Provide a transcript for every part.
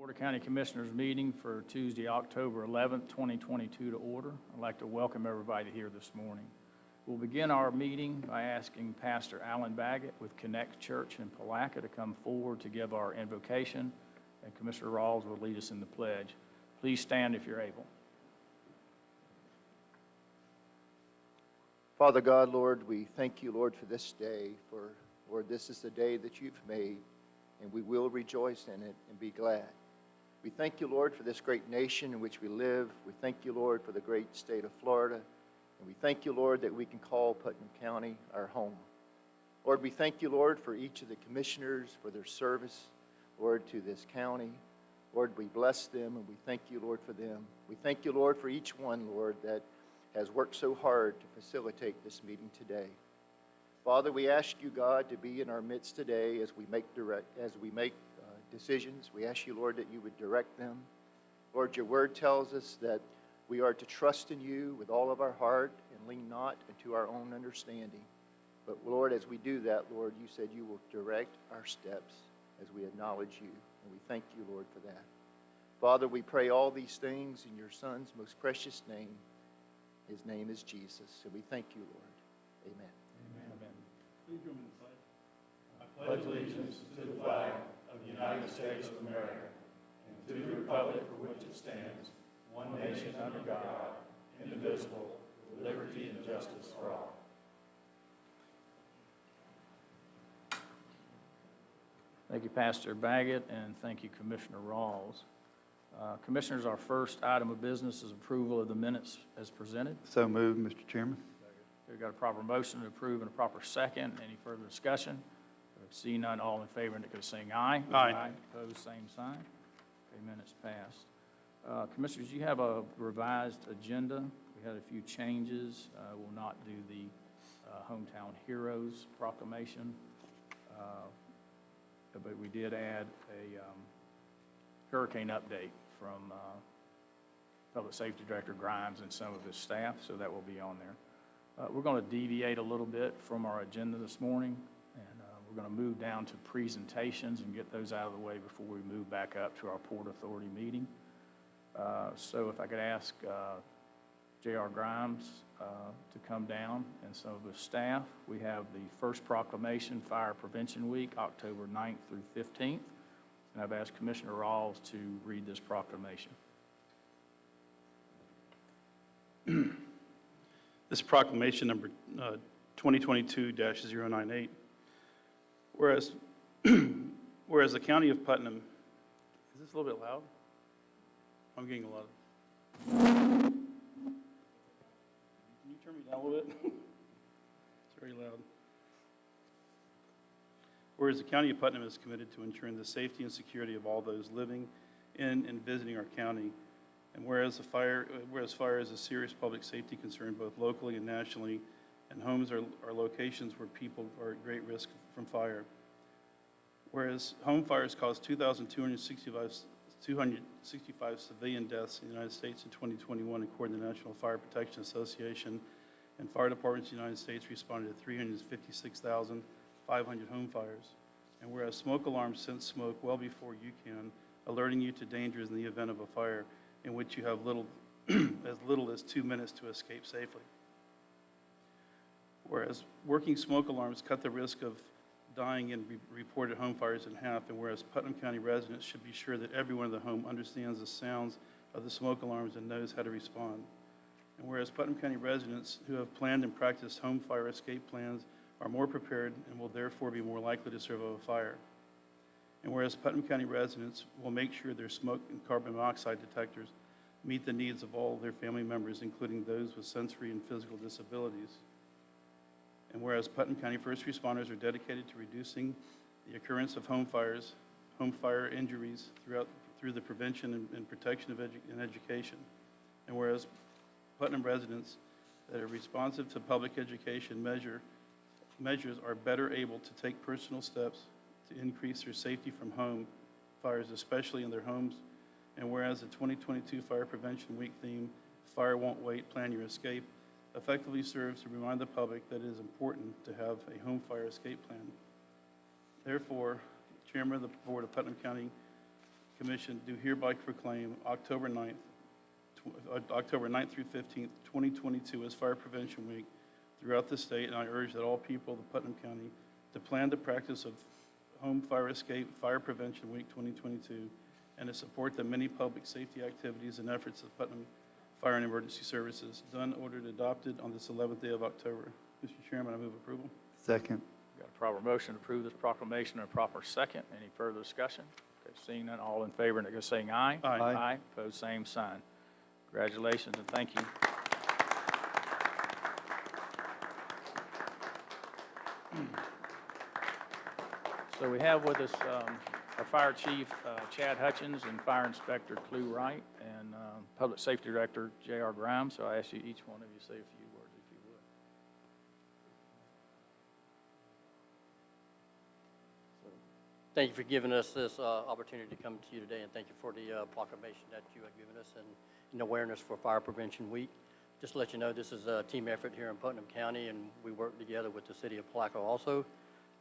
Board of County Commissioners meeting for Tuesday, October 11th, 2022 to order. I'd like to welcome everybody here this morning. We'll begin our meeting by asking Pastor Alan Baggett with Connect Church in Palaca to come forward to give our invocation, and Commissioner Rawls will lead us in the pledge. Please stand if you're able. Father God, Lord, we thank you, Lord, for this day, for, Lord, this is the day that you've made, and we will rejoice in it and be glad. We thank you, Lord, for this great nation in which we live. We thank you, Lord, for the great state of Florida. And we thank you, Lord, that we can call Putnam County our home. Lord, we thank you, Lord, for each of the commissioners, for their service, Lord, to this county. Lord, we bless them, and we thank you, Lord, for them. We thank you, Lord, for each one, Lord, that has worked so hard to facilitate this meeting today. Father, we ask you, God, to be in our midst today as we make decisions. We ask you, Lord, that you would direct them. Lord, your word tells us that we are to trust in you with all of our heart and lean not into our own understanding. But Lord, as we do that, Lord, you said you will direct our steps as we acknowledge you. And we thank you, Lord, for that. Father, we pray all these things in your Son's most precious name. His name is Jesus. And we thank you, Lord. Amen. Amen. Please join me in the pledge. I pledge allegiance to the flag of the United States of America and to the republic for which it stands, one nation under God, indivisible, with liberty and justice for all. Thank you, Pastor Baggett, and thank you, Commissioner Rawls. Commissioners, our first item of business is approval of the minutes as presented. So moved, Mr. Chairman. We've got a proper motion to approve and a proper second. Any further discussion? See none, all in favor, indicate saying aye. Aye. Opposed, same sign. Okay, minutes passed. Commissioners, you have a revised agenda. We had a few changes. We'll not do the Hometown Heroes Proclamation, but we did add a hurricane update from Public Safety Director Grimes and some of his staff, so that will be on there. We're going to deviate a little bit from our agenda this morning, and we're going to move down to presentations and get those out of the way before we move back up to our Port Authority meeting. So if I could ask J.R. Grimes to come down and some of his staff. We have the first proclamation, Fire Prevention Week, October 9th through 15th. And I've asked Commissioner Rawls to read this proclamation. This proclamation number 2022-098. Whereas the County of Putnam, is this a little bit loud? I'm getting a lot of. Can you turn me down a little bit? It's very loud. Whereas the County of Putnam is committed to ensuring the safety and security of all those living in and visiting our county, and whereas fire is a serious public safety concern both locally and nationally, and homes are locations where people are at great risk from fire. Whereas home fires caused 2,265 civilian deaths in the United States in 2021, according to the National Fire Protection Association, and fire departments in the United States responded to 356,500 home fires. And whereas smoke alarms sense smoke well before you can, alerting you to dangers in the event of a fire in which you have as little as 2 minutes to escape safely. Whereas working smoke alarms cut the risk of dying in reported home fires in half, and whereas Putnam County residents should be sure that everyone in the home understands the sounds of the smoke alarms and knows how to respond. And whereas Putnam County residents who have planned and practiced home fire escape plans are more prepared and will therefore be more likely to survive a fire. And whereas Putnam County residents will make sure their smoke and carbon monoxide detectors meet the needs of all their family members, including those with sensory and physical disabilities. And whereas Putnam County first responders are dedicated to reducing the occurrence of home fire injuries through the prevention and protection of education. And whereas Putnam residents that are responsive to public education measures are better able to take personal steps to increase their safety from home fires, especially in their homes. And whereas the 2022 Fire Prevention Week theme, Fire Won't Wait, Plan Your Escape, effectively serves to remind the public that it is important to have a home fire escape plan. Therefore, Chairman of the Board of Putnam County Commission do hereby proclaim October 9th through 15th, 2022 as Fire Prevention Week throughout the state, and I urge that all people of the Putnam County to plan the practice of Home Fire Escape Fire Prevention Week 2022 and to support the many public safety activities and efforts of Putnam Fire and Emergency Services. Done, ordered, adopted on this 11th day of October. Mr. Chairman, I move approval. Second. Got a proper motion to approve this proclamation and a proper second. Any further discussion? Okay, seeing none, all in favor, indicate by saying aye. Aye. Aye. Opposed, same sign. Congratulations and thank you. So we have with us our Fire Chief, Chad Hutchins, and Fire Inspector Clue Wright, and Public Safety Director J.R. Grimes. So I ask you, each one of you, say a few words, if you would. Thank you for giving us this opportunity to come to you today, and thank you for the proclamation that you have given us and awareness for Fire Prevention Week. Just to let you know, this is a team effort here in Putnam County, and we work together with the city of Palaco also.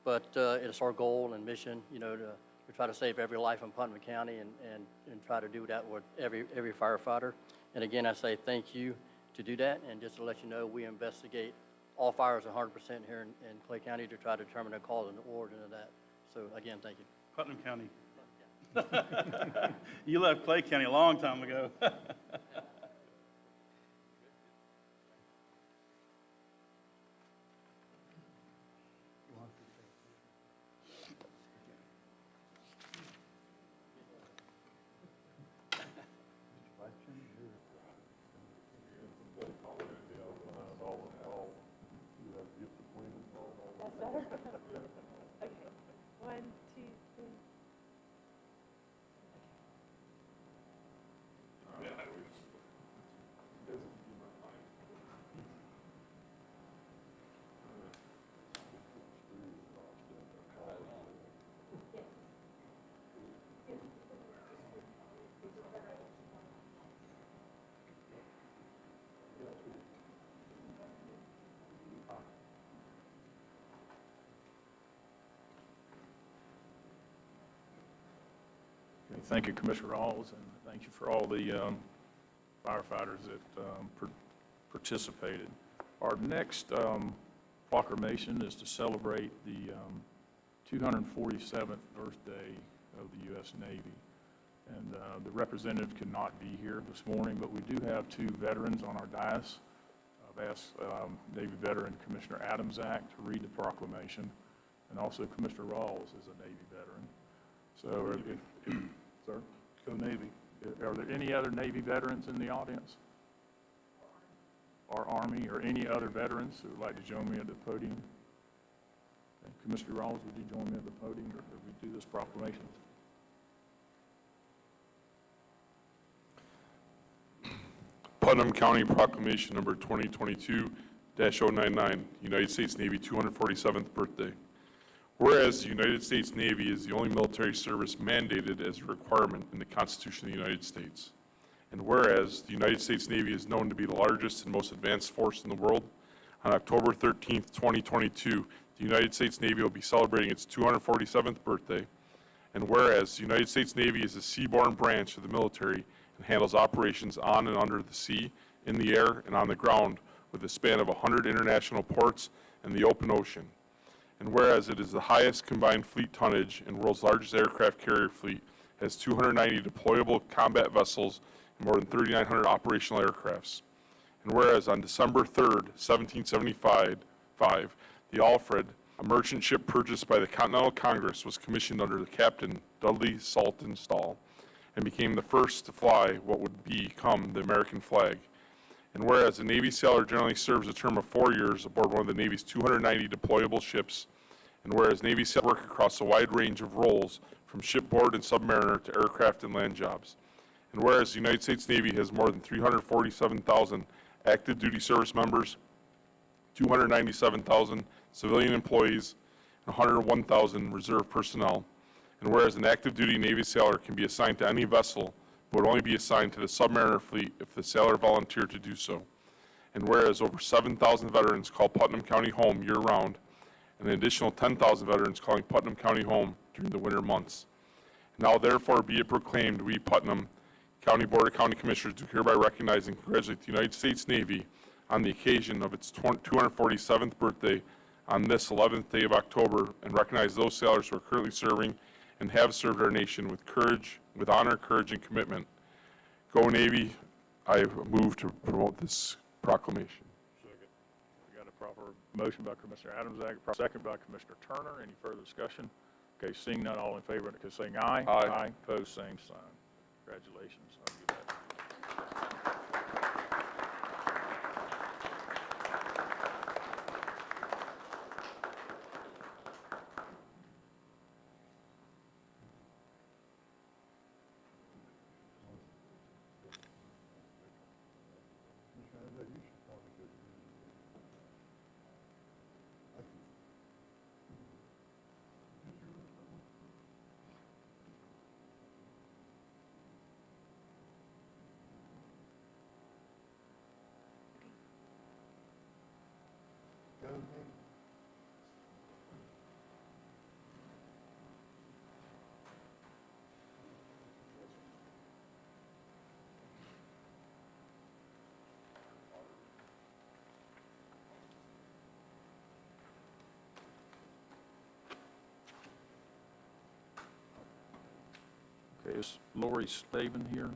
But it's our goal and mission, to try to save every life in Putnam County and try to do that with every firefighter. And again, I say thank you to do that. And just to let you know, we investigate all fires 100% here in Clay County to try to determine the cause and the origin of that. So again, thank you. Putnam County. You left Clay County a long time ago. That's better? Okay. 1, 2, 3. Okay, thank you, Commissioner Rawls, and thank you for all the firefighters that participated. Our next proclamation is to celebrate the 247th birthday of the U.S. Navy. And the representative could not be here this morning, but we do have two veterans on our dais. I've asked Navy veteran Commissioner Adamczak to read the proclamation, and also Commissioner Rawls is a Navy veteran. So, sir? Go Navy. Are there any other Navy veterans in the audience? Or Army, or any other veterans who would like to join me at the podium? Okay. Commissioner Rawls, would you join me at the podium as we do this proclamation? Putnam County Proclamation Number 2022-099, United States Navy 247th birthday. Whereas the United States Navy is the only military service mandated as a requirement in the Constitution of the United States. And whereas the United States Navy is known to be the largest and most advanced force in the world, on October 13th, 2022, the United States Navy will be celebrating its 247th birthday. And whereas the United States Navy is a seaborne branch of the military and handles operations on and under the sea, in the air, and on the ground with a span of 100 international ports and the open ocean. And whereas it is the highest combined fleet tonnage and world's largest aircraft carrier fleet, has 290 deployable combat vessels and more than 3,900 operational aircrafts. And whereas on December 3rd, 1775, the Alfred, a merchant ship purchased by the Continental Congress, was commissioned under the Captain Dudley Saltonstall and became the first to fly what would become the American flag. And whereas a Navy sailor generally serves a term of 4 years aboard one of the Navy's 290 deployable ships, and whereas Navy sailors work across a wide range of roles from shipboard and submariner to aircraft and land jobs. And whereas the United States Navy has more than 347,000 active duty service members, 297,000 civilian employees, and 101,000 reserve personnel. And whereas an active duty Navy sailor can be assigned to any vessel, but would only be assigned to the submariner fleet if the sailor volunteered to do so. And whereas over 7,000 veterans call Putnam County home year-round, and an additional 10,000 veterans calling Putnam County home during the winter months. Now therefore be it proclaimed, we Putnam County Board of County Commissioners do hereby recognize and congratulate the United States Navy on the occasion of its 247th birthday on this 11th day of October, and recognize those sailors who are currently serving and have served our nation with courage, with honor, courage, and commitment. Go Navy. I move to promote this proclamation. Second. We got a proper motion by Commissioner Adams, second by Commissioner Turner. Any further discussion? Okay, seeing none, all in favor, indicate by saying aye. Aye. Aye, opposed, same sign. Congratulations. I'll give that. Okay, is Lori Staven here?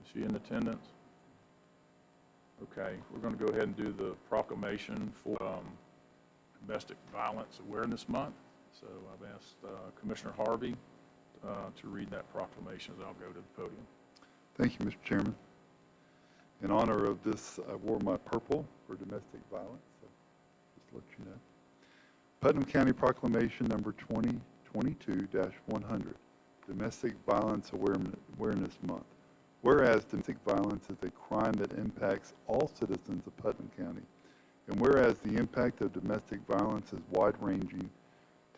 Is she in attendance? Okay, we're going to go ahead and do the proclamation for Domestic Violence Awareness Month. So I've asked Commissioner Harvey to read that proclamation as I'll go to the podium. Thank you, Mr. Chairman. In honor of this, I wore my purple for domestic violence, so just to let you know. Putnam County Proclamation number 2022-100, Domestic Violence Awareness Month. Whereas domestic violence is a crime that impacts all citizens of Putnam County, and whereas the impact of domestic violence is wide-ranging,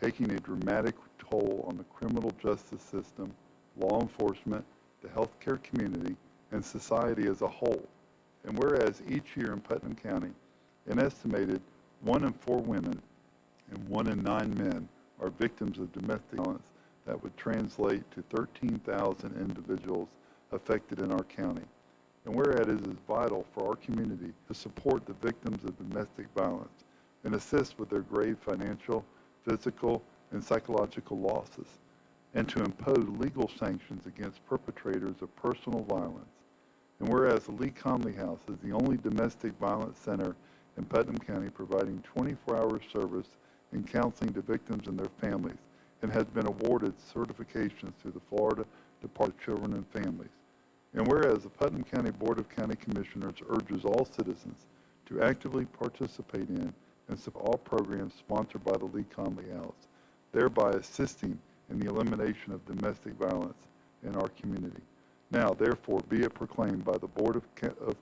taking a dramatic toll on the criminal justice system, law enforcement, the healthcare community, and society as a whole. And whereas each year in Putnam County, an estimated 1 in 4 women and 1 in 9 men are victims of domestic violence, that would translate to 13,000 individuals affected in our county. And whereas it is vital for our community to support the victims of domestic violence and assist with their grave financial, physical, and psychological losses, and to impose legal sanctions against perpetrators of personal violence. And whereas the Lee Conley House is the only domestic violence center in Putnam County providing 24-hour service and counseling to victims and their families, and has been awarded certifications through the Florida Department of Children and Families. And whereas the Putnam County Board of County Commissioners urges all citizens to actively participate in and support all programs sponsored by the Lee Conley House, thereby assisting in the elimination of domestic violence in our community. Now, therefore, be it proclaimed by the Board of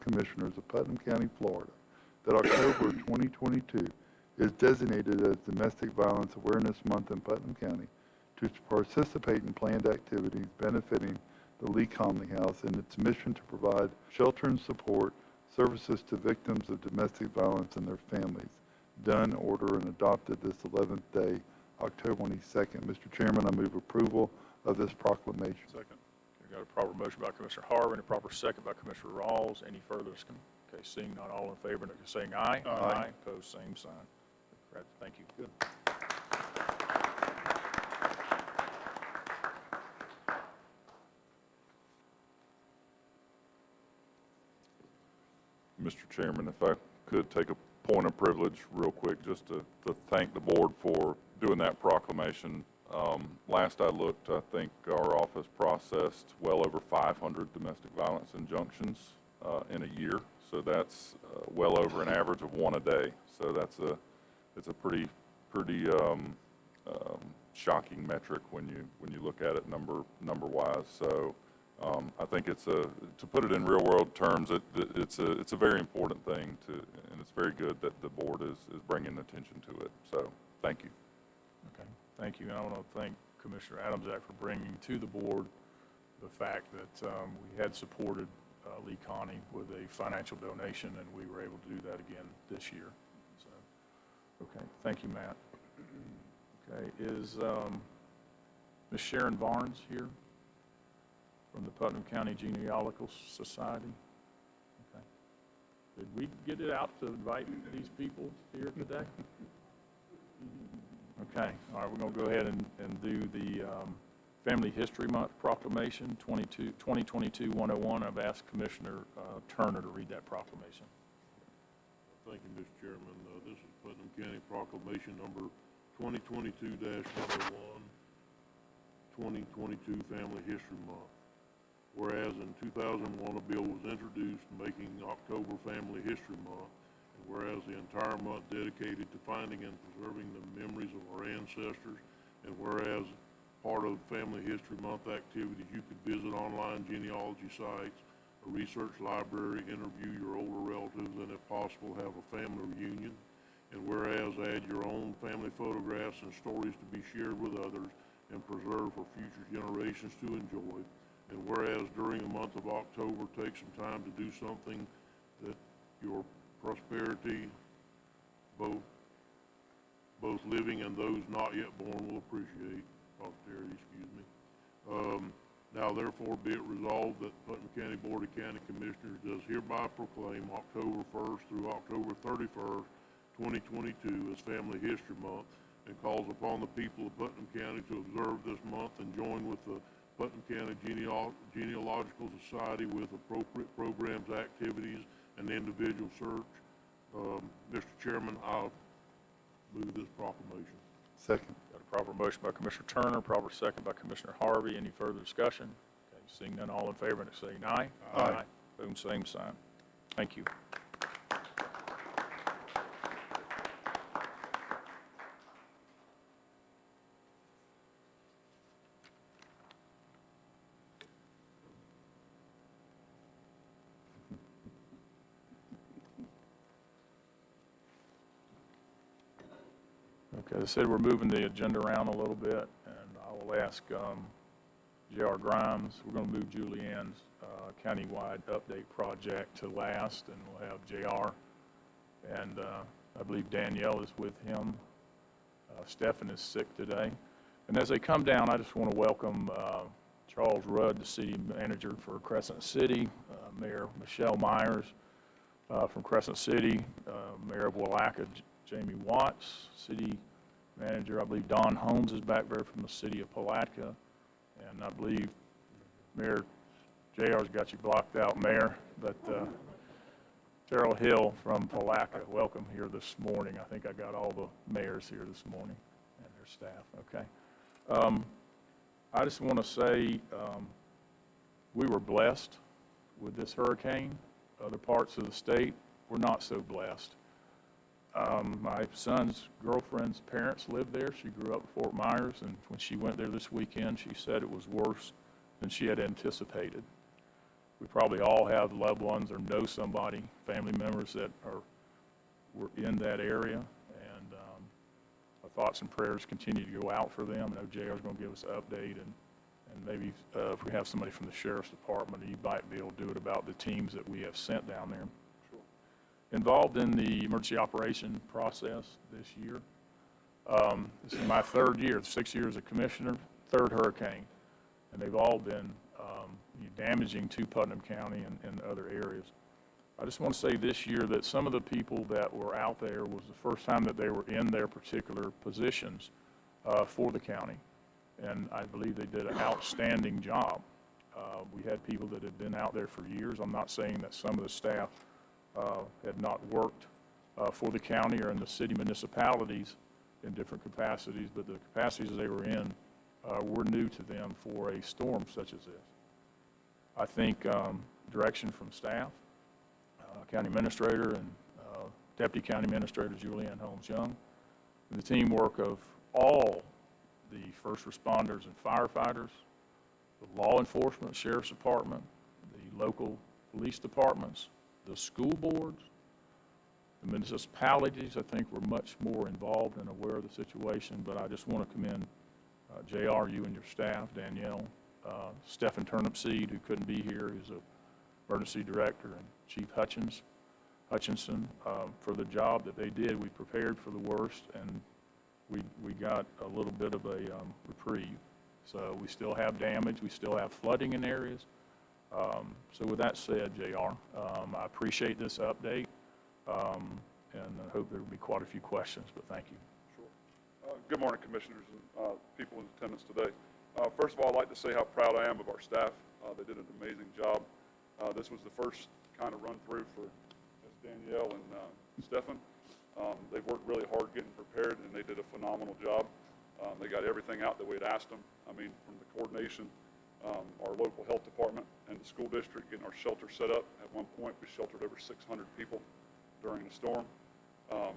Commissioners of Putnam County, Florida, that October 2022 is designated as Domestic Violence Awareness Month in Putnam County to participate in planned activities benefiting the Lee Conley House and its mission to provide shelter and support services to victims of domestic violence and their families, done, ordered, and adopted this 11th day, October 22nd. Mr. Chairman, I move approval of this proclamation. Second. We've got a proper motion by Commissioner Harvey and a proper second by Commissioner Rawls. Any further discussion? Okay, seeing none, all in favor, indicate by saying aye. Aye. Opposed, same sign. Thank you. Good. Mr. Chairman, if I could take a point of privilege real quick, just to thank the board for doing that proclamation. Last I looked, I think our office processed well over 500 domestic violence injunctions in a year. So that's well over an average of 1 a day. So it's a pretty shocking metric when you look at it number wise. So I think to put it in real world terms, it's a very important thing and it's very good that the board is bringing attention to it. So thank you. Okay, thank you. And I want to thank Commissioner Adams for bringing to the board the fact that we had supported Lee Conley with a financial donation, and we were able to do that again this year. So, okay, thank you, Matt. Okay, is Ms. Sharon Barnes here from the Putnam County Genealogical Society. Okay. Did we get it out to invite these people here today? Okay, all right, we're going to go ahead and do the Family History Month Proclamation 2022-101. I've asked Commissioner Turner to read that proclamation. Thank you, Mr. Chairman. This is Putnam County Proclamation number 2022-101, 2022 Family History Month. Whereas in 2001, a bill was introduced making October Family History Month, and whereas the entire month dedicated to finding and preserving the memories of our ancestors, and whereas part of Family History Month activities, you could visit online genealogy sites, a research library, interview your older relatives, and if possible, have a family reunion. And whereas add your own family photographs and stories to be shared with others and preserved for future generations to enjoy. And whereas during the month of October, take some time to do something that your prosperity, both living and those not yet born, will appreciate. Posterity, excuse me. Now therefore be it resolved that Putnam County Board of County Commissioners does hereby proclaim October 1st through October 31st, 2022 as Family History Month, and calls upon the people of Putnam County to observe this month and join with the Putnam County Genealogical Society with appropriate programs, activities, and individual search. Mr. Chairman, I'll move this proclamation. Second. Got a proper motion by Commissioner Turner, proper second by Commissioner Harvey. Any further discussion? Okay, seeing none, all in favor, saying aye. Aye. Boom, same sign. Thank you. Okay, as I said, we're moving the agenda around a little bit, and I will ask J.R. Grimes, we're going to move Julianne's countywide update project to last, and we'll have J.R. and I believe Danielle is with him. Stephan is sick today. And as they come down, I just want to welcome Charles Rudd, the city manager for Crescent City, Mayor Michelle Myers from Crescent City, Mayor of Willaca, Jamie Watts, city manager, I believe Don Holmes is back there from the city of Palatka, and I believe Mayor JR's got you blocked out, Mayor, but Terrell Hill from Palatka, welcome here this morning. I think I got all the mayors here this morning and their staff, okay. I just want to say we were blessed with this hurricane. Other parts of the state were not so blessed. My son's girlfriend's parents lived there. She grew up in Fort Myers, and when she went there this weekend, she said it was worse than she had anticipated. We probably all have loved ones or know somebody, family members that were in that area, and our thoughts and prayers continue to go out for them. I know JR's going to give us an update, and maybe if we have somebody from the Sheriff's Department, he might be able to do it about the teams that we have sent down there. Involved in the emergency operation process this year. This is my third year, 6 years as a commissioner, third hurricane, and they've all been damaging to Putnam County and other areas. I just want to say this year that some of the people that were out there was the first time that they were in their particular positions for the county, and I believe they did an outstanding job. We had people that had been out there for years. I'm not saying that some of the staff had not worked for the county or in the city municipalities in different capacities, but the capacities they were in were new to them for a storm such as this. I think direction from staff, county administrator and deputy county administrator Julianne Holmes-Young, and the teamwork of all the first responders and firefighters, the law enforcement, sheriff's department, the local police departments, the school boards, the municipalities, I think, were much more involved and aware of the situation, but I just want to commend JR, you and your staff, Danielle, Stephan Turnipseed, who couldn't be here, who's a emergency director, and Chief Hutchinson, for the job that they did. We prepared for the worst, and we got a little bit of a reprieve. So we still have damage, we still have flooding in areas. So with that said, JR, I appreciate this update, and I hope there will be quite a few questions, but thank you. Sure. Good morning, Commissioners and people in attendance today. First of all, I'd like to say how proud I am of our staff. They did an amazing job. This was the first kind of run-through for Ms. Danielle and Stefan. They worked really hard getting prepared, and they did a phenomenal job. They got everything out that we had asked them. I mean, from the coordination, our local health department and the school district getting our shelter set up. At one point, we sheltered over 600 people during the storm. I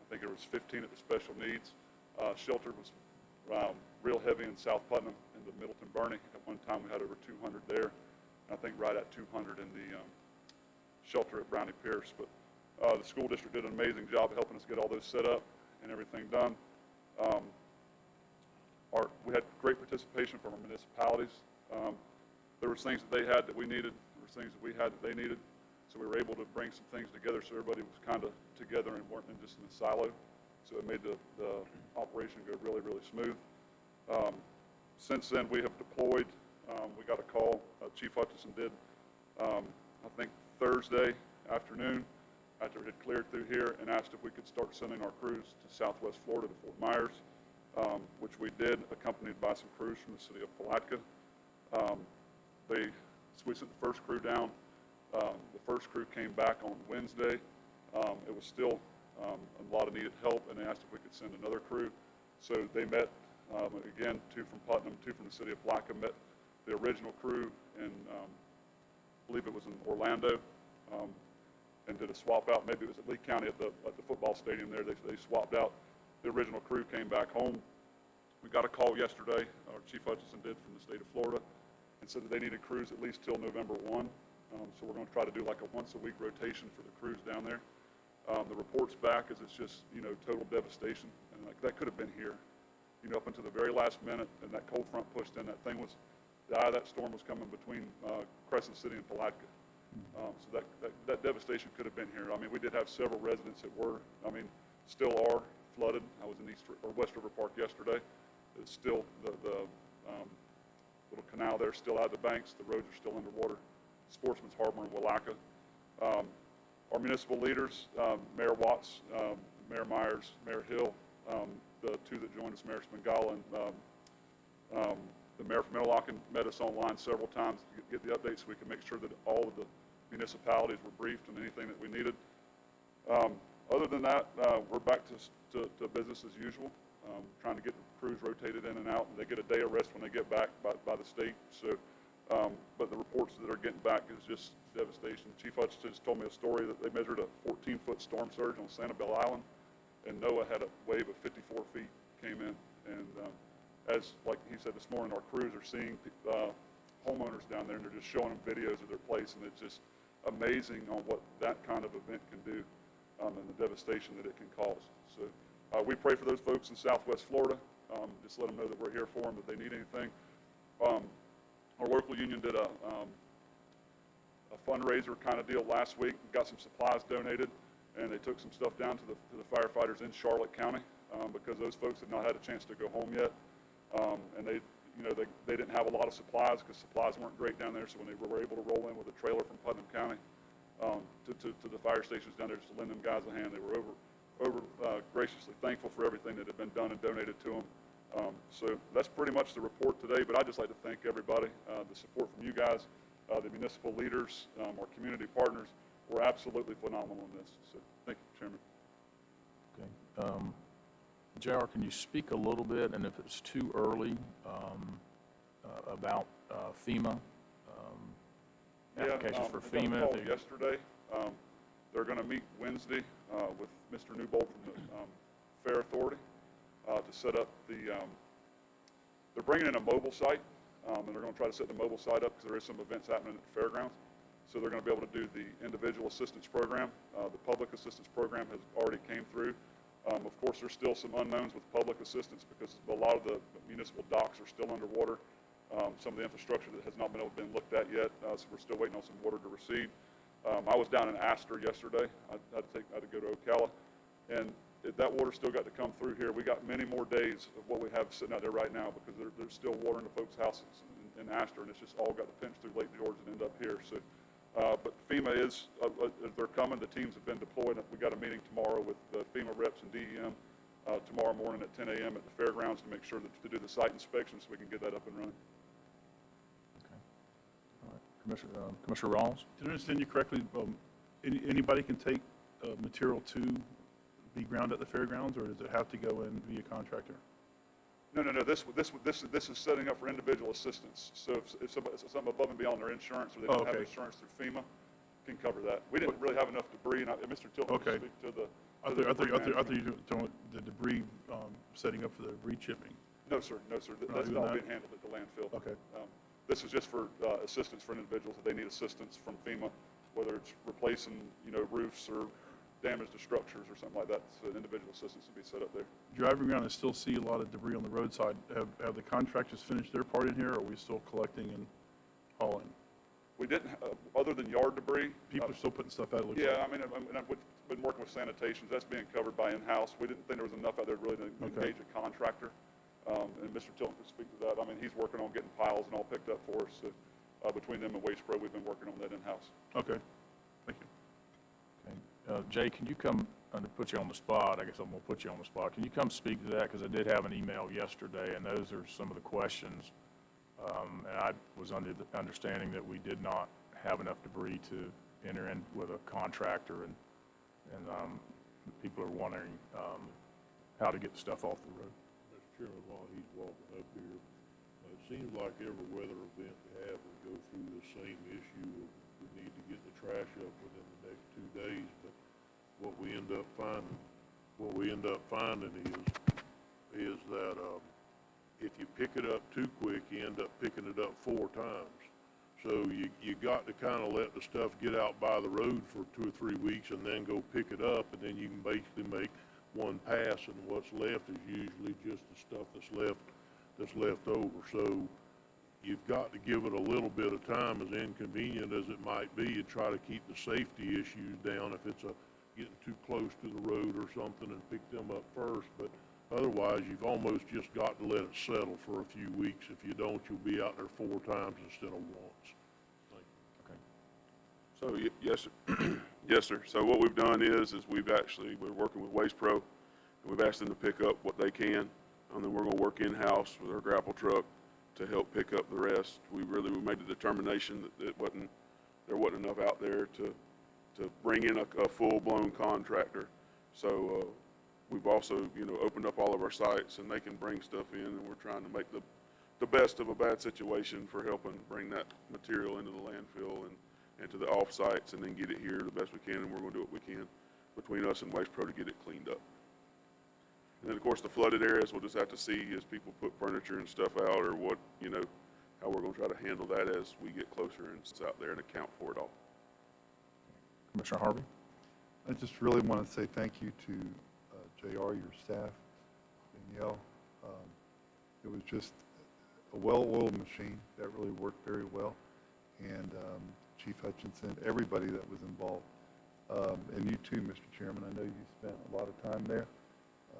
think there was 15 at the special needs. Shelter was real heavy in South Putnam and the Middleton Bernie. At one time, we had over 200 there. And I think right at 200 in the shelter at Brownie Pierce. But the school district did an amazing job of helping us get all those set up and everything done. We had great participation from our municipalities. There were things that they had that we needed. There were things that we had that they needed. So we were able to bring some things together so everybody was kind of together and weren't just in a silo. So it made the operation go really, really smooth. Since then, we have deployed. We got a call, Chief Hutchison did, I think Thursday afternoon, after it had cleared through here, and asked if we could start sending our crews to Southwest Florida, to Fort Myers, which we did, accompanied by some crews from the city of Palatka. We sent the first crew down. The first crew came back on Wednesday. It was still a lot of needed help, and they asked if we could send another crew. So they met, again, 2 from Putnam, 2 from the city of Palatka, met the original crew in, I believe it was in Orlando, and did a swap out. Maybe it was at Lee County at the football stadium there. They swapped out. The original crew came back home. We got a call yesterday, our Chief Hutchison did, from the state of Florida, and said that they needed crews at least till November 1. So we're going to try to do like a once-a-week rotation for the crews down there. The report's back is it's just, total devastation, and that could have been here, up until the very last minute, and that cold front pushed in. The eye of that storm was coming between Crescent City and Palatka. So that devastation could have been here. I mean, we did have several residents that were, still are flooded. I was in West River Park yesterday. It's still, the little canal there is still out of the banks. The roads are still underwater. Sportsman's Harbor and Willaca. Our municipal leaders, Mayor Watts, Mayor Myers, Mayor Hill, the 2 that joined us, Mayor Spangala and the mayor from Interlochen, met us online several times to get the updates so we can make sure that all of the municipalities were briefed on anything that we needed. Other than that, we're back to business as usual, trying to get the crews rotated in and out. And they get a day of rest when they get back by the state. So, but the reports that are getting back is just devastation. Chief Hutchison just told me a story that they measured a 14-foot storm surge on Sanibel Island, and NOAA had a wave of 54 feet came in. And as like he said this morning, our crews are seeing homeowners down there, and they're just showing them videos of their place, and it's just amazing on what that kind of event can do and the devastation that it can cause. So we pray for those folks in Southwest Florida. Just let them know that we're here for them if they need anything. Our local union did a fundraiser kind of deal last week. Got some supplies donated, and they took some stuff down to the firefighters in Charlotte County because those folks had not had a chance to go home yet, and they didn't have a lot of supplies because supplies weren't great down there. So when they were able to roll in with a trailer from Putnam County to the fire stations down there just to lend them guys a hand, they were graciously thankful for everything that had been done and donated to them. So that's pretty much the report today, but I'd just like to thank everybody, the support from you guys, the municipal leaders, our community partners. We're absolutely phenomenal in this. So thank you, Chairman. Okay. JR, can you speak a little bit, and if it's too early, about FEMA, applications for FEMA? I got a call yesterday. They're going to meet Wednesday with Mr. Newbold from the Fair Authority to set up they're bringing in a mobile site, and they're going to try to set the mobile site up because there is some events happening at the fairgrounds. So they're going to be able to do the individual assistance program. The public assistance program has already came through. Of course, there's still some unknowns with public assistance because a lot of the municipal docks are still underwater. Some of the infrastructure that has not been able to be looked at yet, so we're still waiting on some water to recede. I was down in Astor yesterday. I had to go to Ocala, and that water still got to come through here. We got many more days of what we have sitting out there right now because there's still water in the folks' houses in Astor, and it's just all got to pinch through Lake George and end up here. So, but FEMA is, they're coming. The teams have been deployed. We got a meeting tomorrow with FEMA reps and DEM tomorrow morning at 10 a.m. at the fairgrounds to make sure that to do the site inspection so we can get that up and running. All right. Commissioner Rawls? Did I understand you correctly? Anybody can take material to be ground at the fairgrounds, or does it have to go in via contractor? No. This is setting up for individual assistance. So if something above and beyond their insurance, or they don't have Okay. insurance through FEMA, can cover that. We didn't really have enough debris, and Mr. Tilton Okay. can speak to the. I to the thought debris you management. were doing the debris, setting up for the debris chipping. No, sir. That's doing all that? being handled at the landfill. Okay. This is just for assistance for individuals that they need assistance from FEMA, whether it's replacing, roofs or damage to structures or something like that. So individual assistance will be set up there. Driving around, I still see a lot of debris on the roadside. Have the contractors finished their part in here, or are we still collecting and hauling? We didn't, other than yard debris. People are still putting stuff out, it looks Yeah, like. I mean, I've been working with sanitations. That's being covered by in-house. We didn't think there was enough out there really to Okay. engage a contractor. And Mr. Tilton could speak to that. I mean, he's working on getting piles and all picked up for us. So, between them and Waste Pro, we've been working on that in-house. Okay, thank you. Okay. Jay, can you come, to put you on the spot, I guess I'm going to put you on the spot. Can you come speak to that? Because I did have an email yesterday, and those are some of the questions. And I was under the understanding that we did not have enough debris to enter in with a contractor, and people are wondering how to get the stuff off the road. Mr. Chairman, while he's walking up here, it seems like every weather event we have, we go through the same issue of we need to get the trash up within the next 2 days, but what we end up finding is that if you pick it up too quick, you end up picking it up 4 times. So you got to kind of let the stuff get out by the road for 2 or 3 weeks and then go pick it up, and then you can basically make one pass, and what's left is usually just the stuff that's left over. So you've got to give it a little bit of time, as inconvenient as it might be, and try to keep the safety issues down if it's getting too close to the road or something, and pick them up first. But otherwise, you've almost just got to let it settle for a few weeks. If you don't, you'll be out there 4 times instead of once. So, Yes, sir. Yes, sir. So what we've done is we're working with Waste Pro, and we've asked them to pick up what they can, and then we're going to work in-house with our grapple truck to help pick up the rest. We made the determination that there wasn't enough out there to bring in a full-blown contractor. So we've also, opened up all of our sites, and they can bring stuff in, and we're trying to make the best of a bad situation for helping bring that material into the landfill and to the off-sites, and then get it here the best we can, and we're going to do what we can between us and Waste Pro to get it cleaned up. And then, of course, the flooded areas, we'll just have to see as people put furniture and stuff out, or what, how we're going to try to handle that as we get closer and it's out there and account for it all. Commissioner Harvey? I just really want to say thank you to JR, your staff, Danielle. It was just a well-oiled machine that really worked very well. And Chief Hutchinson, everybody that was involved. And you too, Mr. Chairman. I know you spent a lot of time there.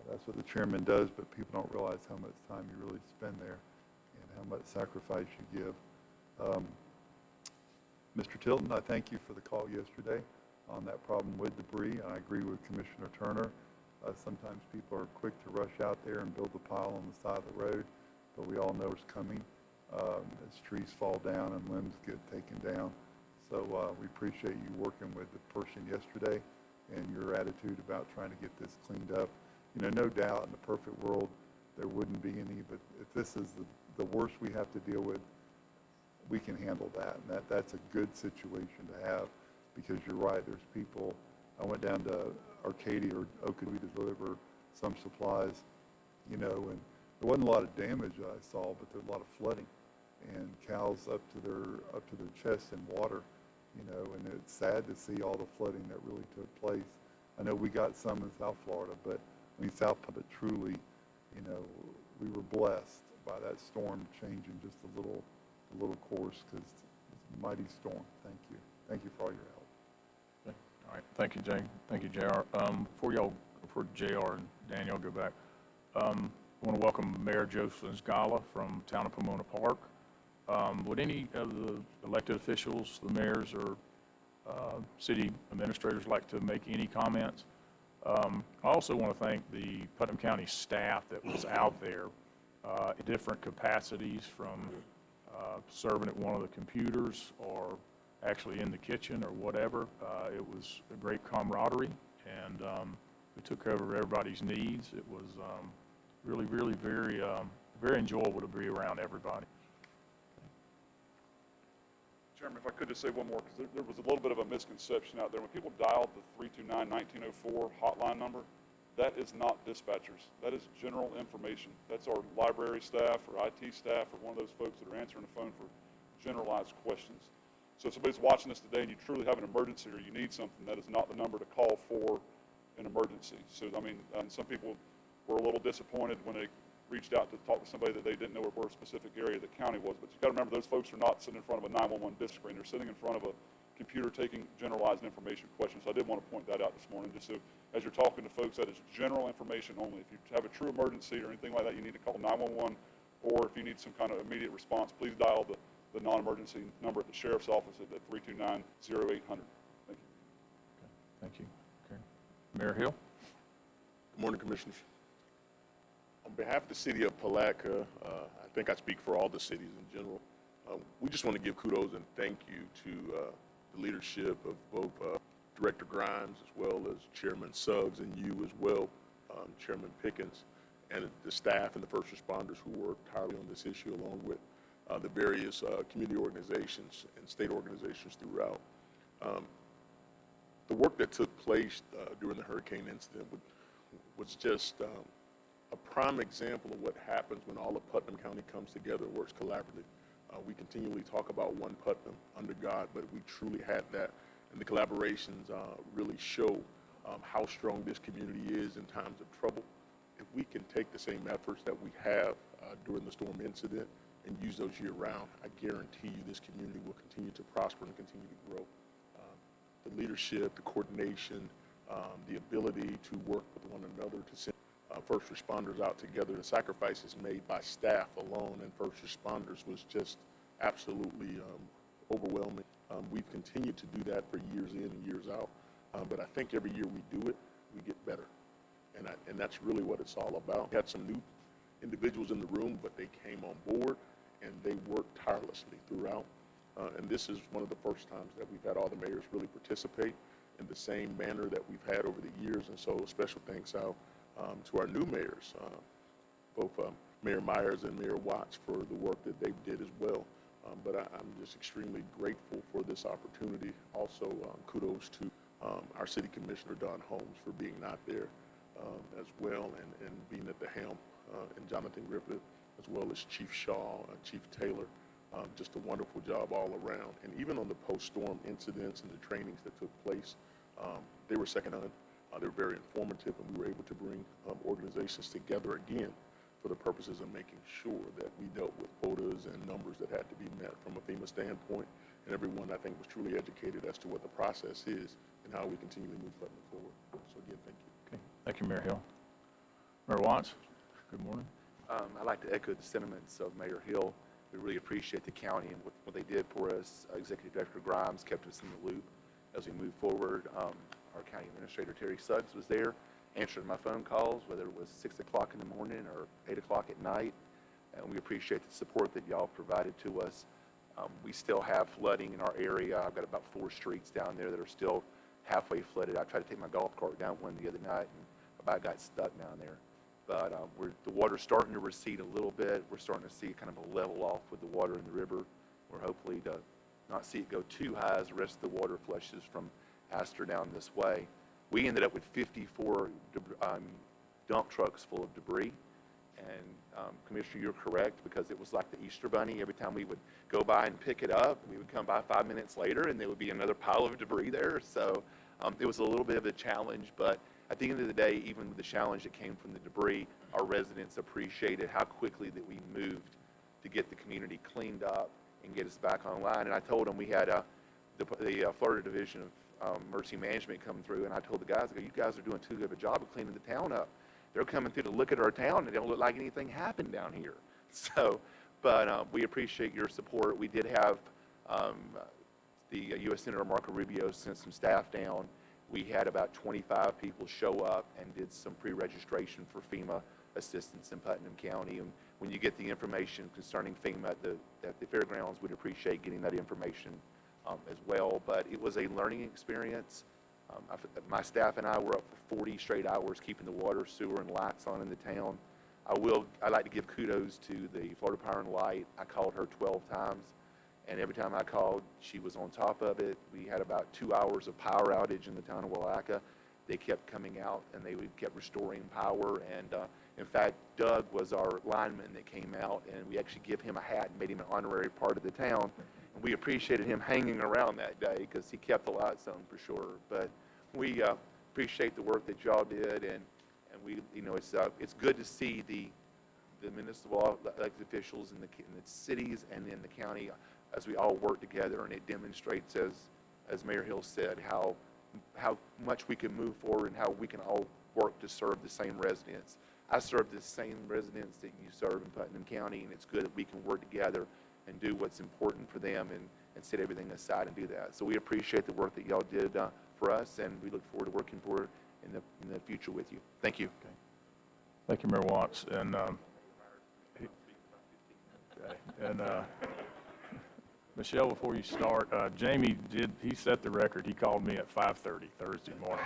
That's what the chairman does, but people don't realize how much time you really spend there and how much sacrifice you give. Mr. Tilton, I thank you for the call yesterday on that problem with debris. I agree with Commissioner Turner. Sometimes people are quick to rush out there and build a pile on the side of the road, but we all know it's coming as trees fall down and limbs get taken down. So we appreciate you working with the person yesterday and your attitude about trying to get this cleaned up. No doubt in the perfect world there wouldn't be any, but if this is the worst we have to deal with, we can handle that. And that's a good situation to have, because you're right, there's people. I went down to Arcadia or Oakwood to deliver some supplies, and there wasn't a lot of damage that I saw, but there was a lot of flooding, and cows up to their chests in water, and it's sad to see all the flooding that really took place. I know we got some in South Florida, but South Florida truly, we were blessed by that storm changing just a little course, because it's a mighty storm. Thank you. Thank you for all your help. All right, thank you, Jay. Thank you, JR. Before before JR and Daniel go back. I want to welcome Mayor Joseph Gala from Town of Pomona Park. Would any of the elected officials, the mayors or city administrators like to make any comments? I also want to thank the Putnam County staff that was out there in different capacities, from serving at one of the computers or actually in the kitchen or whatever. It was a great camaraderie, and we took care of everybody's needs. It was really, really very enjoyable to be around everybody. Chairman, if I could just say one more, because there was a little bit of a misconception out there. When people dialed the 329-1904 hotline number, that is not dispatchers. That is general information. That's our library staff or IT staff or one of those folks that are answering the phone for generalized questions. So if somebody's watching this today and you truly have an emergency or you need something, that is not the number to call for an emergency. So, I mean, some people were a little disappointed when they reached out to talk to somebody that they didn't know where a specific area of the county was. But you've got to remember, those folks are not sitting in front of a 911 disc screen. They're sitting in front of a computer taking generalized information questions. So I did want to point that out this morning, just so as you're talking to folks, that is general information only. If you have a true emergency or anything like that, you need to call 911, or if you need some kind of immediate response, please dial the non-emergency number at the sheriff's office at 329-0800. Thank you. Thank you. Okay. Mayor Hill? Good morning, Commissioners. On behalf of the city of Palatka, I think I speak for all the cities in general, we just want to give kudos and thank you to the leadership of both Director Grimes as well as Chairman Suggs, and you as well, Chairman Pickens, and the staff and the first responders who worked tirelessly on this issue, along with the various community organizations and state organizations throughout. The work that took place during the hurricane incident was just a prime example of what happens when all of Putnam County comes together and works collaboratively. We continually talk about one Putnam under God, but we truly had that, and the collaborations really show how strong this community is in times of trouble. If we can take the same efforts that we have during the storm incident and use those year-round, I guarantee you this community will continue to prosper and continue to grow. The leadership, the coordination, the ability to work with one another to send first responders out together, the sacrifices made by staff alone and first responders was just absolutely overwhelming. We've continued to do that for years in and years out, but I think every year we do it, we get better. And that's really what it's all about. We had some new individuals in the room, but they came on board and they worked tirelessly throughout. And this is one of the first times that we've had all the mayors really participate in the same manner that we've had over the years. And so special thanks out to our new mayors, both Mayor Myers and Mayor Watts, for the work that they did as well. But I'm just extremely grateful for this opportunity. Also, kudos to our City Commissioner, Don Holmes, for being out there as well and being at the helm, and Jonathan Griffith, as well as Chief Shaw and Chief Taylor. Just a wonderful job all around. And even on the post-storm incidents and the trainings that took place, they were second to none. They were very informative, and we were able to bring organizations together again for the purposes of making sure that we dealt with quotas and numbers that had to be met from a FEMA standpoint. And everyone, I think, was truly educated as to what the process is and how we continually move Putnam forward. So again, thank you. Okay. Thank you, Mayor Hill. Mayor Watts, good morning. I'd like to echo the sentiments of Mayor Hill. We really appreciate the county and what they did for us. Executive Director Grimes kept us in the loop as we move forward. Our county administrator, Terry Suggs, was there, answering my phone calls, whether it was 6 o'clock in the morning or 8 o'clock at night. And we appreciate the support that y'all provided to us. We still have flooding in our area. I've got about 4 streets down there that are still halfway flooded. I tried to take my golf cart down one the other night, and about got stuck down there. But the water's starting to recede a little bit. We're starting to see kind of a level off with the water in the river. We're hopefully to not see it go too high as the rest of the water flushes from Astor down this way. We ended up with 54 dump trucks full of debris. And Commissioner, you're correct, because it was like the Easter Bunny. Every time we would go by and pick it up, we would come by 5 minutes later and there would be another pile of debris there. So it was a little bit of a challenge, but at the end of the day, even with the challenge that came from the debris, our residents appreciated how quickly that we moved to get the community cleaned up and get us back online. And I told them we had the Florida Division emergency management come through, and I told the guys, I go, you guys are doing too good of a job of cleaning the town up. They're coming through to look at our town, and it don't look like anything happened down here. So, but we appreciate your support. We did have the U.S. Senator Marco Rubio sent some staff down. We had about 25 people show up and did some pre-registration for FEMA assistance in Putnam County. And when you get the information concerning FEMA at the fairgrounds, we'd appreciate getting that information as well. But it was a learning experience. My staff and I were up for 40 straight hours keeping the water, sewer, and lights on in the town. I'd like to give kudos to the Florida Power and Light. I called her 12 times, and every time I called, she was on top of it. We had about 2 hours of power outage in the town of Willaca. They kept coming out, and they kept restoring power. And in fact, Doug was our lineman that came out, and we actually gave him a hat and made him an honorary part of the town. And we appreciated him hanging around that day because he kept the lights on for sure. But we appreciate the work that y'all did, and we, it's good to see the municipal elected officials in the cities and in the county as we all work together, and it demonstrates, as Mayor Hill said, how much we can move forward and how we can all work to serve the same residents. I serve the same residents that you serve in Putnam County, and it's good that we can work together and do what's important for them and set everything aside and do that. So we appreciate the work that y'all did for us, and we look forward to working forward in the future with you. Thank you. Okay. Thank you, Mayor Watts. And, Michelle, before you start, Jamie he set the record. He called me at 5:30 Thursday morning.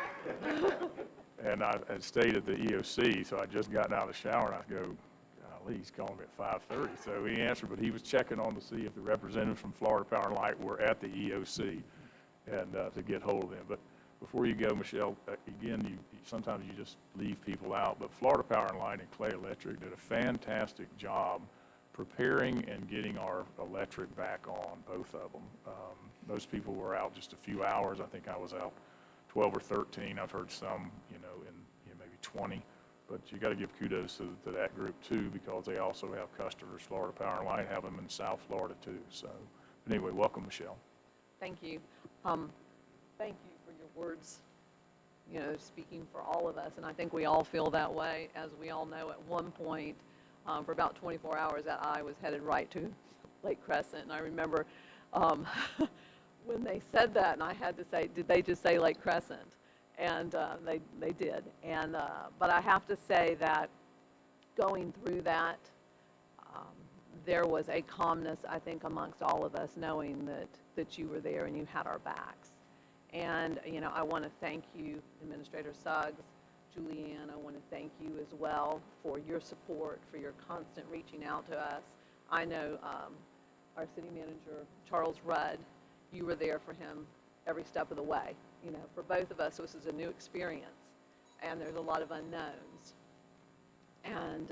And I had stayed at the EOC, so I just gotten out of the shower, and I go, golly, he's calling me at 5:30. So he answered, but he was checking on to see if the representatives from Florida Power and Light were at the EOC and to get hold of them. But before you go, Michelle, again, sometimes you just leave people out, but Florida Power and Light and Clay Electric did a fantastic job preparing and getting our electric back on, both of them. Those people were out just a few hours. I think I was out 12 or 13. I've heard some, in maybe 20. But you got to give kudos to that group too, because they also have customers. Florida Power and Light have them in South Florida too. So, but anyway, welcome, Michelle. Thank you. Thank you for your words, speaking for all of us. And I think we all feel that way. As we all know, at one point, for about 24 hours, that I was headed right to Lake Crescent. And I remember when they said that, and I had to say, did they just say Lake Crescent? And they did. And but I have to say that going through that, there was a calmness, I think, amongst all of us, knowing that you were there and you had our backs. And, I want to thank you, Administrator Suggs, Julianne. I want to thank you as well for your support, for your constant reaching out to us. I know our city manager, Charles Rudd, you were there for him every step of the way. For both of us, this is a new experience, and there's a lot of unknowns. And,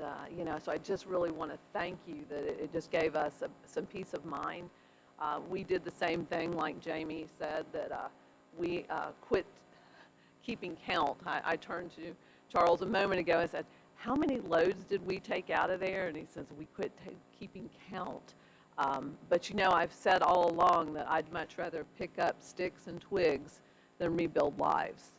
so I just really want to thank you that it just gave us some peace of mind. We did the same thing, like Jamie said, that we quit keeping count. I turned to Charles a moment ago and said, how many loads did we take out of there? And he says, we quit keeping count. But I've said all along that I'd much rather pick up sticks and twigs than rebuild lives.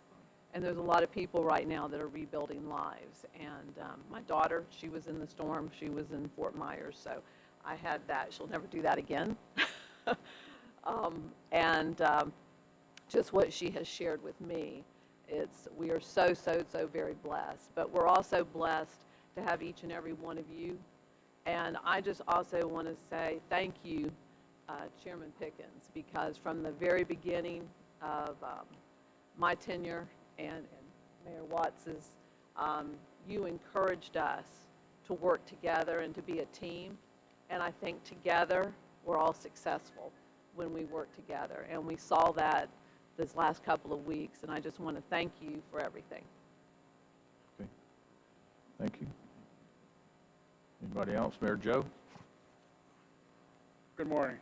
And there's a lot of people right now that are rebuilding lives. And my daughter, she was in the storm. She was in Fort Myers. So I had that. She'll never do that again. Just what she has shared with me, we are so, so, so very blessed. But we're also blessed to have each and every one of you. And I just also want to say thank you, Chairman Pickens, because from the very beginning of my tenure and Mayor Watts's, you encouraged us to work together and to be a team. And I think together we're all successful when we work together. And we saw that this last couple of weeks, and I just want to thank you for everything. Okay. Thank you. Anybody else? Mayor Joe? Good morning.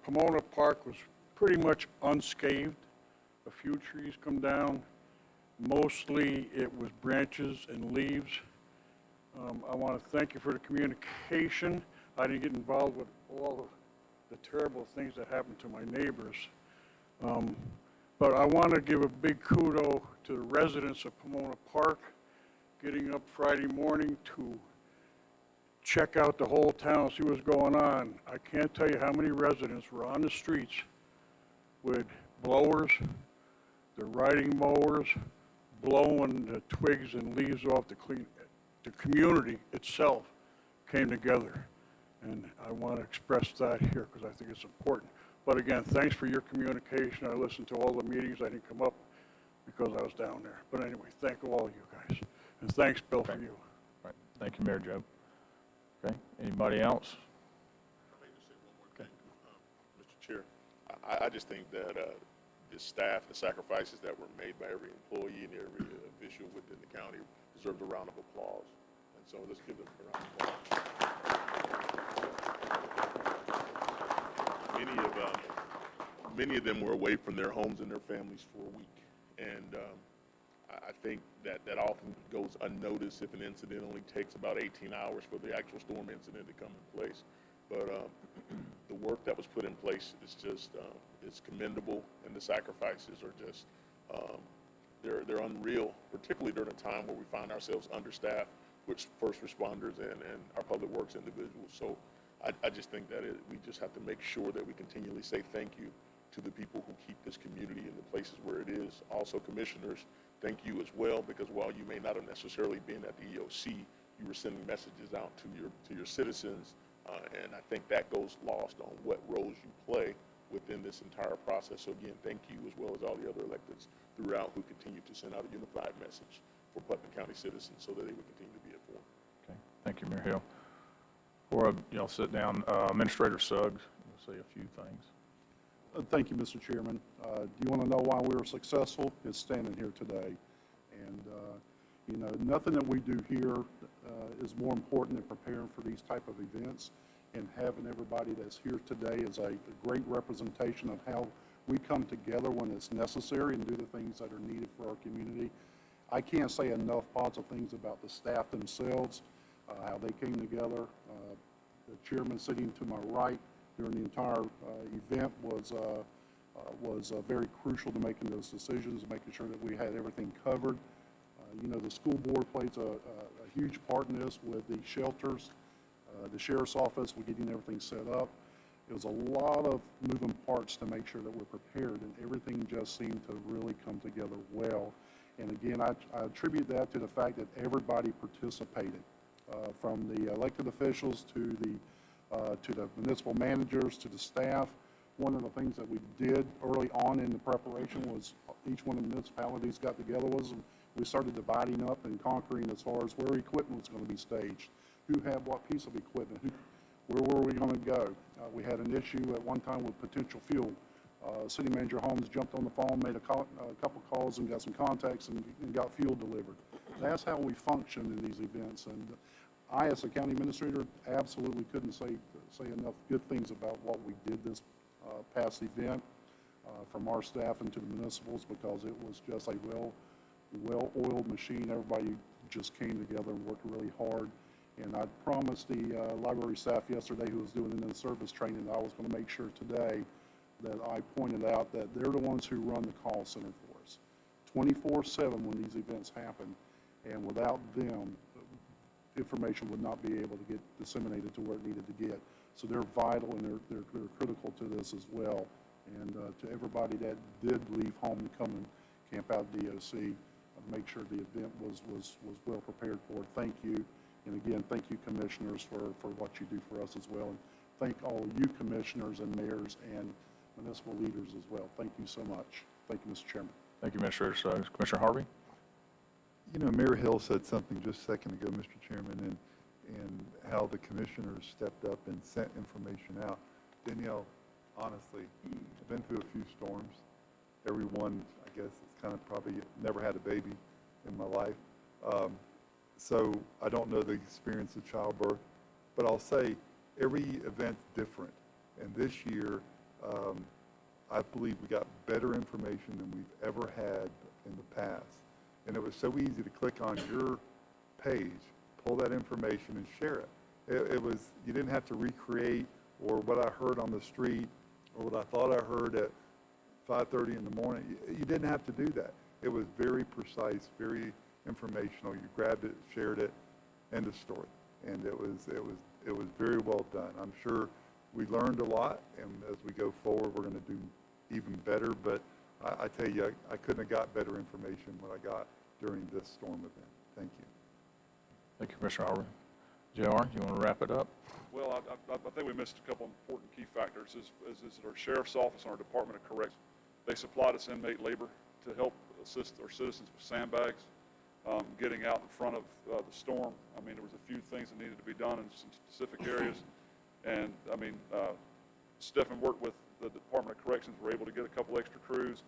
Pomona Park was pretty much unscathed. A few trees come down. Mostly it was branches and leaves. I want to thank you for the communication. I didn't get involved with all of the terrible things that happened to my neighbors. But I want to give a big kudo to the residents of Pomona Park, getting up Friday morning to check out the whole town, see what's going on. I can't tell you how many residents were on the streets with blowers, the riding mowers, blowing the twigs and leaves off the clean. The community itself came together, and I want to express that here because I think it's important. But again, thanks for your communication. I listened to all the meetings. I didn't come up because I was down there. But anyway, thank all of you guys. And thanks, Bill, for you. Right. Thank you, Mayor Joe. Okay, anybody else? I may just say one more thing, Mr. Chair. I just think that the staff, the sacrifices that were made by every employee and every official within the county deserves a round of applause. And so let's give them a round of applause. Many of them were away from their homes and their families for a week. And I think that often goes unnoticed if an incident only takes about 18 hours for the actual storm incident to come in place. But the work that was put in place is just is commendable, and the sacrifices are just they're unreal, particularly during a time where we find ourselves understaffed with first responders and our public works individuals. So I just think that we just have to make sure that we continually say thank you to the people who keep this community in the places where it is. Also, commissioners, thank you as well, because while you may not have necessarily been at the EOC, you were sending messages out to your citizens, and I think that goes lost on what roles you play within this entire process. So again, thank you, as well as all the other electeds throughout who continue to send out a unified message for Putnam County citizens so that they would continue to be informed. Okay, thank you, Mayor Hill. Before y'all sit down, Administrator Suggs will say a few things. Thank you, Mr. Chairman. Do you want to know why we were successful? It's standing here today. And, you know, nothing that we do here is more important than preparing for these type of events. And having everybody that's here today is a great representation of how we come together when it's necessary and do the things that are needed for our community. I can't say enough positive things about the staff themselves, how they came together. The chairman sitting to my right during the entire event was very crucial to making those decisions, making sure that we had everything covered. You know, the school board plays a huge part in this with the shelters, the sheriff's office, with getting everything set up. It was a lot of moving parts to make sure that we're prepared, and everything just seemed to really come together well. And again, I attribute that to the fact that everybody participated, from the elected officials to the municipal managers, to the staff. One of the things that we did early on in the preparation was each one of the municipalities got together we started dividing up and conquering as far as where equipment was going to be staged, who had what piece of equipment, where were we going to go. We had an issue at one time with potential fuel. City Manager Holmes jumped on the phone, made a couple calls and got some contacts and got fuel delivered. That's how we function in these events. And I, as a county administrator, absolutely couldn't say enough good things about what we did this past event from our staff and to the municipals, because it was just a well-oiled machine. Everybody just came together and worked really hard. And I promised the library staff yesterday, who was doing the service training, that I was going to make sure today that I pointed out that they're the ones who run the call center for us 24/7 when these events happen. And without them, information would not be able to get disseminated to where it needed to get. So they're vital, and they're critical to this as well. And to everybody that did leave home to come and camp out DOC, make sure the event was well prepared for. Thank you. And again, thank you, commissioners, for what you do for us as well. And thank all of you commissioners and mayors and municipal leaders as well. Thank you so much. Thank you, Mr. Chairman. Thank you, Administrator Suggs. Commissioner Harvey? You know, Mayor Hill said something just a second ago, Mr. Chairman, and how the commissioners stepped up and sent information out. Danielle, honestly, I've been through a few storms. Everyone, I guess, has kind of probably never had a baby in my life. So I don't know the experience of childbirth, but I'll say every event's different. And this year, I believe we got better information than we've ever had in the past. And it was so easy to click on your page, pull that information and share it. It was, you didn't have to recreate or what I heard on the street or what I thought I heard at 5:30 in the morning. You didn't have to do that. It was very precise, very informational. You grabbed it, shared it, end of story. And it was very well done. I'm sure we learned a lot, and as we go forward, we're going to do even better. But I tell you, I couldn't have got better information than what I got during this storm event. Thank you. Thank you, Commissioner Aubrey. JR, you want to wrap it up? Well, I think we missed a couple important key factors. Is our Sheriff's Office and our Department of Corrections. They supplied us inmate labor to help assist our citizens with sandbags, getting out in front of the storm. I mean, there was a few things that needed to be done in some specific areas. And, I mean, Stephen worked with the Department of Corrections. We're able to get a couple extra crews.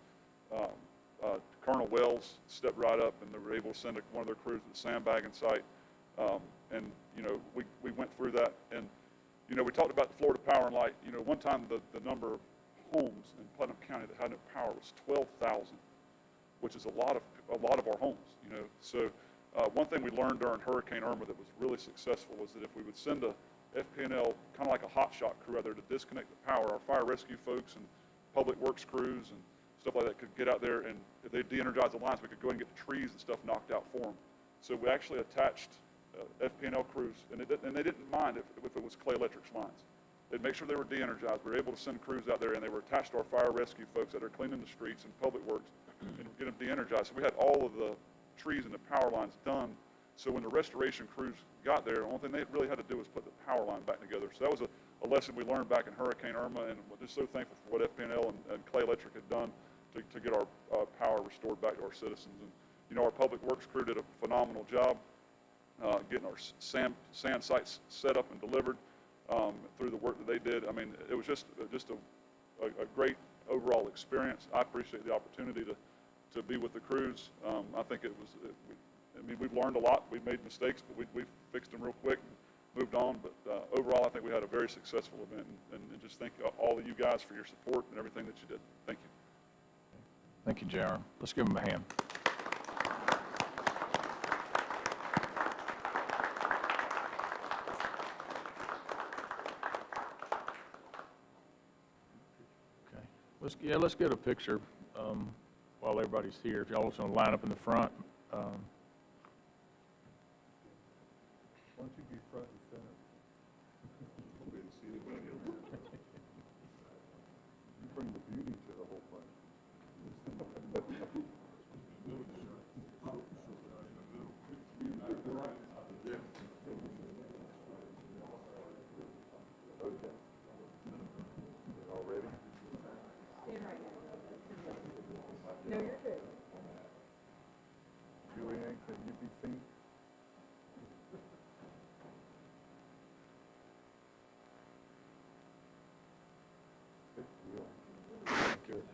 Colonel Wells stepped right up, and they were able to send one of their crews to the sandbagging site. And, you know, we went through that. And, you know, we talked about the Florida Power and Light. You know, one time the number of homes in Putnam County that had no power was 12,000, which is a lot of our homes, you know. So one thing we learned during Hurricane Irma that was really successful was that if we would send a FP&L, kind of like a hotshot crew out there to disconnect the power, our fire rescue folks and public works crews and stuff like that could get out there, and if they de-energize the lines, we could go and get the trees and stuff knocked out for them. So we actually attached FP&L crews, and they didn't mind if it was Clay Electric's lines. They'd make sure they were de-energized. We were able to send crews out there, and they were attached to our fire rescue folks that are cleaning the streets and public works and get them de-energized. So we had all of the trees and the power lines done. So when the restoration crews got there, the only thing they really had to do was put the power line back together. So that was a lesson we learned back in Hurricane Irma, and we're just so thankful for what FP&L and Clay Electric had done to get our power restored back to our citizens. And, you know, our public works crew did a phenomenal job getting our sand sites set up and delivered through the work that they did. I mean, it was just a great overall experience. I appreciate the opportunity to be with the crews. I think we've learned a lot. We've made mistakes, but we fixed them real quick and moved on. But overall, I think we had a very successful event, and just thank all of you guys for your support and everything that you did. Thank you. Thank you, JR. Let's give him a hand. Let's get a picture while everybody's here. If y'all just want to line up in the front. Why don't you be front and center? You bring the beauty to the whole thing. Okay. All ready? No, you're good. Julianne, can you be seen? Good deal. Good.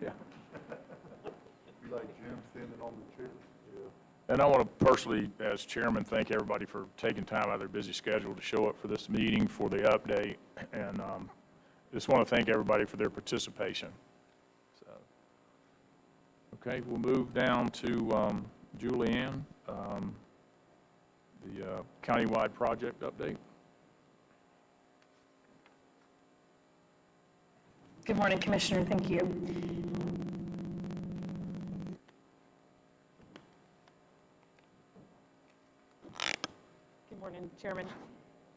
Yeah. You like Jim standing on the chair? Yeah. And I want to personally, as chairman, thank everybody for taking time out of their busy schedule to show up for this meeting, for the update, and just want to thank everybody for their participation. So, okay, we'll move down to Julianne, the countywide project update. Good morning, Commissioner. Thank you. Good morning, Chairman.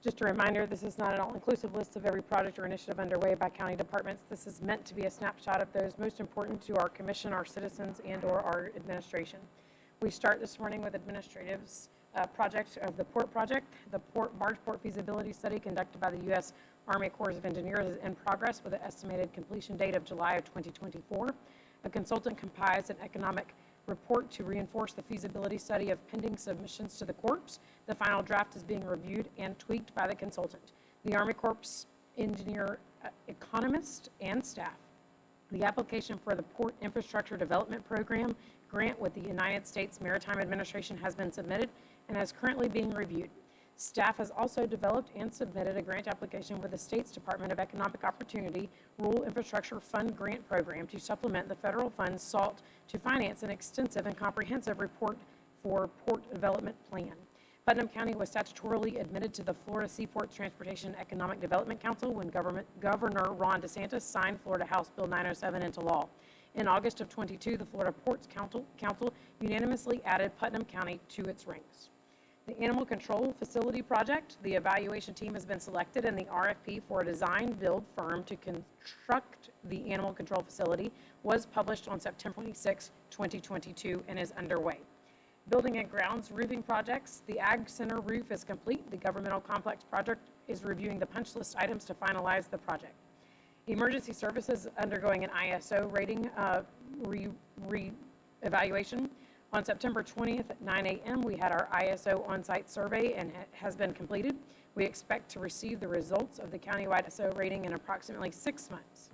Just a reminder, this is not an all-inclusive list of every project or initiative underway by county departments. This is meant to be a snapshot of those most important to our commission, our citizens, and/or our administration. We start this morning with administratives project of the port project. The barge port feasibility study conducted by the U.S. Army Corps of Engineers is in progress with an estimated completion date of July of 2024. A consultant compiled an economic report to reinforce the feasibility study of pending submissions to the Corps. The final draft is being reviewed and tweaked by the consultant, the Army Corps engineer, economist, and staff. The application for the Port Infrastructure Development Program grant with the United States Maritime Administration has been submitted and is currently being reviewed. Staff has also developed and submitted a grant application with the state's Department of Economic Opportunity Rural Infrastructure Fund Grant Program to supplement the federal funds sought to finance an extensive and comprehensive report for port development plan. Putnam County was statutorily admitted to the Florida Seaport Transportation and Economic Development Council when Governor Ron DeSantis signed Florida House Bill 907 into law. In August of '22, the Florida Ports Council unanimously added Putnam County to its ranks. The Animal Control Facility Project, the evaluation team has been selected and the RFP for a design-build firm to construct the animal control facility was published on September 26, 2022 and is underway. Building and grounds roofing projects, the Ag Center roof is complete. The governmental complex project is reviewing the punch list items to finalize the project. Emergency services undergoing an ISO rating re-evaluation. On September 20th at 9 a.m., we had our ISO on-site survey and it has been completed. We expect to receive the results of the countywide ISO rating in approximately 6 months.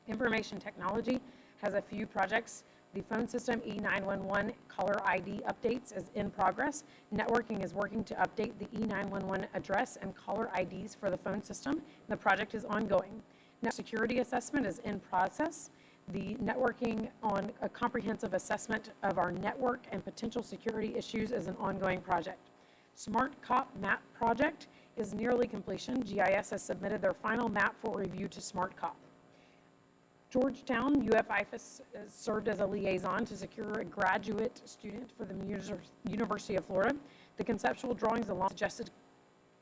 Information technology has a few projects. The phone system E911 caller ID updates is in progress. Networking is working to update the E911 address and caller IDs for the phone system. The project is ongoing. Net security assessment is in process. The networking on a comprehensive assessment of our network and potential security issues is an ongoing project. Smart COP map project is nearly completion. GIS has submitted their final map for review to Smart COP. Georgetown UF-IFAS served as a liaison to secure a graduate student for the University of Florida. The conceptual drawings along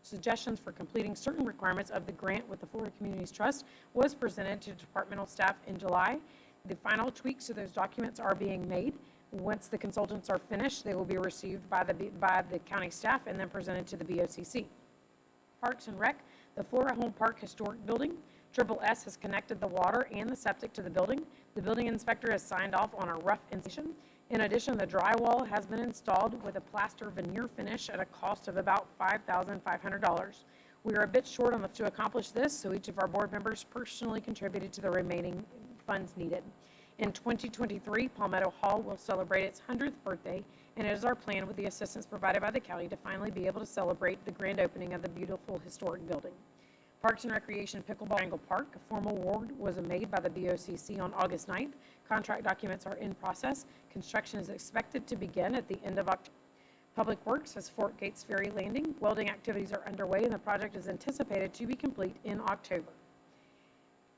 suggestions for completing certain requirements of the grant with the Florida Communities Trust was presented to departmental staff in July. The final tweaks to those documents are being made. Once the consultants are finished, they will be received by the county staff and then presented to the BOCC. Parks and Rec, the Flora Home Park Historic Building. Triple S has connected the water and the septic to the building. The building inspector has signed off on a rough installation. In addition, the drywall has been installed with a plaster veneer finish at a cost of about $5,500. We are a bit short on to accomplish this, so each of our board members personally contributed to the remaining funds needed. In 2023, Palmetto Hall will celebrate its 100th birthday, and it is our plan with the assistance provided by the county to finally be able to celebrate the grand opening of the beautiful historic building. Parks and Recreation Pickleball Angle Park, a formal award was made by the BOCC on August 9th. Contract documents are in process. Construction is expected to begin at the end of October. Public Works has Fort Gates Ferry Landing. Welding activities are underway and the project is anticipated to be complete in October.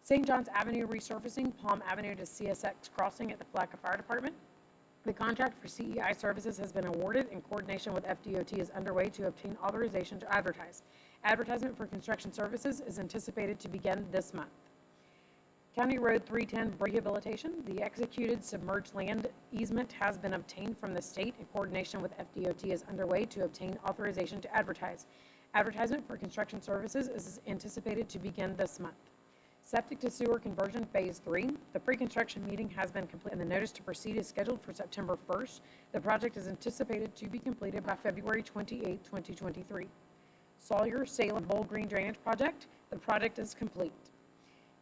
St. John's Avenue resurfacing, Palm Avenue to CSX crossing at the Palatka Fire Department. The contract for CEI services has been awarded and coordination with FDOT is underway to obtain authorization to advertise. Advertisement for construction services is anticipated to begin this month. County Road 310 rehabilitation. The executed submerged land easement has been obtained from the state and coordination with FDOT is underway to obtain authorization to advertise. Advertisement for construction services is anticipated to begin this month. Septic to sewer conversion phase 3. The pre-construction meeting has been completed and the notice to proceed is scheduled for September 1st. The project is anticipated to be completed by February 28, 2023. Sawyer-Salem Bowl Green Drainage Project. The project is complete.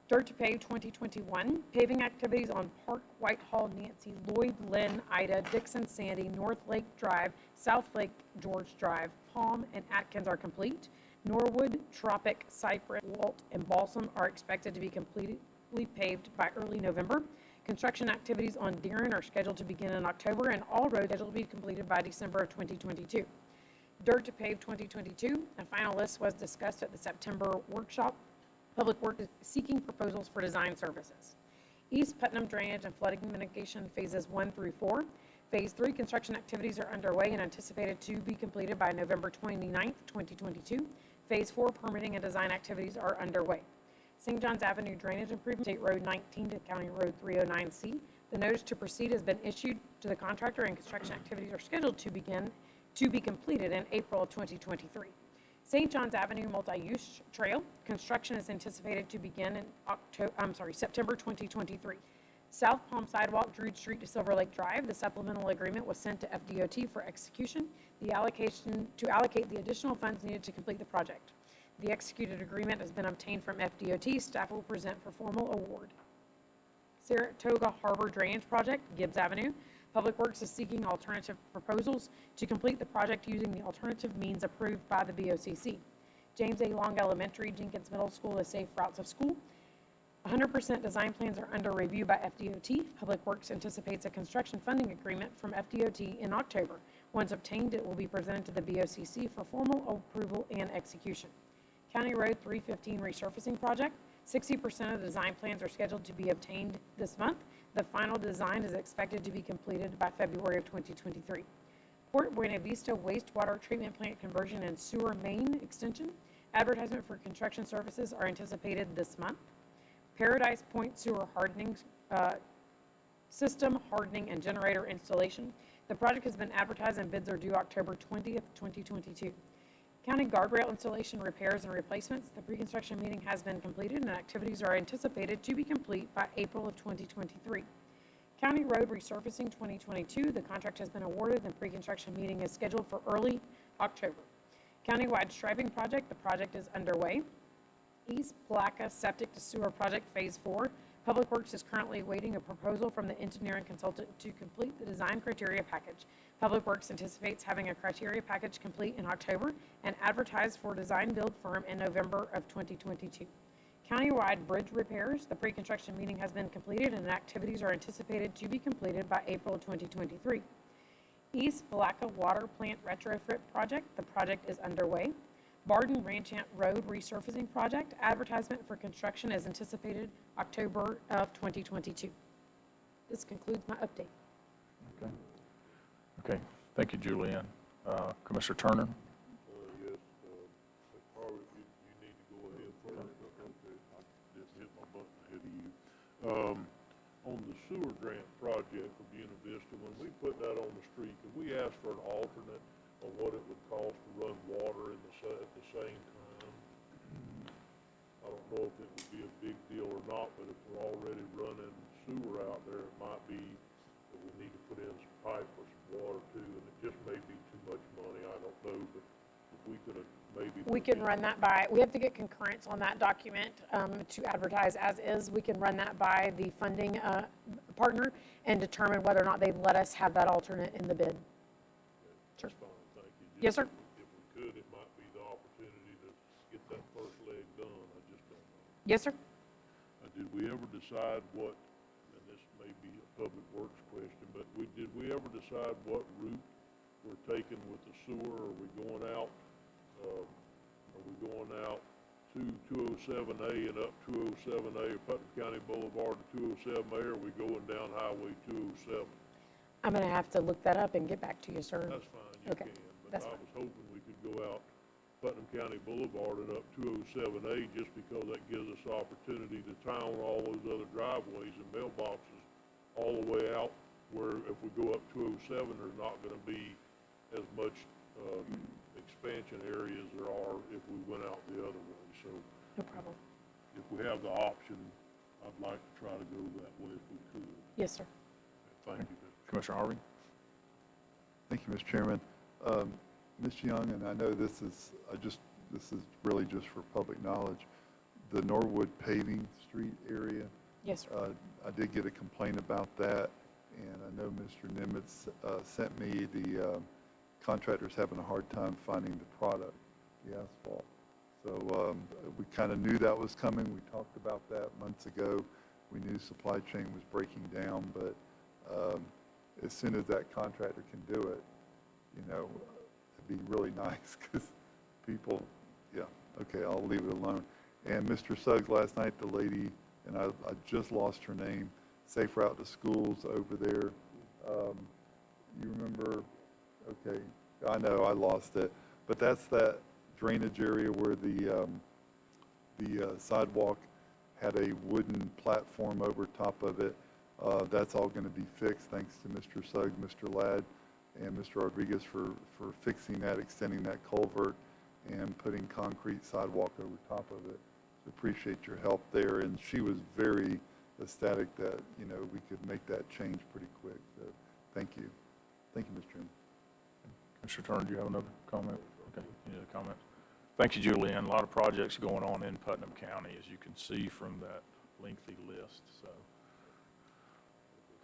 Dirt to Pave 2021. Paving activities on Park, Whitehall, Nancy, Lloyd, Lynn, Ida, Dixon, Sandy, North Lake Drive, South Lake George Drive, Palm, and Atkins are complete. Norwood, Tropic, Cypress, Walt, and Balsam are expected to be completely paved by early November. Construction activities on Deeren are scheduled to begin in October, and all roads are scheduled to be completed by December of 2022. Dirt to Pave 2022. A final list was discussed at the September workshop. Public Works is seeking proposals for design services. East Putnam Drainage and Flooding Mitigation Phases 1 through 4. Phase 3 construction activities are underway and anticipated to be completed by November 29th, 2022. Phase 4 permitting and design activities are underway. St. John's Avenue Drainage Improvement, State Road 19 to County Road 309C. The notice to proceed has been issued to the contractor and construction activities are scheduled to be completed in April of 2023. St. John's Avenue Multi-Use Trail, construction is anticipated to begin in September 2023. South Palm Sidewalk, Druid Street to Silver Lake Drive. The supplemental agreement was sent to FDOT for execution. The allocation to allocate the additional funds needed to complete the project. The executed agreement has been obtained from FDOT. Staff will present for formal award. Saratoga Harbor Drainage Project, Gibbs Avenue. Public Works is seeking alternative proposals to complete the project using the alternative means approved by the BOCC. James A. Long Elementary, Jenkins Middle School is safe routes of school. 100% design plans are under review by FDOT. Public Works anticipates a construction funding agreement from FDOT in October. Once obtained, it will be presented to the BOCC for formal approval and execution. County Road 315 resurfacing project. 60% of the design plans are scheduled to be obtained this month. The final design is expected to be completed by February of 2023. Port Buena Vista wastewater treatment plant conversion and sewer main extension. Advertisement for construction services are anticipated this month. Paradise Point sewer hardening, system hardening and generator installation. The project has been advertised and bids are due October 20th, 2022. County guardrail installation, repairs, and replacements. The pre-construction meeting has been completed and activities are anticipated to be complete by April of 2023. County road resurfacing 2022. The contract has been awarded and pre-construction meeting is scheduled for early October. Countywide striping project. The project is underway. East Placa Septic to Sewer Project Phase 4. Public Works is currently awaiting a proposal from the engineering consultant to complete the design criteria package. Public Works anticipates having a criteria package complete in October and advertised for design build firm in November of 2022. Countywide bridge repairs. The pre-construction meeting has been completed and activities are anticipated to be completed by April 2023. East Placa Water Plant Retrofit Project. The project is underway. Barden Ranchant Road resurfacing project. Advertisement for construction is anticipated October of 2022. This concludes my update. Okay, thank you, Julianne. Commissioner Turner? Yes, Harvey, you need to go ahead first. Okay, I didn't hit my button ahead of you. On the sewer grant project for Buena Vista, when we put that on the street, could we ask for an alternate on what it would cost to run water at the same time? I don't know if it would be a big deal or not, but if we're already running sewer out there, it might be that we need to put in some pipe for some water too, and it just may be too much money, I don't know, but if we could have maybe. We can run that by, we have to get concurrence on that document to advertise as is. We can run that by the funding partner and determine whether or not they let us have that alternate in the bid. Sure. That's fine, thank you. Yes, sir. If we could, it might be the opportunity to get that first leg done, I just don't know. Yes, sir. Did we ever decide what, and this may be a public works question, but did we ever decide what route we're taking with the sewer? Are we going out to 207A and up 207A, or Putnam County Boulevard to 207A, or are we going down Highway 207? I'm going to have to look that up and get back to you, sir. That's fine, you Okay, can, but that's I fine. was hoping we could go out Putnam County Boulevard and up 207A, just because that gives us the opportunity to tie on all those other driveways and mailboxes all the way out, where if we go up 207, there's not going to be as much expansion area as there are if we went out the other way. So No problem. if we have the option, I'd like to try to go that way if we could. Yes, sir. Thank you, Mr. Commissioner Harvey? Thank you, Mr. Chairman. Ms. Young, and I know this is really just for public knowledge, the Norwood paving street area. Yes, sir. I did get a complaint about that, and I know Mr. Nimitz sent me the contractors having a hard time finding the product, the asphalt. So we kind of knew that was coming. We talked about that months ago. We knew supply chain was breaking down, but as soon as that contractor can do it, you know, it'd be really nice because people, yeah, okay, I'll leave it alone. And Mr. Suggs, last night, the lady, and I just lost her name, Safe Route to Schools over there. You remember? Okay, I know I lost it, but that's that drainage area where the sidewalk had a wooden platform over top of it. That's all going to be fixed, thanks to Mr. Suggs, Mr. Ladd, and Mr. Rodriguez for fixing that, extending that culvert, and putting concrete sidewalk over top of it. So appreciate your help there, and she was very ecstatic that, you know, we could make that change pretty quick. So thank you. Thank you, Mr. Chairman. Commissioner Turner, do you have another comment? Okay, you need a comment. Thank you, Julianne. A lot of projects going on in Putnam County, as you can see from that lengthy list, so.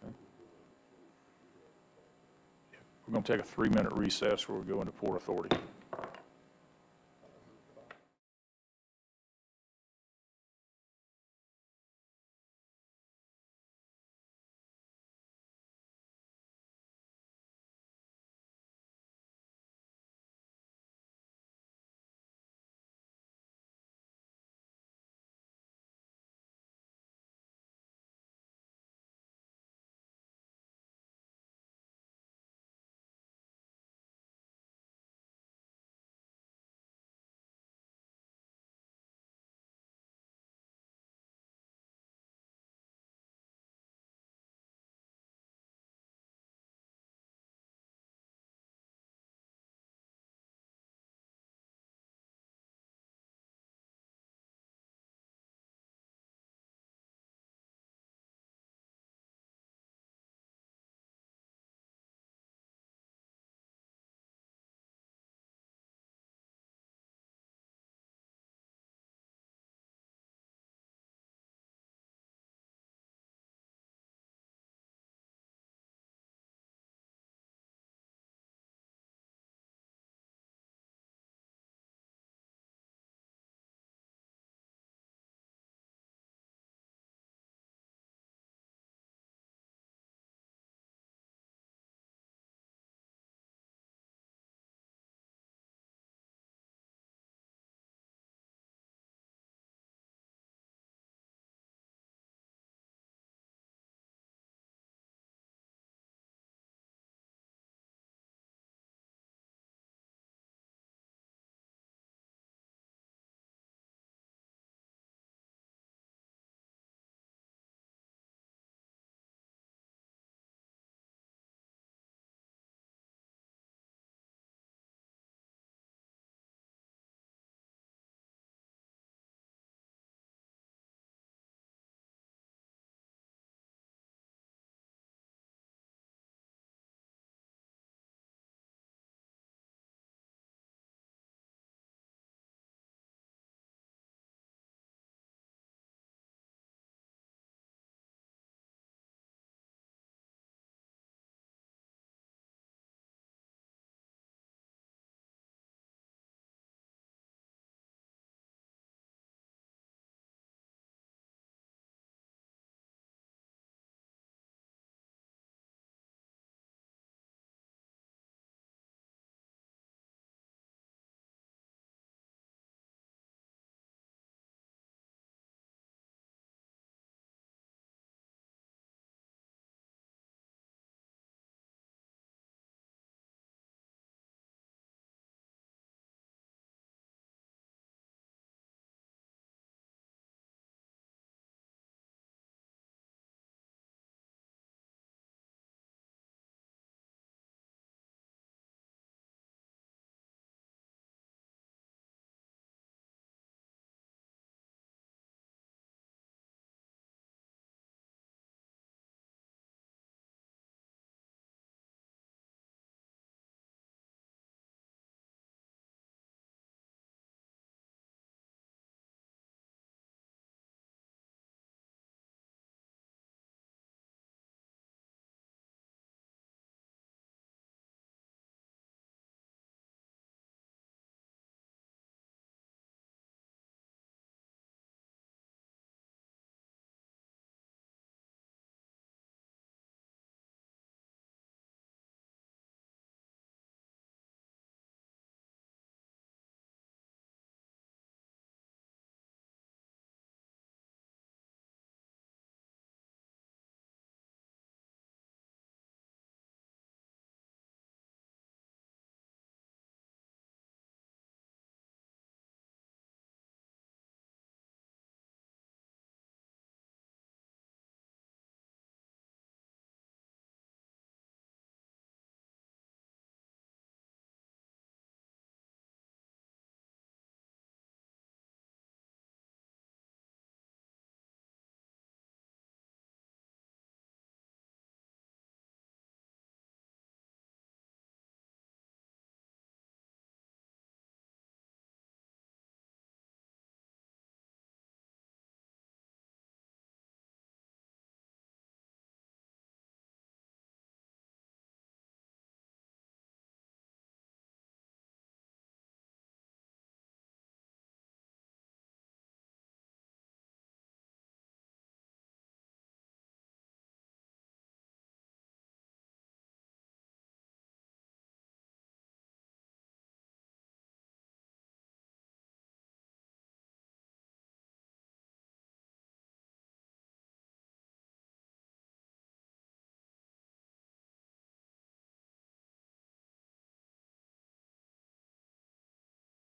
Okay. We're going to take a 3-minute recess where we go into Port Authority.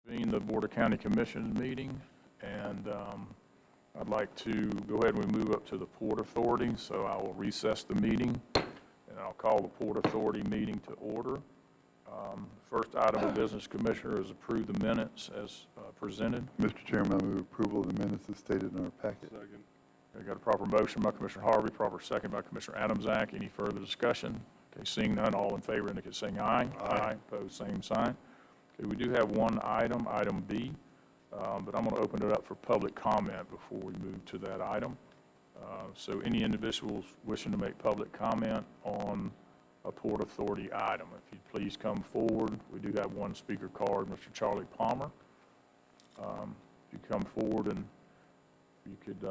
Being the Board of County Commissioners meeting, and I'd like to go ahead and we move up to the Port Authority, so I will recess the meeting, and I'll call the Port Authority meeting to order. First item of business, Commissioner, is approve the minutes as presented. Mr. Chairman, I move approval of the minutes as stated in our packet. Second. Okay, got a proper motion by Commissioner Harvey, proper second by Commissioner Adamsack. Any further discussion? Okay, seeing none, all in favor indicate saying aye. Aye. Opposed, same sign. Okay, we do have one item, item B, but I'm going to open it up for public comment before we move to that item. So any individuals wishing to make public comment on a Port Authority item, if you'd please come forward. We do have one speaker card, Mr. Charlie Palmer. If you come forward and you could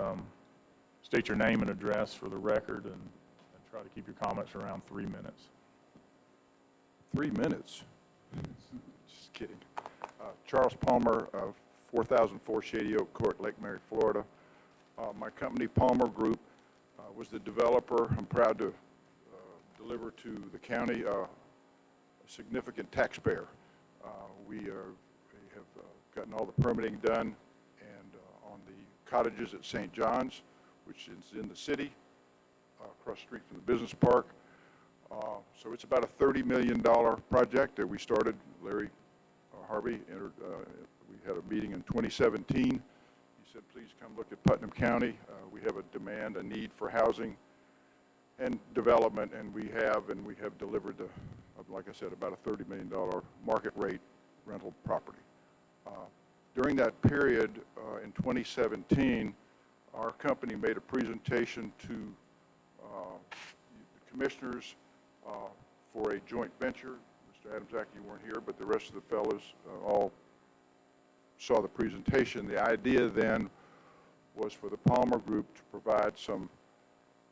state your name and address for the record and try to keep your comments around 3 minutes. 3 minutes? Just kidding. Charles Palmer, 4004 Shady Oak Court, Lake Mary, Florida. My company, Palmer Group, was the developer. I'm proud to deliver to the county a significant taxpayer. We have gotten all the permitting done, and on the cottages at St. John's, which is in the city, across the street from the business park. So it's about a $30 million project that we started. Larry Harvey entered, we had a meeting in 2017. He said, please come look at Putnam County. We have a demand, a need for housing and development, and we have delivered, like I said, about a $30 million market rate rental property. During that period, in 2017, our company made a presentation to the commissioners for a joint venture. Mr. Adamsack, you weren't here, but the rest of the fellows all saw the presentation. The idea then was for the Palmer Group to provide some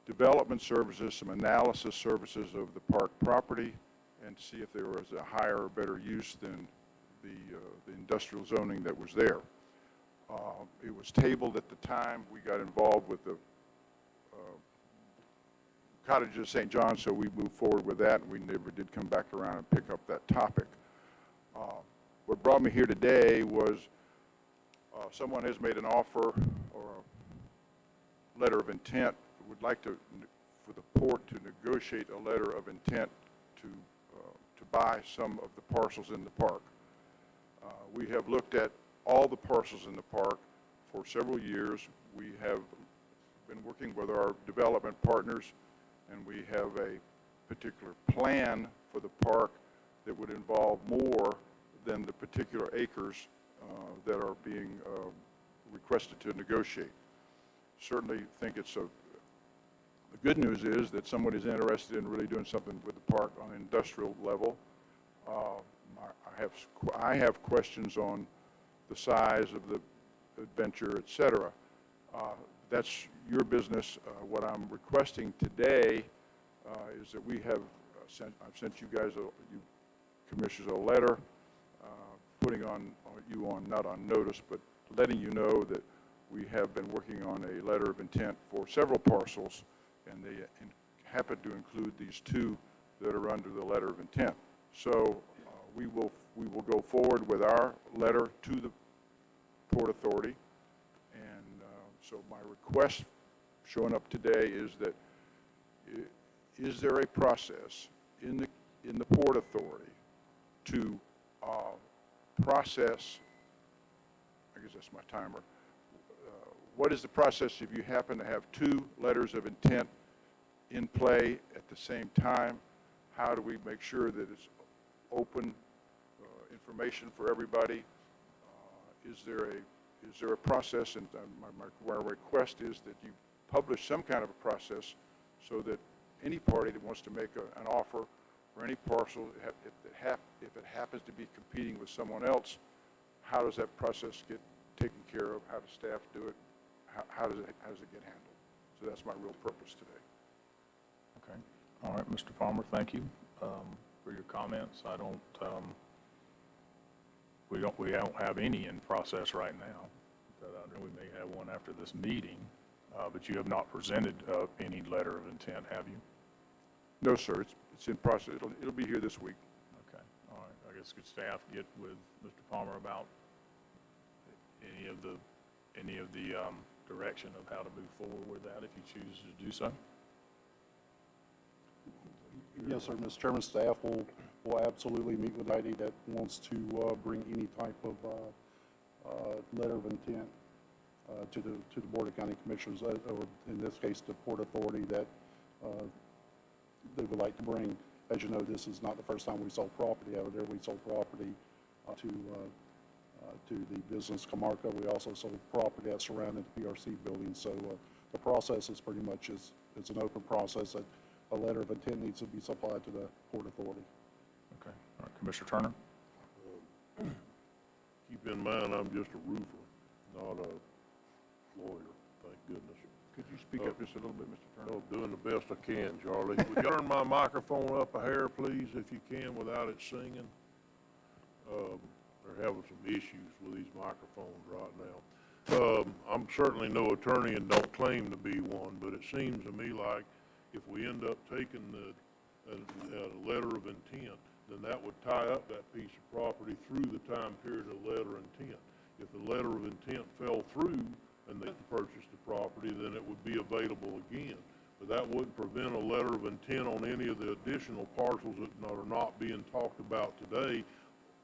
development services, some analysis services of the park property, and to see if there was a higher or better use than the industrial zoning that was there. It was tabled at the time. We got involved with the cottages of St. John, so we moved forward with that, and we never did come back around and pick up that topic. What brought me here today was someone has made an offer or a letter of intent, would like to, for the port to negotiate a letter of intent to buy some of the parcels in the park. We have looked at all the parcels in the park for several years. We have been working with our development partners, and we have a particular plan for the park that would involve more than the particular acres that are being requested to negotiate. Certainly think it's the good news is that someone is interested in really doing something with the park on an industrial level. I have questions on the size of the adventure, et cetera. That's your business. What I'm requesting today is that we have I've sent you guys, you commissioners, a letter putting you on, not on notice, but letting you know that we have been working on a letter of intent for several parcels, and they happen to include these two that are under the letter of intent. So we will go forward with our letter to the Port Authority, and so my request showing up today is that is there a process in the Port Authority to process, I guess that's my timer, what is the process if you happen to have two letters of intent in play at the same time? How do we make sure that it's open information for everybody? Is there a process, and my request is that you publish some kind of a process so that any party that wants to make an offer for any parcel, if it happens to be competing with someone else, how does that process get taken care of? How does staff do it? How does it get handled? So that's my real purpose today. Okay. All right, Mr. Palmer, thank you for your comments. We don't have any in process right now. We may have one after this meeting, but you have not presented any letter of intent, have you? No, sir. It's in process. It'll be here this week. Okay. All right. I guess could staff get with Mr. Palmer about any of the direction of how to move forward with that if you choose to do so. Yes, sir, Mr. Chairman, staff will absolutely meet with anybody that wants to bring any type of letter of intent to the Board of County Commissioners, or in this case, the Port Authority that they would like to bring. As you know, this is not the first time we sold property out there. We sold property to the business Camarca. We also sold property that surrounded the PRC building. So the process is pretty much it's an open process that a letter of intent needs to be supplied to the Port Authority. Okay. All right. Commissioner Turner? Keep in mind, I'm just a roofer, not a lawyer, thank goodness. Could you speak up just a little bit, Mr. Turner? Oh, doing the best I can, Charlie. Would you turn my microphone up a hair, please, if you can, without it singing? They're having some issues with these microphones right now. I'm certainly no attorney and don't claim to be one, but it seems to me like if we end up taking a letter of intent, then that would tie up that piece of property through the time period of letter of intent. If the letter of intent fell through and they purchased the property, then it would be available again. But that wouldn't prevent a letter of intent on any of the additional parcels that are not being talked about today.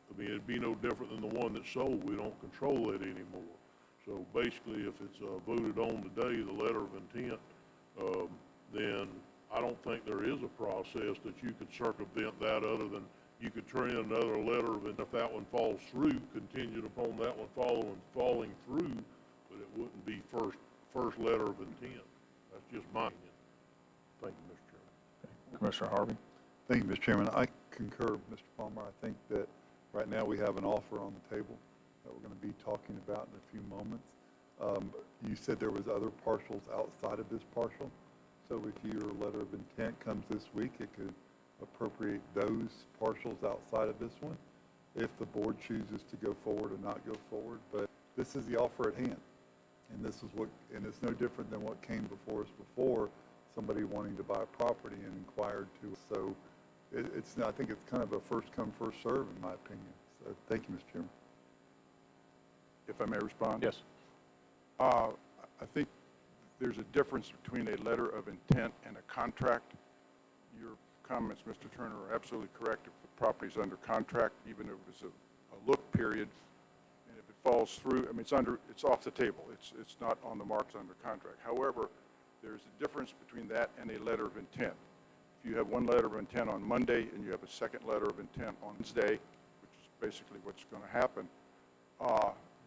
I mean, it'd be no different than the one that's sold. We don't control it anymore. So basically, if it's voted on today, the letter of intent, then I don't think there is a process that you could circumvent that other than you could turn in another letter of intent. If that one falls through, contingent upon that one falling through, but it wouldn't be first letter of intent. That's just my opinion. Thank you, Mr. Chairman. Commissioner Harvey? Thank you, Mr. Chairman. I concur, Mr. Palmer. I think that right now we have an offer on the table that we're going to be talking about in a few moments. You said there was other parcels outside of this parcel. So if your letter of intent comes this week, it could appropriate those parcels outside of this one if the board chooses to go forward or not go forward. But this is the offer at hand. And this is and it's no different than what came before us before, somebody wanting to buy property and inquired to us. So I think it's kind of a first come, first serve in my opinion. So thank you, Mr. Chairman. If I may respond? Yes. I think there's a difference between a letter of intent and a contract. Your comments, Mr. Turner, are absolutely correct. If the property is under contract, even if it was a look period, and if it falls through, I mean, it's off the table. It's not on the marks under contract. However, there's a difference between that and a letter of intent. If you have one letter of intent on Monday and you have a second letter of intent on Wednesday, which is basically what's going to happen,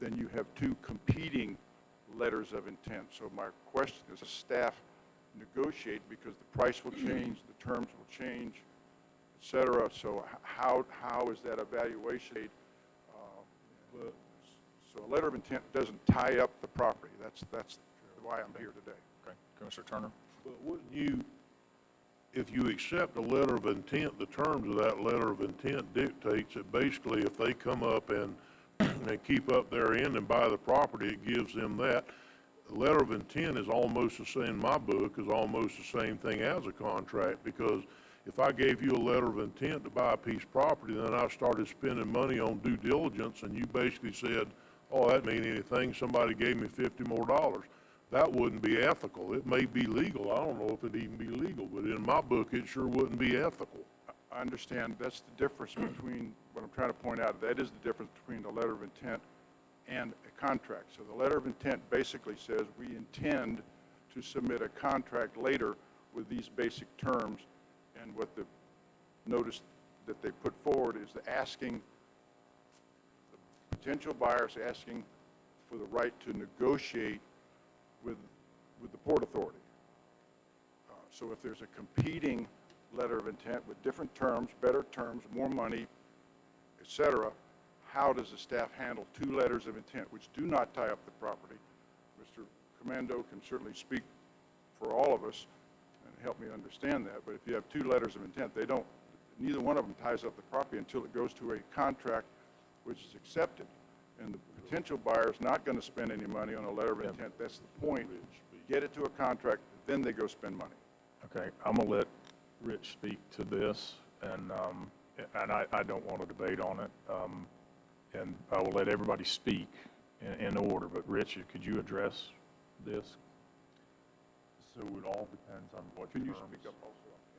then you have two competing letters of intent. So my question is, does staff negotiate, because the price will change, the terms will change, et cetera? So how is that evaluation? So a letter of intent doesn't tie up the property. That's why I'm here today. Okay. Commissioner Turner? But wouldn't you, if you accept a letter of intent, the terms of that letter of intent dictates that basically if they come up and keep up their end and buy the property, it gives them that. A letter of intent is almost the same, in my book, is almost the same thing as a contract, because if I gave you a letter of intent to buy a piece of property, then I started spending money on due diligence, and you basically said, oh, that mean anything, somebody gave me $50 more. That wouldn't be ethical. It may be legal. I don't know if it'd even be legal, but in my book, it sure wouldn't be ethical. I understand. That's the difference between what I'm trying to point out. That is the difference between the letter of intent and a contract. So the letter of intent basically says we intend to submit a contract later with these basic terms, and what the notice that they put forward is asking the potential buyers asking for the right to negotiate with the Port Authority. So if there's a competing letter of intent with different terms, better terms, more money, et cetera, how does the staff handle two letters of intent which do not tie up the property? Mr. Commando can certainly speak for all of us and help me understand that, but if you have two letters of intent, neither one of them ties up the property until it goes to a contract which is accepted. And the potential buyer is not going to spend any money on a letter of intent. That's the point. Get it to a contract, then they go spend money. Okay, I'm going to let Rich speak to this, and I don't want to debate on it, and I will let everybody speak, in order, but Rich, could you address this? So it all depends on what Can you terms. speak up also?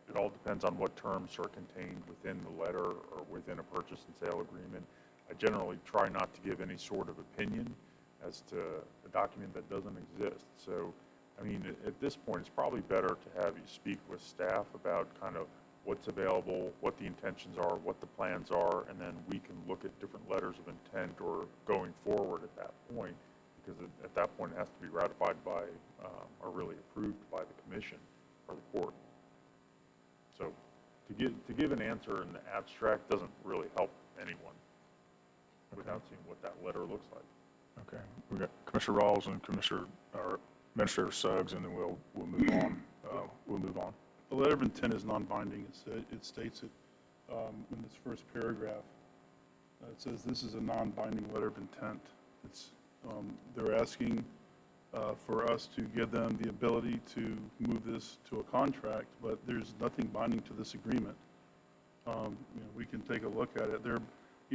It all depends on what terms are contained within the letter or within a purchase and sale agreement. I generally try not to give any sort of opinion as to a document that doesn't exist. So, I mean, at this point, it's probably better to have you speak with staff about kind of what's available, what the intentions are, what the plans are, and then we can look at different letters of intent or going forward at that point, because at that point, it has to be ratified by, or really approved by the commission or the court. So to give an answer in the abstract doesn't really help anyone without seeing what that letter looks like. Okay, we got Commissioner Rawls and Administrator Suggs, and then we'll move on. We'll move on. The letter of intent is non-binding. It states it in its first paragraph. It says this is a non-binding letter of intent. They're asking for us to give them the ability to move this to a contract, but there's nothing binding to this agreement. We can take a look at it.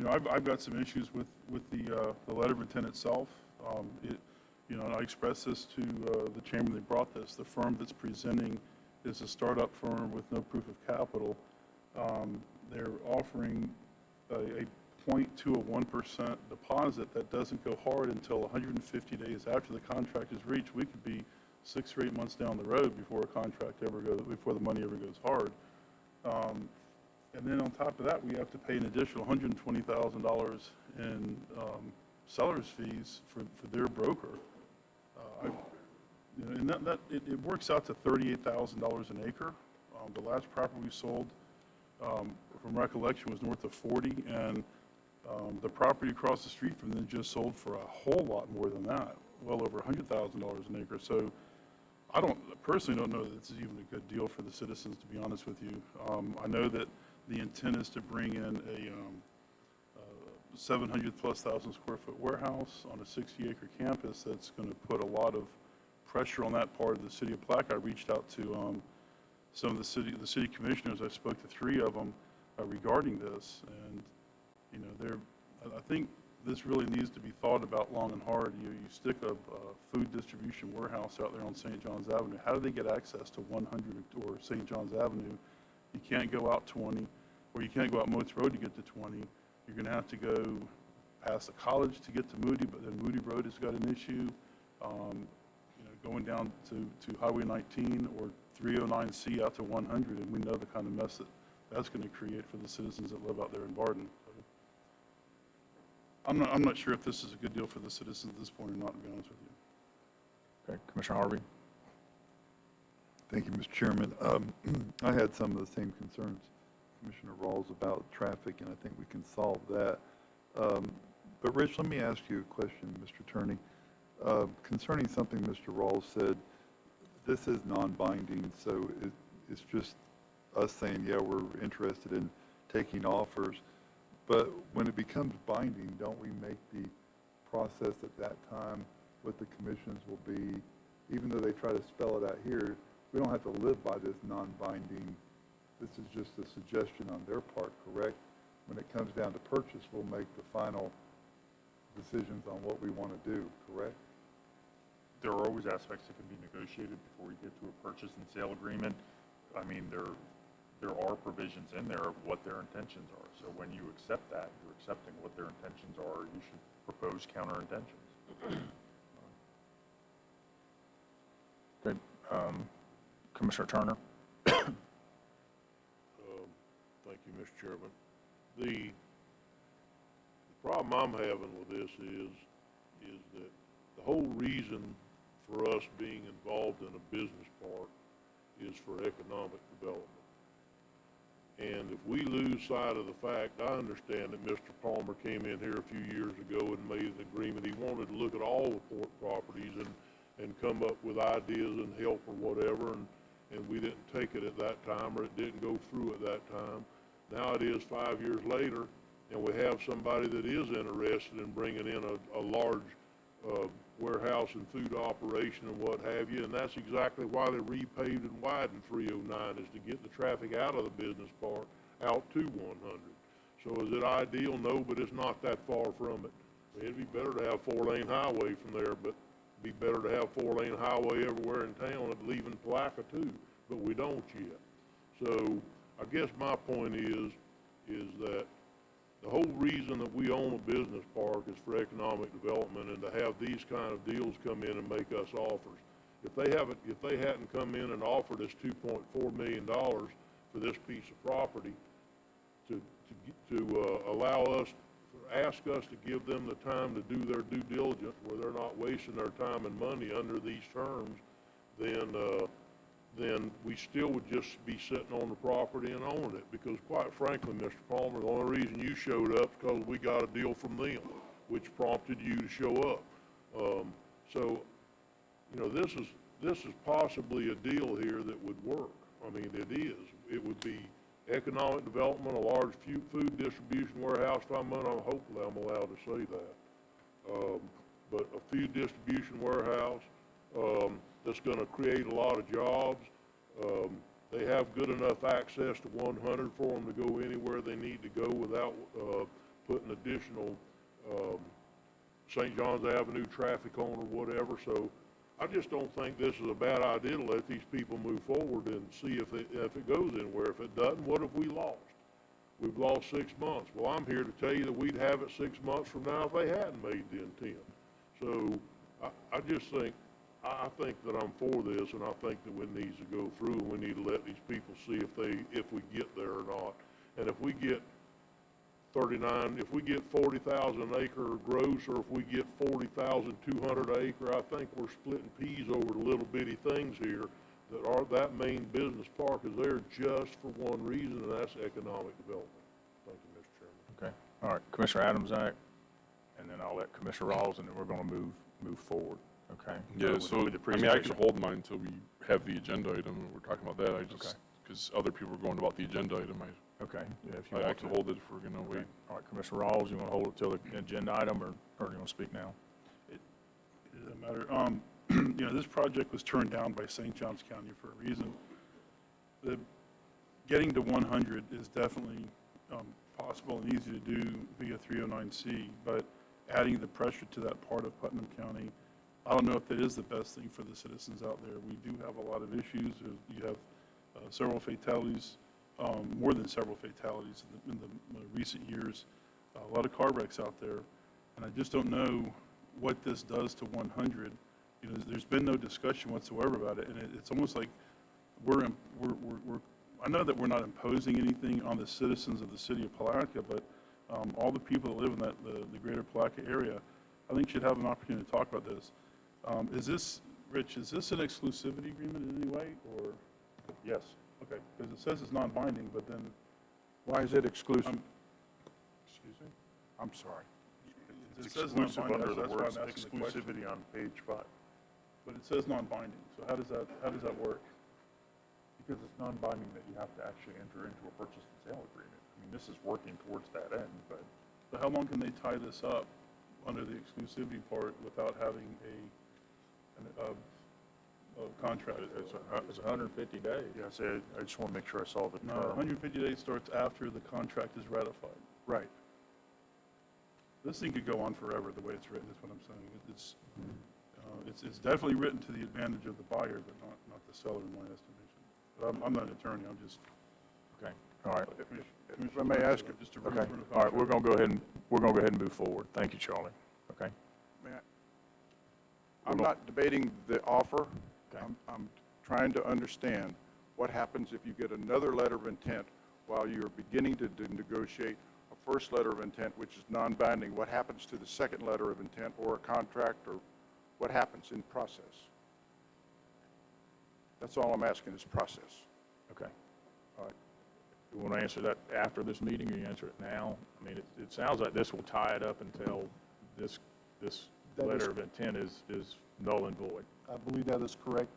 I've got some issues with the letter of intent itself. And I expressed this to the chairman that brought this. The firm that's presenting is a startup firm with no proof of capital. They're offering a 0.2 deposit that doesn't go hard until 150 days after the contract is reached. We could be 6 or 8 months down the road before before the money ever goes hard. And then on top of that, we have to pay an additional $120,000 in seller's fees for their broker. And it works out to $38,000 an acre. The last property we sold, from recollection, was north of 40, and the property across the street from them just sold for a whole lot more than that, well over $100,000 an acre. So I personally don't know that this is even a good deal for the citizens, to be honest with you. I know that the intent is to bring in a 700+ thousand square foot warehouse on a 60-acre campus that's going to put a lot of pressure on that part of the city of Plaque. I reached out to some of the city commissioners. I spoke to 3 of them regarding this, and I think this really needs to be thought about long and hard. You stick a food distribution warehouse out there on St. John's Avenue. How do they get access to 100 or St. John's Avenue? You can't go out 20, or you can't go out Moats Road to get to 20. You're going to have to go past the college to get to Moody, but then Moody Road has got an issue. Going down to Highway 19 or 309C out to 100, and we know the kind of mess that's going to create for the citizens that live out there in Barden. I'm not sure if this is a good deal for the citizens at this point or not, to be honest with you. Okay, Commissioner Harvey. Thank you, Mr. Chairman. I had some of the same concerns, Commissioner Rawls, about traffic, and I think we can solve that. But Rich, let me ask you a question, Mr. Attorney. Concerning something Mr. Rawls said, this is non-binding, so it's just us saying, yeah, we're interested in taking offers. But when it becomes binding, don't we make the process at that time what the commissions will be, even though they try to spell it out here, we don't have to live by this non-binding. This is just a suggestion on their part, correct? When it comes down to purchase, we'll make the final decisions on what we want to do, correct? There are always aspects that can be negotiated before we get to a purchase and sale agreement. I mean, there are provisions in there of what their intentions are. So when you accept that, you're accepting what their intentions are. You should propose counter intentions. Okay, Commissioner Turner. Thank you, Mr. Chairman. The problem I'm having with this is that the whole reason for us being involved in a business park is for economic development. And if we lose sight of the fact, I understand that Mr. Palmer came in here a few years ago and made an agreement. He wanted to look at all the port properties and come up with ideas and help or whatever, and we didn't take it at that time, or it didn't go through at that time. Now it is 5 years later, and we have somebody that is interested in bringing in a large warehouse and food operation and what have you, and that's exactly why they repaved and widened 309, is to get the traffic out of the business park out to 100. So is it ideal? No, but it's not that far from it. I mean, it'd be better to have 4-lane highway from there, but it'd be better to have 4-lane highway everywhere in town and leaving Palaca too, but we don't yet. So I guess my point is that the whole reason that we own a business park is for economic development and to have these kind of deals come in and make us offers. If they hadn't come in and offered us $2.4 million for this piece of property to allow us, ask us to give them the time to do their due diligence where they're not wasting their time and money under these terms, then we still would just be sitting on the property and owning it. Because quite frankly, Mr. Palmer, the only reason you showed up is because we got a deal from them, which prompted you to show up. So, you know, this is possibly a deal here that would work. I mean, it is. It would be economic development, a large food distribution warehouse. If I'm hopefully I'm allowed to say that. But a food distribution warehouse that's going to create a lot of jobs. They have good enough access to 100 for them to go anywhere they need to go without putting additional St. John's Avenue traffic on or whatever. So I just don't think this is a bad idea to let these people move forward and see if it goes anywhere. If it doesn't, what have we lost? We've lost 6 months. Well, I'm here to tell you that we'd have it 6 months from now if they hadn't made the intent. So I just think, I think that I'm for this, and I think that it needs to go through, and we need to let these people see if we get there or not. And if we get 40,000 acre gross, or if we get 40,200 acre, I think we're splitting peas over the little bitty things here that main business park is there just for one reason, and that's economic development. Thank you, Mr. Chairman. Okay. All right, Commissioner Adams, and then I'll let Commissioner Rawls, and then we're going to move forward. Okay. Yeah, so, I mean, I can hold mine until we have the agenda item, and we're talking about that. I just, because other people are going about the agenda item, okay. Yeah, if you I want can to hold it if we're going to wait. All right, Commissioner Rawls, you want to hold it till the agenda item, or do you want to speak now? It doesn't matter. You know, this project was turned down by St. Johns County for a reason. Getting to 100 is definitely possible and easy to do via 309C, but adding the pressure to that part of Putnam County, I don't know if that is the best thing for the citizens out there. We do have a lot of issues. You have several fatalities, more than several fatalities in the recent years, a lot of car wrecks out there, and I just don't know what this does to 100. You know, there's been no discussion whatsoever about it, and it's almost like I know that we're not imposing anything on the citizens of the city of Palaca, but all the people that live in the greater Palaca area, I think should have an opportunity to talk about this. Is this, Rich, is this an exclusivity agreement in any way, or? Yes. Okay, because it says it's non-binding, but then. Why is it exclusive? Excuse me? I'm sorry. It It's says exclusive non-binding, under the that's why words I'm asking the question. exclusivity on page 5. But it says non-binding, so how does that work? Because it's non-binding that you have to actually enter into a purchase and sale agreement. I mean, this is working towards that end, but. So how long can they tie this up under the exclusivity part without having a contract? It's 150 days. Yeah, so I just want to make sure I saw the No, term. 150 days starts after the contract is ratified. Right. This thing could go on forever, the way it's written, is what I'm saying. It's definitely written to the advantage of the buyer, but not the seller, in my estimation. But I'm not an attorney, I'm just. Okay. All right. If I may ask, Just to Okay. run the All right, we're contract. going to go ahead and move forward. Thank you, Charlie. Okay. I'm not debating the offer. Okay. I'm trying to understand what happens if you get another letter of intent while you're beginning to negotiate a first letter of intent, which is non-binding. What happens to the second letter of intent or a contract, or what happens in process? That's all I'm asking is process. Okay. All right. You want to answer that after this meeting, or you answer it now? I mean, it sounds like this will tie it up until this letter of intent is null and void. I believe that is correct,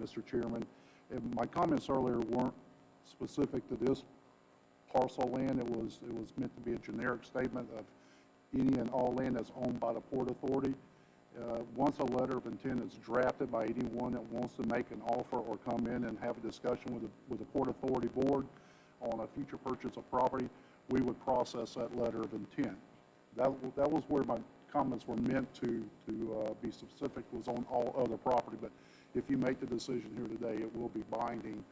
Mr. Chairman. And my comments earlier weren't specific to this parcel land. It was meant to be a generic statement of any and all land that's owned by the Port Authority. Once a letter of intent is drafted by anyone that wants to make an offer or come in and have a discussion with the Port Authority Board on a future purchase of property, we would process that letter of intent. that was where my comments were meant to be specific, was on all other property. But if you make the decision here today, it will be binding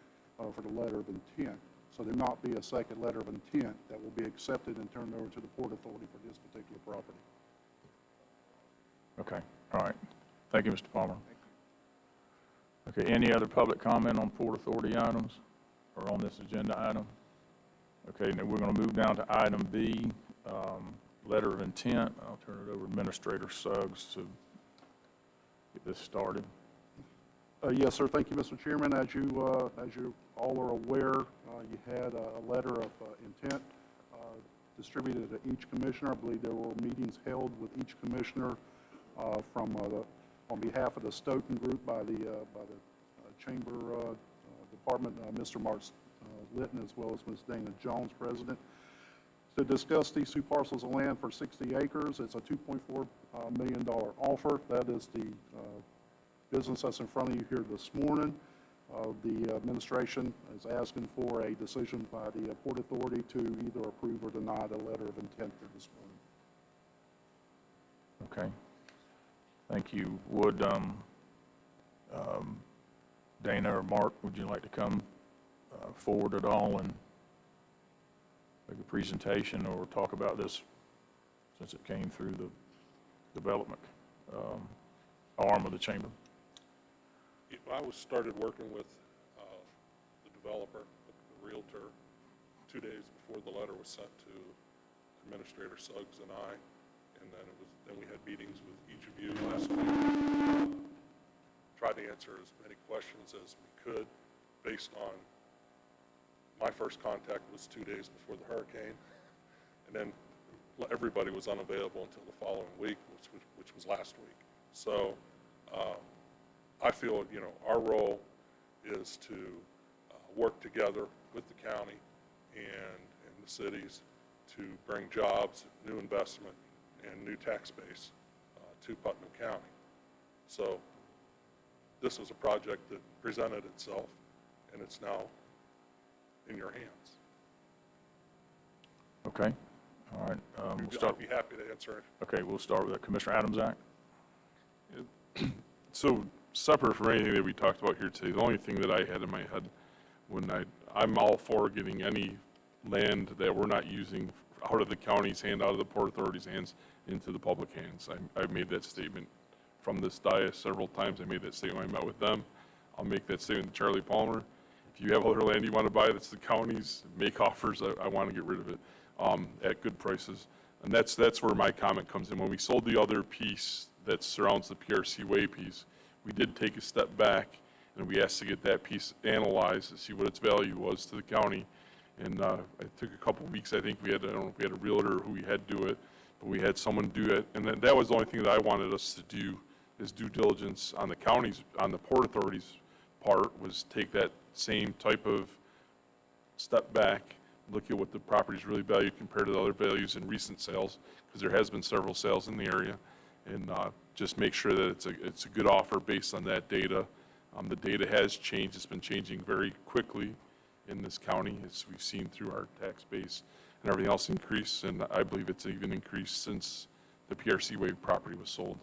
for the letter of intent. So there not be a second letter of intent that will be accepted and turned over to the Port Authority for this particular property. Okay, all right. Thank you, Mr. Palmer. Okay, any other public comment on Port Authority items or on this agenda item? Okay, now we're going to move down to item B, letter of intent. I'll turn it over to Administrator Suggs to get this started. Yes, sir. Thank you, Mr. Chairman. As you all are aware, you had a letter of intent distributed to each commissioner. I believe there were meetings held with each commissioner on behalf of the Stoughton Group by the Chamber Department, Mr. Mark Litton, as well as Ms. Dana Jones, President, to discuss these two parcels of land for 60 acres. It's a $2.4 million offer. That is the business that's in front of you here this morning. The administration is asking for a decision by the Port Authority to either approve or deny the letter of intent here this morning. Okay. Thank you. Would Dana or Mark, would you like to come forward at all and make a presentation or talk about this since it came through the development arm of the chamber? I started working with the developer, the realtor, 2 days before the letter was sent to Administrator Suggs and I, and then we had meetings with each of you last week. Tried to answer as many questions as we could based on my first contact was 2 days before the hurricane, and then everybody was unavailable until the following week, which was last week. So I feel, our role is to work together with the county and the cities to bring jobs, new investment, and new tax base to Putnam County. So this was a project that presented itself, and it's now in your hands. Okay. All right. I'd be happy to answer it. Okay, we'll start with Commissioner Adams Act. So separate from anything that we talked about here today, the only thing that I had in my head when I'm all for getting any land that we're not using out of the county's hand, out of the Port Authority's hands, into the public hands. I've made that statement from this dais several times. I made that statement when I met with them. I'll make that statement to Charlie Palmer. If you have other land you want to buy that's the county's, make offers. I want to get rid of it at good prices. And that's where my comment comes in. When we sold the other piece that surrounds the PRC Way piece, we did take a step back and we asked to get that piece analyzed to see what its value was to the county. And it took a couple of weeks. I think I don't know if we had a realtor or who we had do it, but we had someone do it. And then that was the only thing that I wanted us to do, is due diligence on the county's, on the Port Authority's part, was take that same type of step back, look at what the property's really valued compared to the other values in recent sales, because there has been several sales in the area, and just make sure that it's a good offer based on that data. The data has changed. It's been changing very quickly in this county, as we've seen through our tax base and everything else increase, and I believe it's even increased since the PRC Wave property was sold.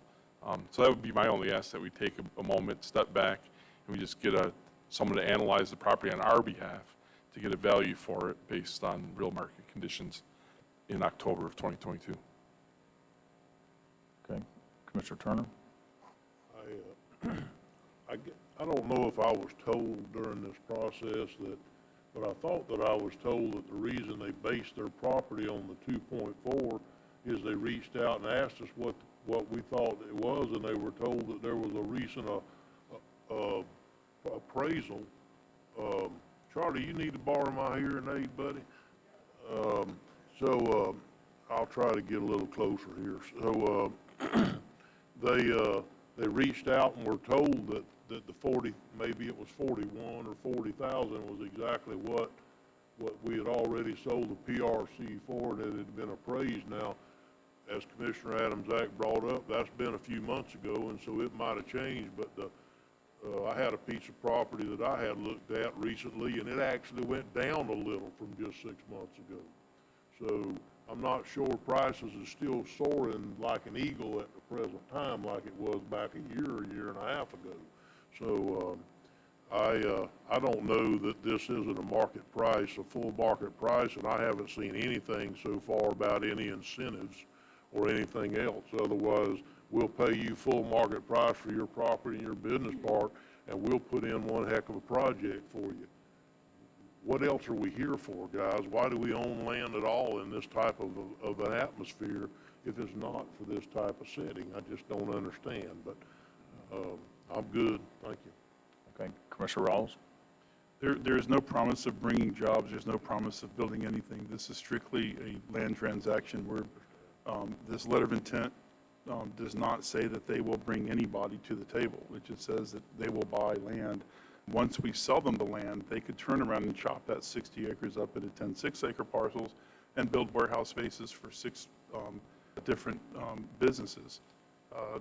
So that would be my only ask, that we take a moment, step back, and we just get someone to analyze the property on our behalf to get a value for it based on real market conditions in October of 2022. Okay, Commissioner Turner? I don't know if I was told during this process but I thought that I was told that the reason they based their property on the 2.4 is they reached out and asked us what we thought it was, and they were told that there was a recent appraisal. Charlie, you need to borrow my hearing aid, buddy. So I'll try to get a little closer here. So they reached out and were told that the 40, maybe it was 41 or 40,000 was exactly what we had already sold the PRC for, and it had been appraised. Now, as Commissioner Adams Act brought up, that's been a few months ago, and so it might have changed, but I had a piece of property that I had looked at recently, and it actually went down a little from just 6 months ago. So I'm not sure prices is still soaring like an eagle at the present time like it was back a year and a half ago. So, I don't know that this isn't a market price, a full market price, and I haven't seen anything so far about any incentives or anything else. Otherwise, we'll pay you full market price for your property and your business park, and we'll put in one heck of a project for you. What else are we here for, guys? Why do we own land at all in this type of an atmosphere if it's not for this type of setting? I just don't understand, but I'm good, thank you. Okay, Commissioner Rawls? There is no promise of bringing jobs, there's no promise of building anything. This is strictly a land transaction where this letter of intent does not say that they will bring anybody to the table. It just says that they will buy land. Once we sell them the land, they could turn around and chop that 60 acres up into 10 6-acre parcels and build warehouse spaces for 6 different businesses.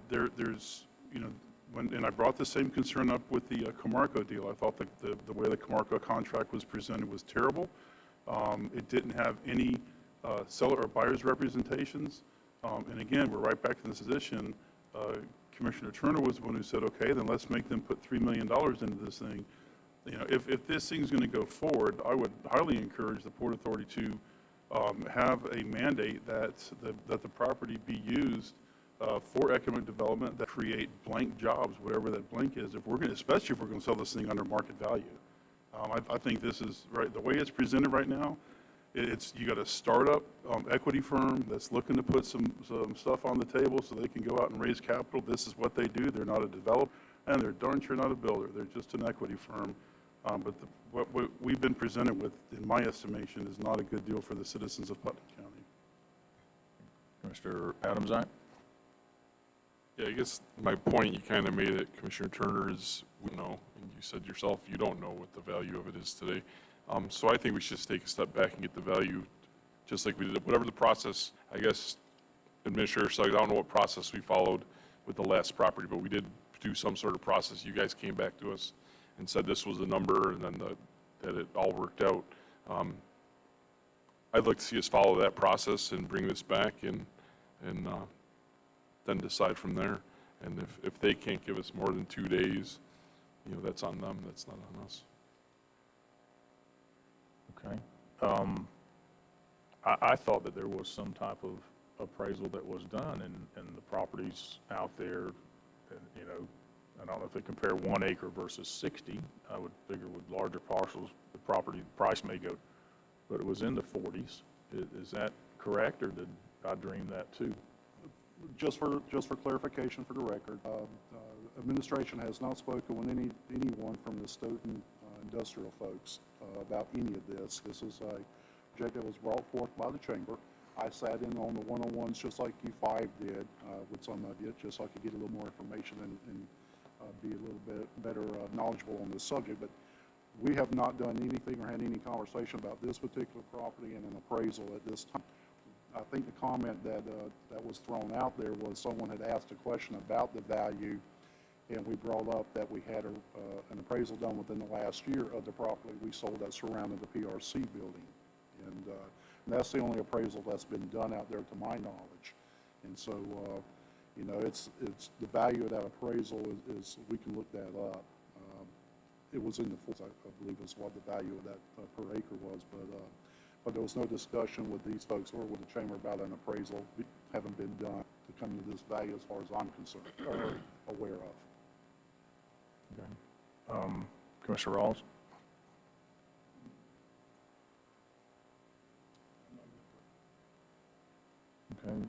There's, you know, and I brought the same concern up with the Camargo deal. I thought that the way the Camargo contract was presented was terrible. It didn't have any seller or buyer's representations. And again, we're right back in this position. Commissioner Turner was the one who said, okay, then let's make them put $3 million into this thing. You know, if this thing's going to go forward, I would highly encourage the Port Authority to have a mandate that the property be used for economic development that create blank jobs, whatever that blank is. If we're going, especially if we're going to sell this thing under market value, I think this is right. The way it's presented right now, you got a startup equity firm that's looking to put some stuff on the table so they can go out and raise capital. This is what they do. They're not a developer, and they're darn sure not a builder. They're just an equity firm. But what we've been presented with, in my estimation, is not a good deal for the citizens of Putnam County. Mr. Adams-Eye? Yeah, I guess my point you kind of made it, Commissioner Turner, is we know, and you said yourself, you don't know what the value of it is today. So I think we should just take a step back and get the value, just like we did, whatever the process, I guess, Administrator Suggs, I don't know what process we followed with the last property, but we did do some sort of process. You guys came back to us and said this was the number, and then that it all worked out. I'd like to see us follow that process and bring this back and then decide from there. And if they can't give us more than 2 days, you know, that's on them, that's not on us. Okay. I thought that there was some type of appraisal that was done, and the properties out there, and, you know, I don't know if they compare 1 acre versus 60. I would figure with larger parcels, the property price may go, but it was in the 40s. Is that correct, or did I dream that too? Just for clarification for the record, administration has not spoken with anyone from the Stoughton industrial folks about any of this. This is a project that was brought forth by the chamber. I sat in on the one-on-ones just like you 5 did with some of you, just so I could get a little more information and be a little bit better knowledgeable on this subject. But we have not done anything or had any conversation about this particular property and an appraisal at this time. I think the comment that was thrown out there was someone had asked a question about the value, and we brought up that we had an appraisal done within the last year of the property we sold that surrounded the PRC building. And that's the only appraisal that's been done out there to my knowledge. And so, you know, it's the value of that appraisal is we can look that up. It was in the 40s, I believe is what the value of that per acre was, but there was no discussion with these folks or with the chamber about an appraisal having been done to come to this value as far as I'm concerned, or aware of. Okay. Commissioner Rawls? Okay.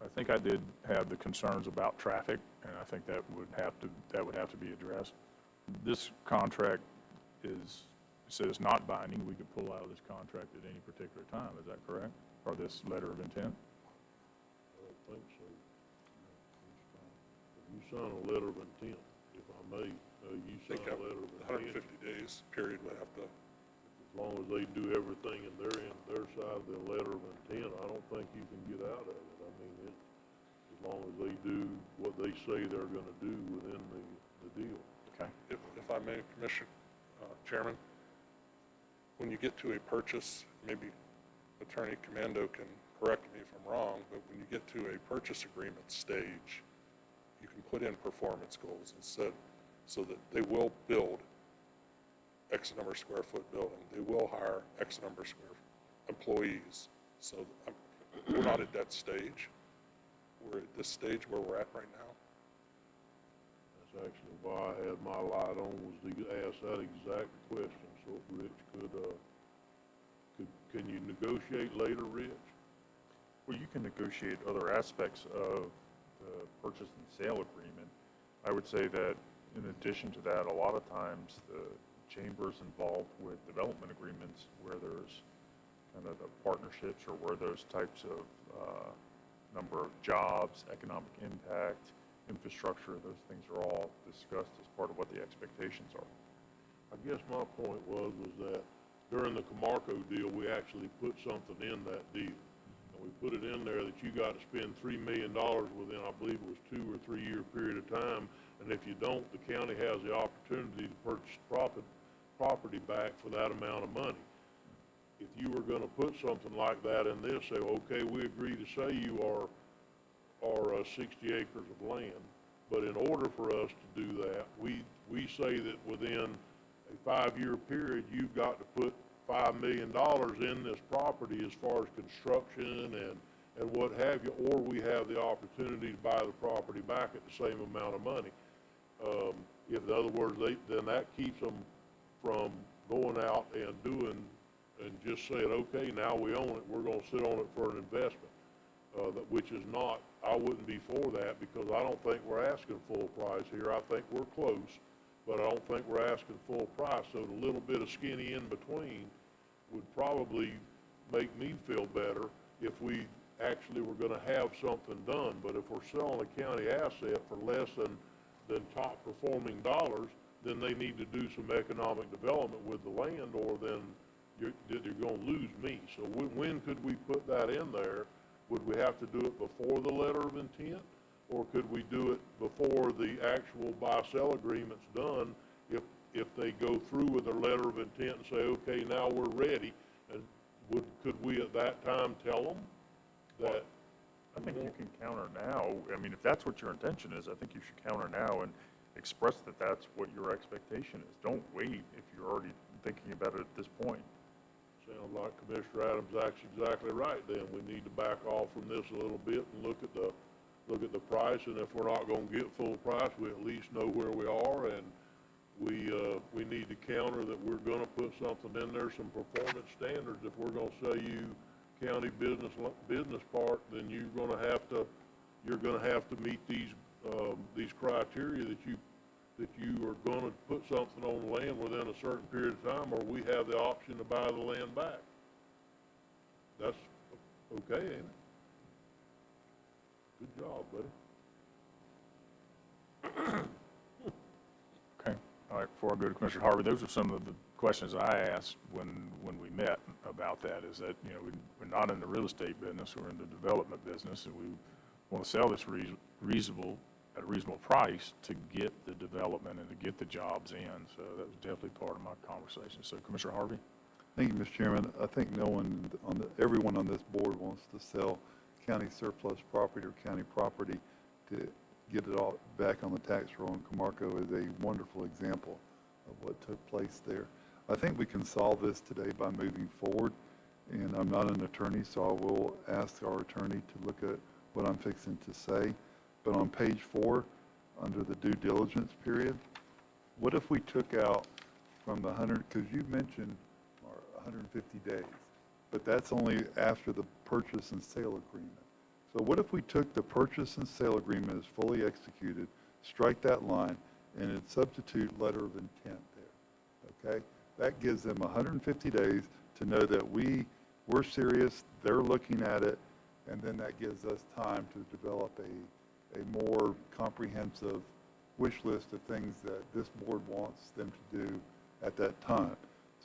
I think I did have the concerns about traffic, and I think that would have to be addressed. This contract says not binding. We could pull out of this contract at any particular time. Is that correct? Or this letter of intent? I don't think so. You sign a letter of intent, if I may, you sign a letter of intent. 150 days period would have to. As long as they do everything in their side of the letter of intent, I don't think you can get out of it. I mean, as long as they do what they say they're going to do within the deal. Okay. If I may, Commissioner, Chairman, when you get to a purchase, maybe Attorney Commando can correct me if I'm wrong, but when you get to a purchase agreement stage, you can put in performance goals instead, so that they will build X number of square foot building. They will hire X number of square employees. So we're not at that stage. We're at this stage where we're at right now. That's actually why I had my light on, was to ask that exact question. So if Rich can you negotiate later, Rich? Well, you can negotiate other aspects of the purchase and sale agreement. I would say that in addition to that, a lot of times the chamber's involved with development agreements where there's kind of the partnerships, or where those types of number of jobs, economic impact, infrastructure, those things are all discussed as part of what the expectations are. I guess my point was that during the Camarco deal, we actually put something in that deal. And we put it in there that you got to spend $3 million within, I believe it was 2 or 3 year period of time. And if you don't, the county has the opportunity to purchase property back for that amount of money. If you were going to put something like that in this, say, okay, we agree to say you are 60 acres of land, but in order for us to do that, we say that within a 5-year period, you've got to put $5 million in this property as far as construction and what have you, or we have the opportunity to buy the property back at the same amount of money. If, in other words, then that keeps them from going out and doing and just saying, okay, now we own it, we're going to sit on it for an investment, which is not, I wouldn't be for that, because I don't think we're asking full price here. I think we're close, but I don't think we're asking full price. So the little bit of skinny in between would probably make me feel better if we actually were going to have something done. But if we're selling a county asset for less than top performing dollars, then they need to do some economic development with the land, or then you're going to lose me. So when could we put that in there? Would we have to do it before the letter of intent, or could we do it before the actual buy-sell agreement's done? If they go through with their letter of intent and say, okay, now we're ready, and could we at that time tell them that? I think you can counter now. I mean, if that's what your intention is, I think you should counter now and express that that's what your expectation is. Don't wait if you're already thinking about it at this point. Sounds like Commissioner Adams is exactly right. Then we need to back off from this a little bit and look at the price. And if we're not going to get full price, we at least know where we are. And we need to counter that we're going to put something in there, some performance standards. If we're going to sell you county business park, then you're going to have to meet these criteria that you are going to put something on the land within a certain period of time, or we have the option to buy the land back. That's okay, ain't it? Good job, buddy. Okay. All right, before I go to Commissioner Harvey, those are some of the questions I asked when we met about that, is that, we're not in the real estate business, we're in the development business, and we want to sell this at a reasonable price to get the development and to get the jobs in. So that was definitely part of my conversation. So Commissioner Harvey? Thank you, Mr. Chairman. I think everyone on this board wants to sell county surplus property or county property to get it all back on the tax roll, and Camarco is a wonderful example of what took place there. I think we can solve this today by moving forward, and I'm not an attorney, so I will ask our attorney to look at what I'm fixing to say. But on page 4, under the due diligence period, what if we took out from the 100, because you mentioned 150 days, but that's only after the purchase and sale agreement. So what if we took the purchase and sale agreement as fully executed, strike that line, and then substitute letter of intent there, okay? That gives them 150 days to know that we're serious, they're looking at it, and then that gives us time to develop a more comprehensive wish list of things that this board wants them to do at that time.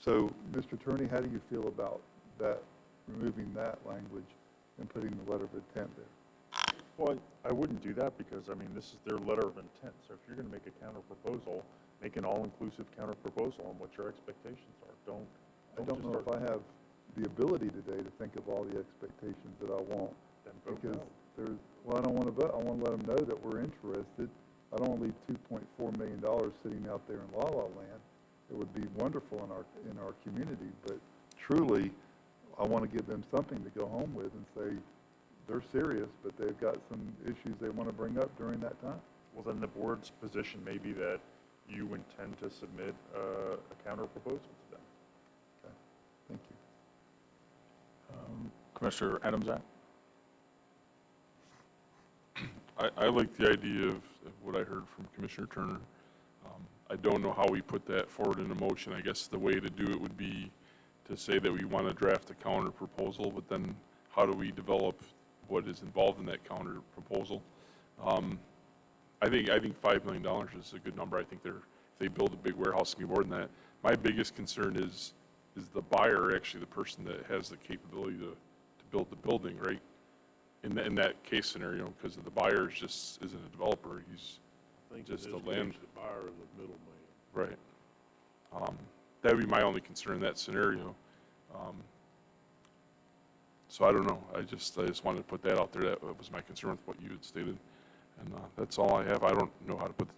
So, Mr. Attorney, how do you feel about that, removing that language and putting the letter of intent there? Well, I wouldn't do that because, I mean, this is their letter of intent. So if you're going to make a counter proposal, make an all-inclusive counter proposal on what your expectations are. I don't know if I have the ability today to think of all the expectations that I want. Then vote Because no. well, I don't want to vote. I want to let them know that we're interested. I don't want to leave $2.4 million sitting out there in La La Land. It would be wonderful in our community, but truly, I want to give them something to go home with and say they're serious, but they've got some issues they want to bring up during that time. Well, then the board's position may be that you intend to submit a counter proposal to them. Okay, thank you. Commissioner Adams-Act? I like the idea of what I heard from Commissioner Turner. I don't know how we put that forward in a motion. I guess the way to do it would be to say that we want to draft a counter proposal, but then how do we develop what is involved in that counter proposal? I think $5 million is a good number. I think if they build a big warehouse, it'll be more than that. My biggest concern is the buyer actually the person that has the capability to build the building, right? In that case scenario, because the buyer isn't a developer, he's just a land. The buyer is a middleman. Right. That would be my only concern in that scenario. So I don't know. I just wanted to put that out there. That was my concern with what you had stated. And that's all I have. I don't know how to but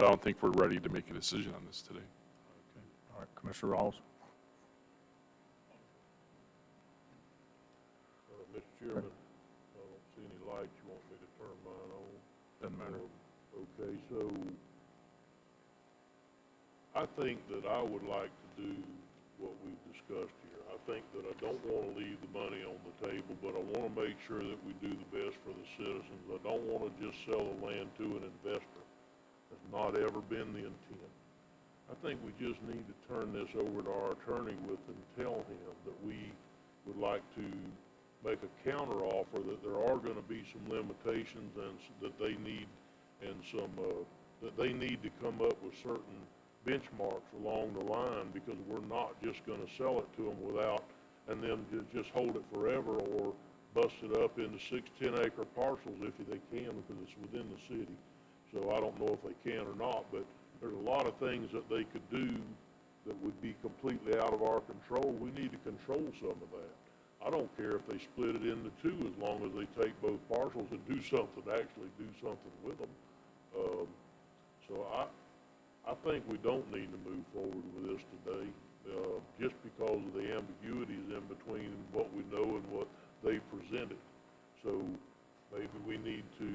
I don't think we're ready to make a decision on this today. All right, Commissioner Rawls? Mr. Chairman, I don't see any lights. You want me to turn mine on? Doesn't matter. Okay, so I think that I would like to do what we've discussed here. I think that I don't want to leave the money on the table, but I want to make sure that we do the best for the citizens. I don't want to just sell the land to an investor. That's not ever been the intent. I think we just need to turn this over to our attorney and tell him that we would like to make a counter offer, that there are going to be some limitations and that they need that they need to come up with certain benchmarks along the line, because we're not just going to sell it to them and then just hold it forever or bust it up into 6-10-acre parcels if they can, because it's within the city. So I don't know if they can or not, but there's a lot of things that they could do that would be completely out of our control. We need to control some of that. I don't care if they split it into two, as long as they take both parcels and actually do something with them. So I think we don't need to move forward with this today, just because of the ambiguities in between what we know and what they presented. So maybe we need to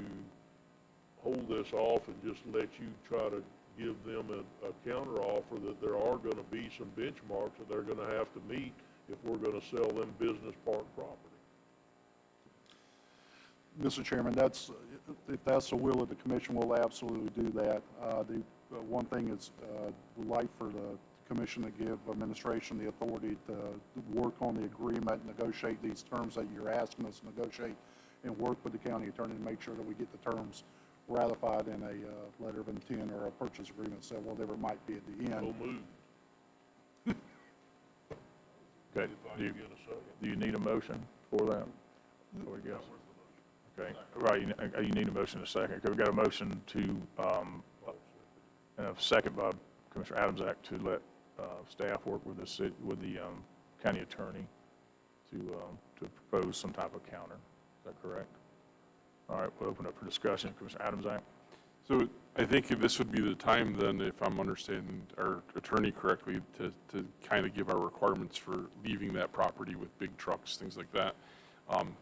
hold this off and just let you try to give them a counter offer that there are going to be some benchmarks that they're going to have to meet if we're going to sell them business park property. Mr. Chairman, if that's the will of the commission, we'll absolutely do that. The one thing is, we'd like for the commission to give administration the authority to work on the agreement, negotiate these terms that you're asking us to negotiate, and work with the county attorney to make sure that we get the terms ratified in a letter of intent or a purchase agreement, so whatever it might be at the end. So moved. Okay. Do you need a motion for that? Before we go? Okay, right, you need a motion in a second. Okay, we've got a motion to, and a second by Commissioner Adams-Act to let staff work with the county attorney to propose some type of counter. Is that correct? All right, we'll open up for discussion. Commissioner Adams-Act? So I think if this would be the time then, if I'm understanding our attorney correctly, to kind of give our requirements for leaving that property with big trucks, things like that.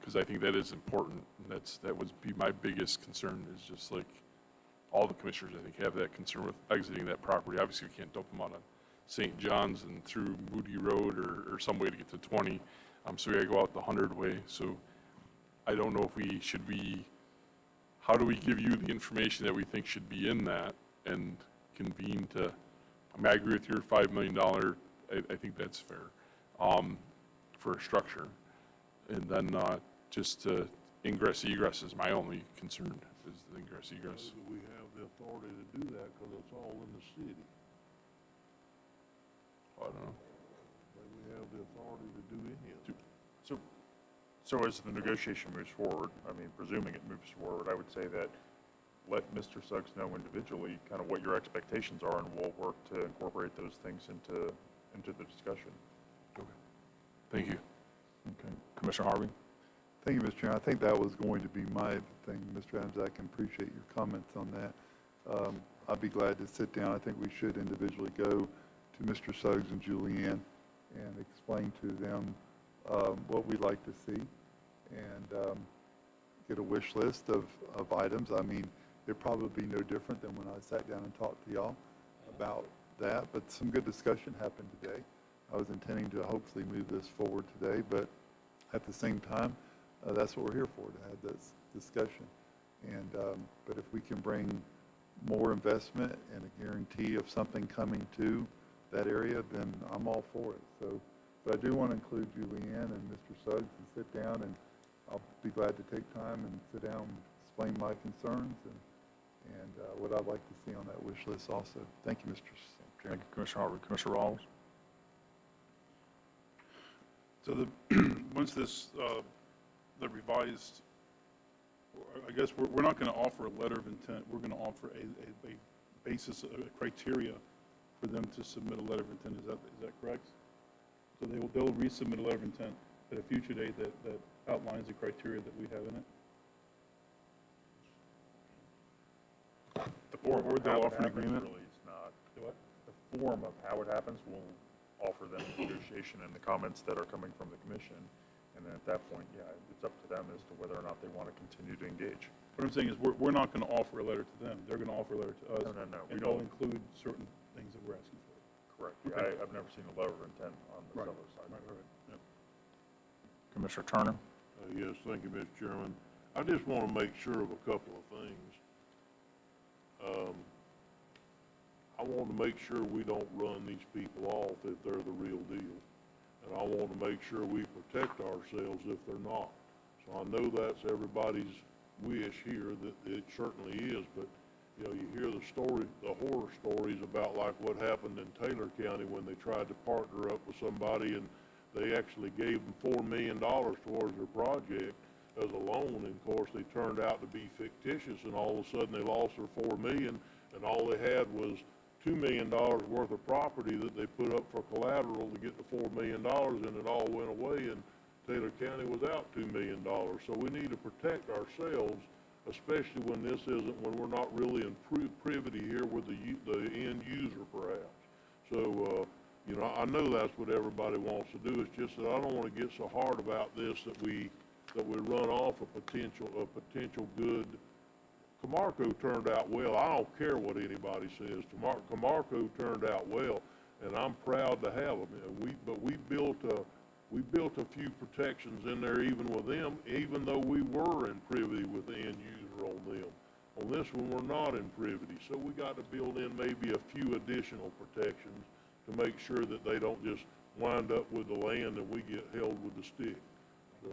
Because I think that is important. That would be my biggest concern, is just like all the commissioners, I think, have that concern with exiting that property. Obviously, we can't dump them on St. John's and through Moody Road or some way to get to 20. So we gotta go out the 100 way. So I don't know if how do we give you the information that we think should be in that and convene to, I agree with your $5 million, I think that's fair, for a structure. And then just ingress, egress is my only concern, is the ingress, egress. We have the authority to do that because it's all in the city. I don't know. We have the authority to do any of it. So as the negotiation moves forward, I mean, presuming it moves forward, I would say that let Mr. Suggs know individually kind of what your expectations are, and we'll work to incorporate those things into the discussion. Okay. Thank you. Okay. Commissioner Harvey? Thank you, Mr. Chairman. I think that was going to be my thing, Mr. Adams. I can appreciate your comments on that. I'd be glad to sit down. I think we should individually go to Mr. Suggs and Julianne and explain to them what we'd like to see and get a wish list of items. I mean, it'd probably be no different than when I sat down and talked to y'all about that, but some good discussion happened today. I was intending to hopefully move this forward today, but at the same time, that's what we're here for, to have this discussion. And but if we can bring more investment and a guarantee of something coming to that area, then I'm all for it. So, but I do want to include Julianne and Mr. Suggs and sit down, and I'll be glad to take time and sit down and explain my concerns and what I'd like to see on that wish list also. Thank you, Mr. Chairman. Thank you, Commissioner Harvey. Commissioner Rawls? So once this, the revised, I guess we're not going to offer a letter of intent. We're going to offer a basis, a criteria for them to submit a letter of intent. Is that correct? So they'll resubmit a letter of intent at a future date that outlines the criteria that we have in it. The form Or of they'll how it offer an happens agreement? really is not. What? The form of how it happens will offer them negotiation and the comments that are coming from the commission. And then at that point, yeah, it's up to them as to whether or not they want to continue to engage. What I'm saying is we're not going to offer a letter to them. They're going to offer a letter to us. No. And they'll include certain things that we're asking for. Correct. Okay. I've never seen a letter of intent on the Right. seller side. Right. Yep. Commissioner Turner? Yes, thank you, Mr. Chairman. I just want to make sure of a couple of things. I want to make sure we don't run these people off if they're the real deal. And I want to make sure we protect ourselves if they're not. So I know that's everybody's wish here, that it certainly is, but you know, you hear the horror stories about like what happened in Taylor County when they tried to partner up with somebody and they actually gave them $4 million towards their project as a loan, and of course they turned out to be fictitious, and all of a sudden they lost their $4 million, and all they had was $2 million worth of property that they put up for collateral to get the $4 million, and it all went away, and Taylor County was out $2 million. So we need to protect ourselves, especially when when we're not really in privity here with the end user perhaps. So, you know, I know that's what everybody wants to do. It's just that I don't want to get so hard about this that we run off a potential good. Camargo turned out well. I don't care what anybody says. Camargo turned out well, and I'm proud to have them. But we built a few protections in there even with them, even though we were in privity with the end user on them. On this one, we're not in privity, so we got to build in maybe a few additional protections to make sure that they don't just wind up with the land and we get held with the stick. So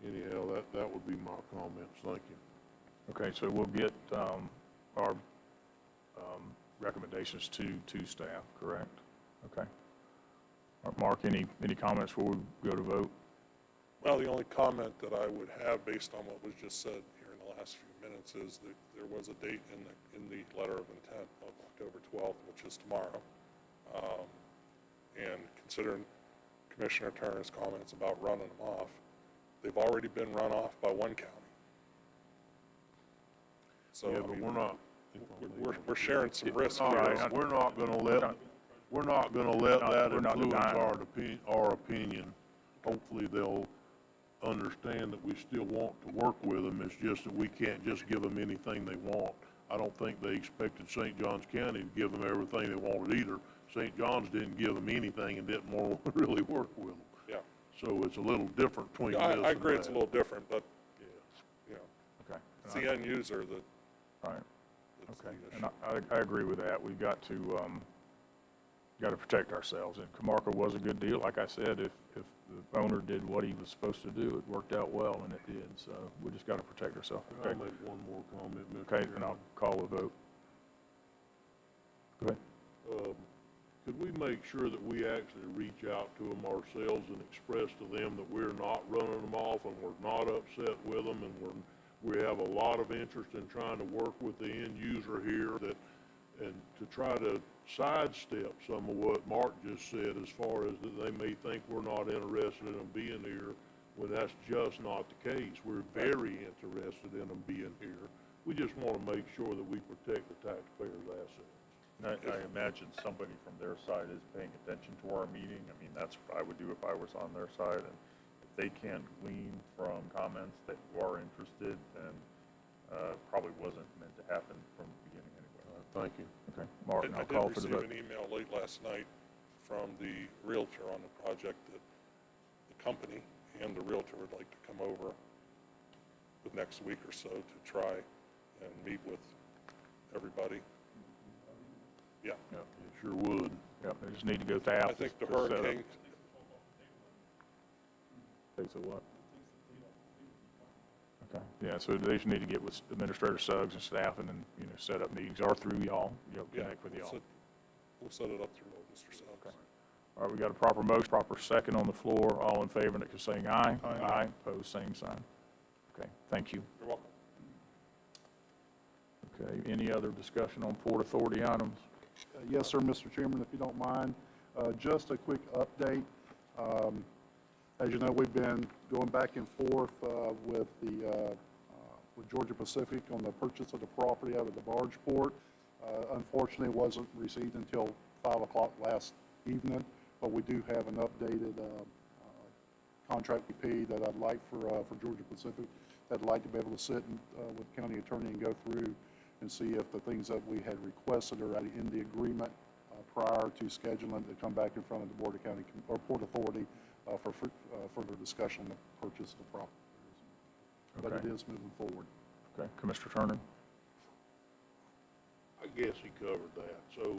anyhow, that would be my comments. Thank you. Okay, so we'll get our recommendations to staff, correct? Okay. Mark, any comments before we go to vote? Well, the only comment that I would have based on what was just said here in the last few minutes is that there was a date in the letter of intent of October 12th, which is tomorrow. And considering Commissioner Turner's comments about running them off, they've already been run off by one county. So Yeah, I but mean, we're not. we're sharing some risk All here. right, we're not going to let that we're not influence denying. our opinion. Hopefully they'll understand that we still want to work with them. It's just that we can't just give them anything they want. I don't think they expected St. Johns County to give them everything they wanted either. St. John's didn't give them anything and didn't want to really work with them. Yeah. So it's a little different between Yeah, this and I agree it's a that. little different, but, Yeah. you know, Okay. it's the end user that. All right. that's Okay, the and issue. I agree with that. We've got to protect ourselves, and Camargo was a good deal. Like I said, if the owner did what he was supposed to do, it worked out well, and it did, so we just got to protect ourselves, I'll okay? make one more comment, Mr. Okay, Chairman. and I'll call a vote. Go ahead. Could we make sure that we actually reach out to them ourselves and express to them that we're not running them off and we're not upset with them, and we have a lot of interest in trying to work with the end user here, and to try to sidestep some of what Mark just said as far as that they may think we're not interested in them being here, when that's just not the case. We're very interested in them being here. We just want to make sure that we protect the taxpayers' assets. I imagine somebody from their side is paying attention to our meeting. I mean, that's what I would do if I was on their side. And if they can't glean from comments that you are interested, then probably wasn't meant to happen from the beginning anyway. Thank you. Okay, Martin, I I'll call for did the receive vote. an email late last night from the Realtor on the project that the company and the Realtor would like to come over the next week or so to try and meet with everybody. Yeah. You sure would. Yep, they just need to go staff. I think the to set up. hurricane, Takes a what? Okay, yeah, so they just need to get with Administrator Suggs and staff and then, set up meetings, or through y'all, yeah, connect with y'all. we'll set it up through Mr. Suggs. Okay. All right, we got a proper motion, proper second on the floor. All in favor, indicate by saying aye. Aye. Opposed, same sign. Okay, thank you. You're welcome. Okay, any other discussion on Port Authority items? Yes, sir, Mr. Chairman, if you don't mind. Just a quick update. As you know, we've been going back and forth with Georgia Pacific on the purchase of the property out of the barge port. Unfortunately, it wasn't received until 5 o'clock last evening, but we do have an updated contract BP that I'd like for Georgia Pacific. I'd like to be able to sit with the county attorney and go through and see if the things that we had requested are already in the agreement prior to scheduling to come back in front of the Board of County or Port Authority for further discussion on the purchase of the property. But it Okay. is moving forward. Okay, Commissioner Turner? I guess he covered that. So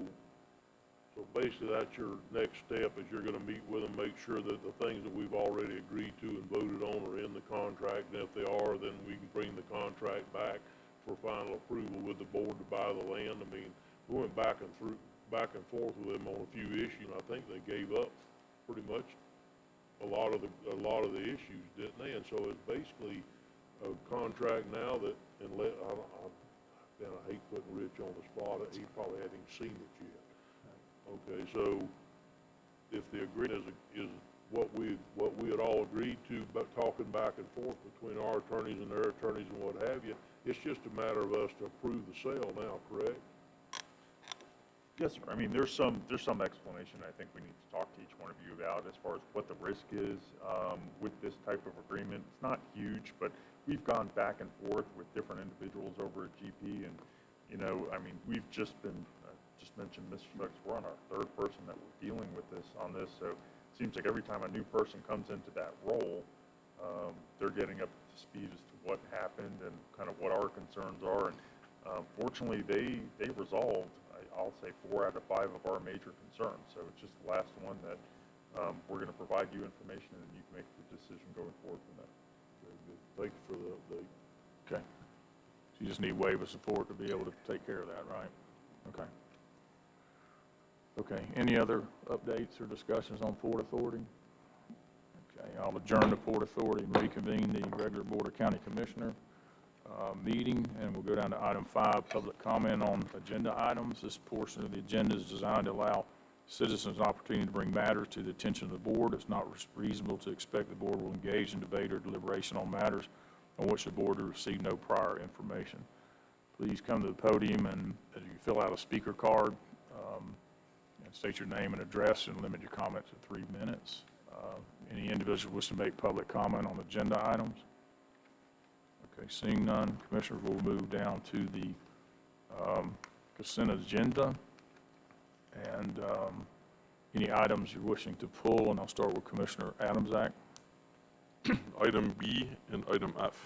basically that's your next step, is you're gonna meet with them, make sure that the things that we've already agreed to and voted on are in the contract. And if they are, then we can bring the contract back for final approval with the board to buy the land. I mean, we went back and forth with them on a few issues, and I think they gave up pretty much a lot of the issues, didn't they? And so it's basically a contract now that, unless, I hate putting Rich on the spot, he probably hadn't even seen it yet. Okay, so if the agreement is what we had all agreed to, but talking back and forth between our attorneys and their attorneys and what have you, it's just a matter of us to approve the sale now, correct? Yes, sir. I mean, there's some explanation I think we need to talk to each one of you about as far as what the risk is with this type of agreement. It's not huge, but we've gone back and forth with different individuals over at GP, and, I mean, we've just been, just mentioned Mr. Stokes, we're on our third person that we're dealing with on this, so it seems like every time a new person comes into that role, they're getting up to speed as to what happened and kind of what our concerns are, and fortunately, they resolved, I'll say, 4 out of 5 of our major concerns. So it's just the last one that we're going to provide you information, and you can make the decision going forward from that. Very good. Thank you for the update. Okay. So you just need wave of support to be able to take care of that, right? Okay. Okay, any other updates or discussions on Port Authority? Okay, I'll adjourn the Port Authority and reconvene the regular Board of County Commissioner meeting, and we'll go down to item 5, public comment on agenda items. This portion of the agenda is designed to allow citizens an opportunity to bring matters to the attention of the board. It's not reasonable to expect the board will engage in debate or deliberation on matters on which the board has received no prior information. Please come to the podium and as you fill out a speaker card, and state your name and address and limit your comments to 3 minutes. Any individual wishing to make public comment on agenda items? Okay, seeing none, Commissioners, will move down to the consent agenda. And any items you're wishing to pull, and I'll start with Commissioner Adamsack. Item B and item F.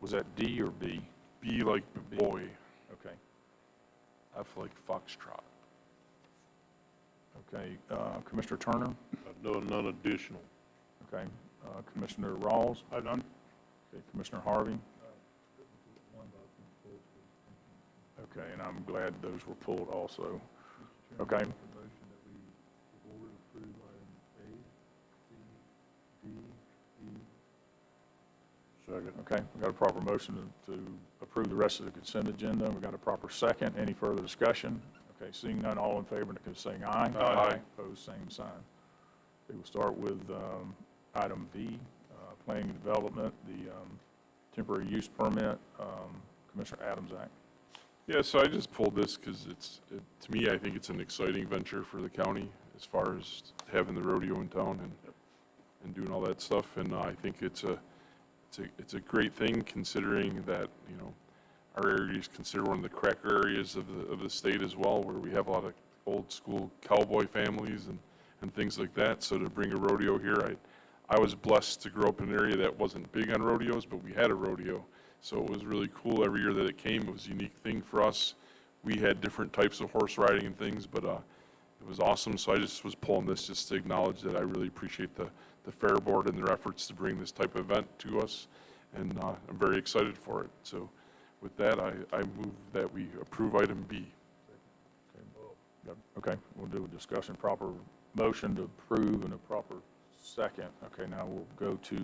Was that D or B? B like boy, Okay, F like foxtrot. okay, Commissioner Turner, None additional. okay, Commissioner Rawls, I done. okay, Commissioner Harvey. Okay, and I'm glad those were pulled also. Okay. Okay, we got a proper motion to approve the rest of the consent agenda. We got a proper second. Any further discussion? Okay, seeing none, all in favor, indicate by saying aye. Aye. Opposed, same sign. Okay, we'll start with item V, planning and development, the temporary use permit, Commissioner Adams Act. Yeah, so I just pulled this because to me, I think it's an exciting venture for the county as far as having the rodeo in town and doing all that stuff. And I think it's a great thing considering that, you know, our area is considered one of the cracker areas of the state as well, where we have a lot of old school cowboy families and things like that. So to bring a rodeo here, I was blessed to grow up in an area that wasn't big on rodeos, but we had a rodeo. So it was really cool every year that it came. It was a unique thing for us. We had different types of horse riding and things, but it was awesome. So I just was pulling this just to acknowledge that I really appreciate the Fair Board and their efforts to bring this type of event to us. And I'm very excited for it. So with that, I move that we approve item B. Okay, we'll do a discussion, proper motion to approve and a proper second. Okay, now we'll go to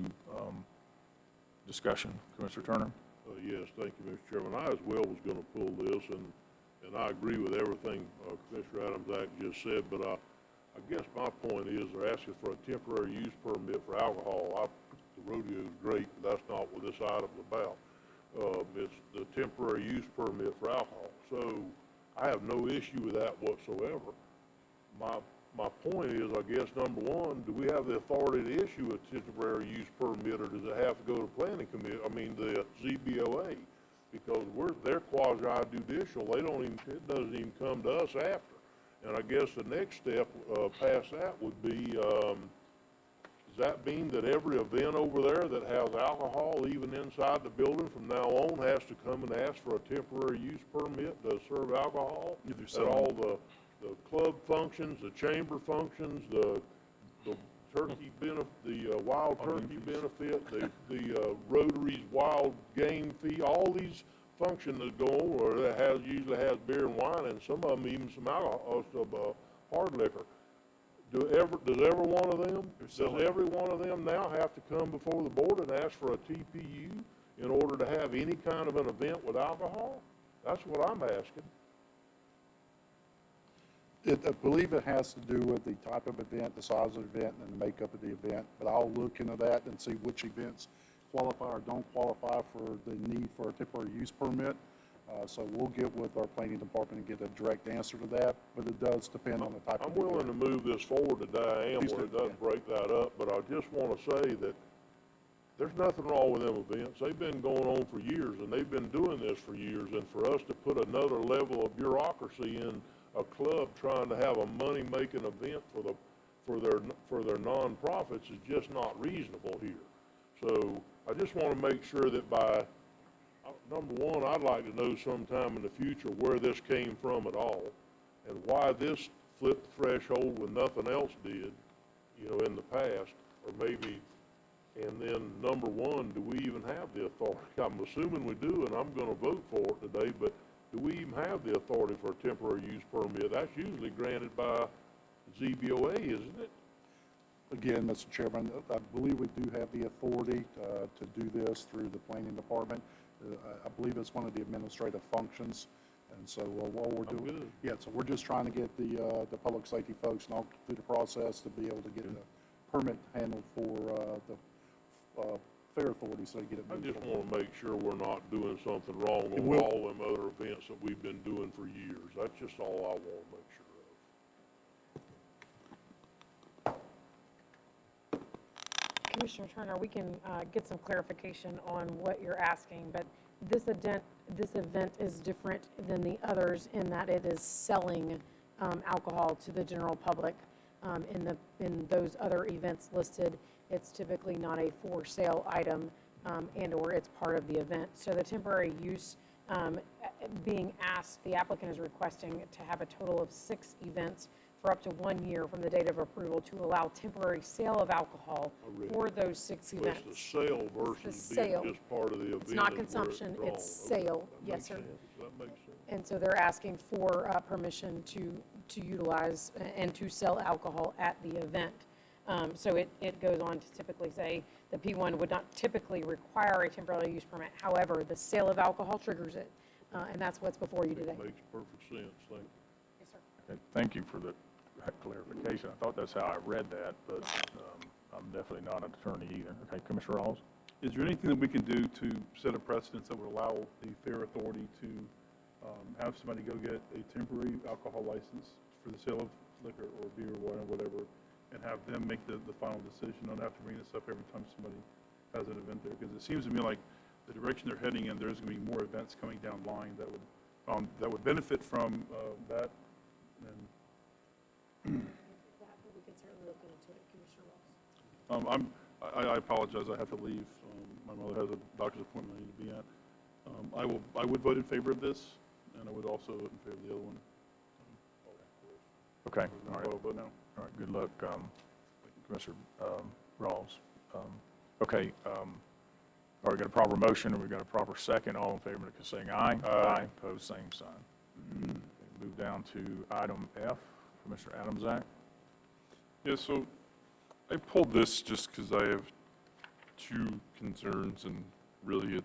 discussion. Commissioner Turner? Yes, thank you, Mr. Chairman. I as well was going to pull this, and I agree with everything Commissioner Adams Act just said, but I guess my point is they're asking for a temporary use permit for alcohol. The rodeo is great, but that's not what this item's about. It's the temporary use permit for alcohol. So I have no issue with that whatsoever. My point is, I guess, number one, do we have the authority to issue a temporary use permit, or does it have to go to planning committee, the ZBOA? Because they're quasi-judicial. It doesn't even come to us after. And I guess the next step past that would be, does that mean that every event over there that has alcohol, even inside the building from now on, has to come and ask for a temporary use permit to serve alcohol? At all the club functions, the chamber functions, the turkey benefit, the wild turkey benefit, the Rotary's wild game fee, all these functions that go over that usually has beer and wine, and some of them even some alcohol, hard liquor. Does every one of them now have to come before the board and ask for a TPU in order to have any kind of an event with alcohol? That's what I'm asking. I believe it has to do with the type of event, the size of the event, and the makeup of the event, but I'll look into that and see which events qualify or don't qualify for the need for a temporary use permit. So we'll get with our planning department and get a direct answer to that, but it does depend on the type of event. I'm willing to move this forward today, where it does break that up, but I just want to say that there's nothing wrong with them events. They've been going on for years, and they've been doing this for years, and for us to put another level of bureaucracy in a club trying to have a money-making event for their nonprofits is just not reasonable here. So I just want to make sure that by number one, I'd like to know sometime in the future where this came from at all, and why this flipped the threshold when nothing else did, in the past, or maybe. And then number one, do we even have the authority? I'm assuming we do, and I'm going to vote for it today, but do we even have the authority for a temporary use permit? That's usually granted by ZBOA, isn't it? Again, Mr. Chairman, I believe we do have the authority to do this through the planning department. I believe it's one of the administrative functions, and so while we're doing, so we're just trying to get the public safety folks and all through the process to be able to get a permit handled for the fair authority, so they get it. I just want to make sure we're not doing something wrong on all them other events that we've been doing for years. That's just all I want to make sure of. Commissioner Turner, we can get some clarification on what you're asking, but this event is different than the others in that it is selling alcohol to the general public. In those other events listed, it's typically not a for sale item and or it's part of the event. So the temporary use being asked, the applicant is requesting to have a total of 6 events for up to 1 year from the date of approval to allow temporary sale of alcohol for those 6 events. It's the sale versus being just part of the event. It's not consumption, it's sale. Yes, sir. That makes sense. And so they're asking for permission to utilize and to sell alcohol at the event. So it goes on to typically say The P1 would not typically require a temporary use permit. However, the sale of alcohol triggers it, and that's what's before you today. Makes perfect sense, thank you. Yes, sir. Okay, thank you for that clarification. I thought that's how I read that, but I'm definitely not an attorney either. Okay, Commissioner Rawls? Is there anything that we can do to set a precedence that would allow the Fair Authority to have somebody go get a temporary alcohol license for the sale of liquor or beer, wine, or whatever, and have them make the final decision? Not have to bring this up every time somebody has an event there, because it seems to me like the direction they're heading in, there's going to be more events coming down the line that would benefit from that. And We can certainly look into it, Commissioner Ross. I apologize, I have to leave. My mother has a doctor's appointment I need to be at. I would vote in favor of this, and I would also vote in favor of the other one. Okay, all right. I'll vote no. All right, good luck, Commissioner Rawls. Okay, all right, got a proper motion, and we got a proper second. All in favor, saying aye. Aye. Opposed, same sign. Move down to item F, Commissioner Adamczak. Yeah, so I pulled this just because I have two concerns, and really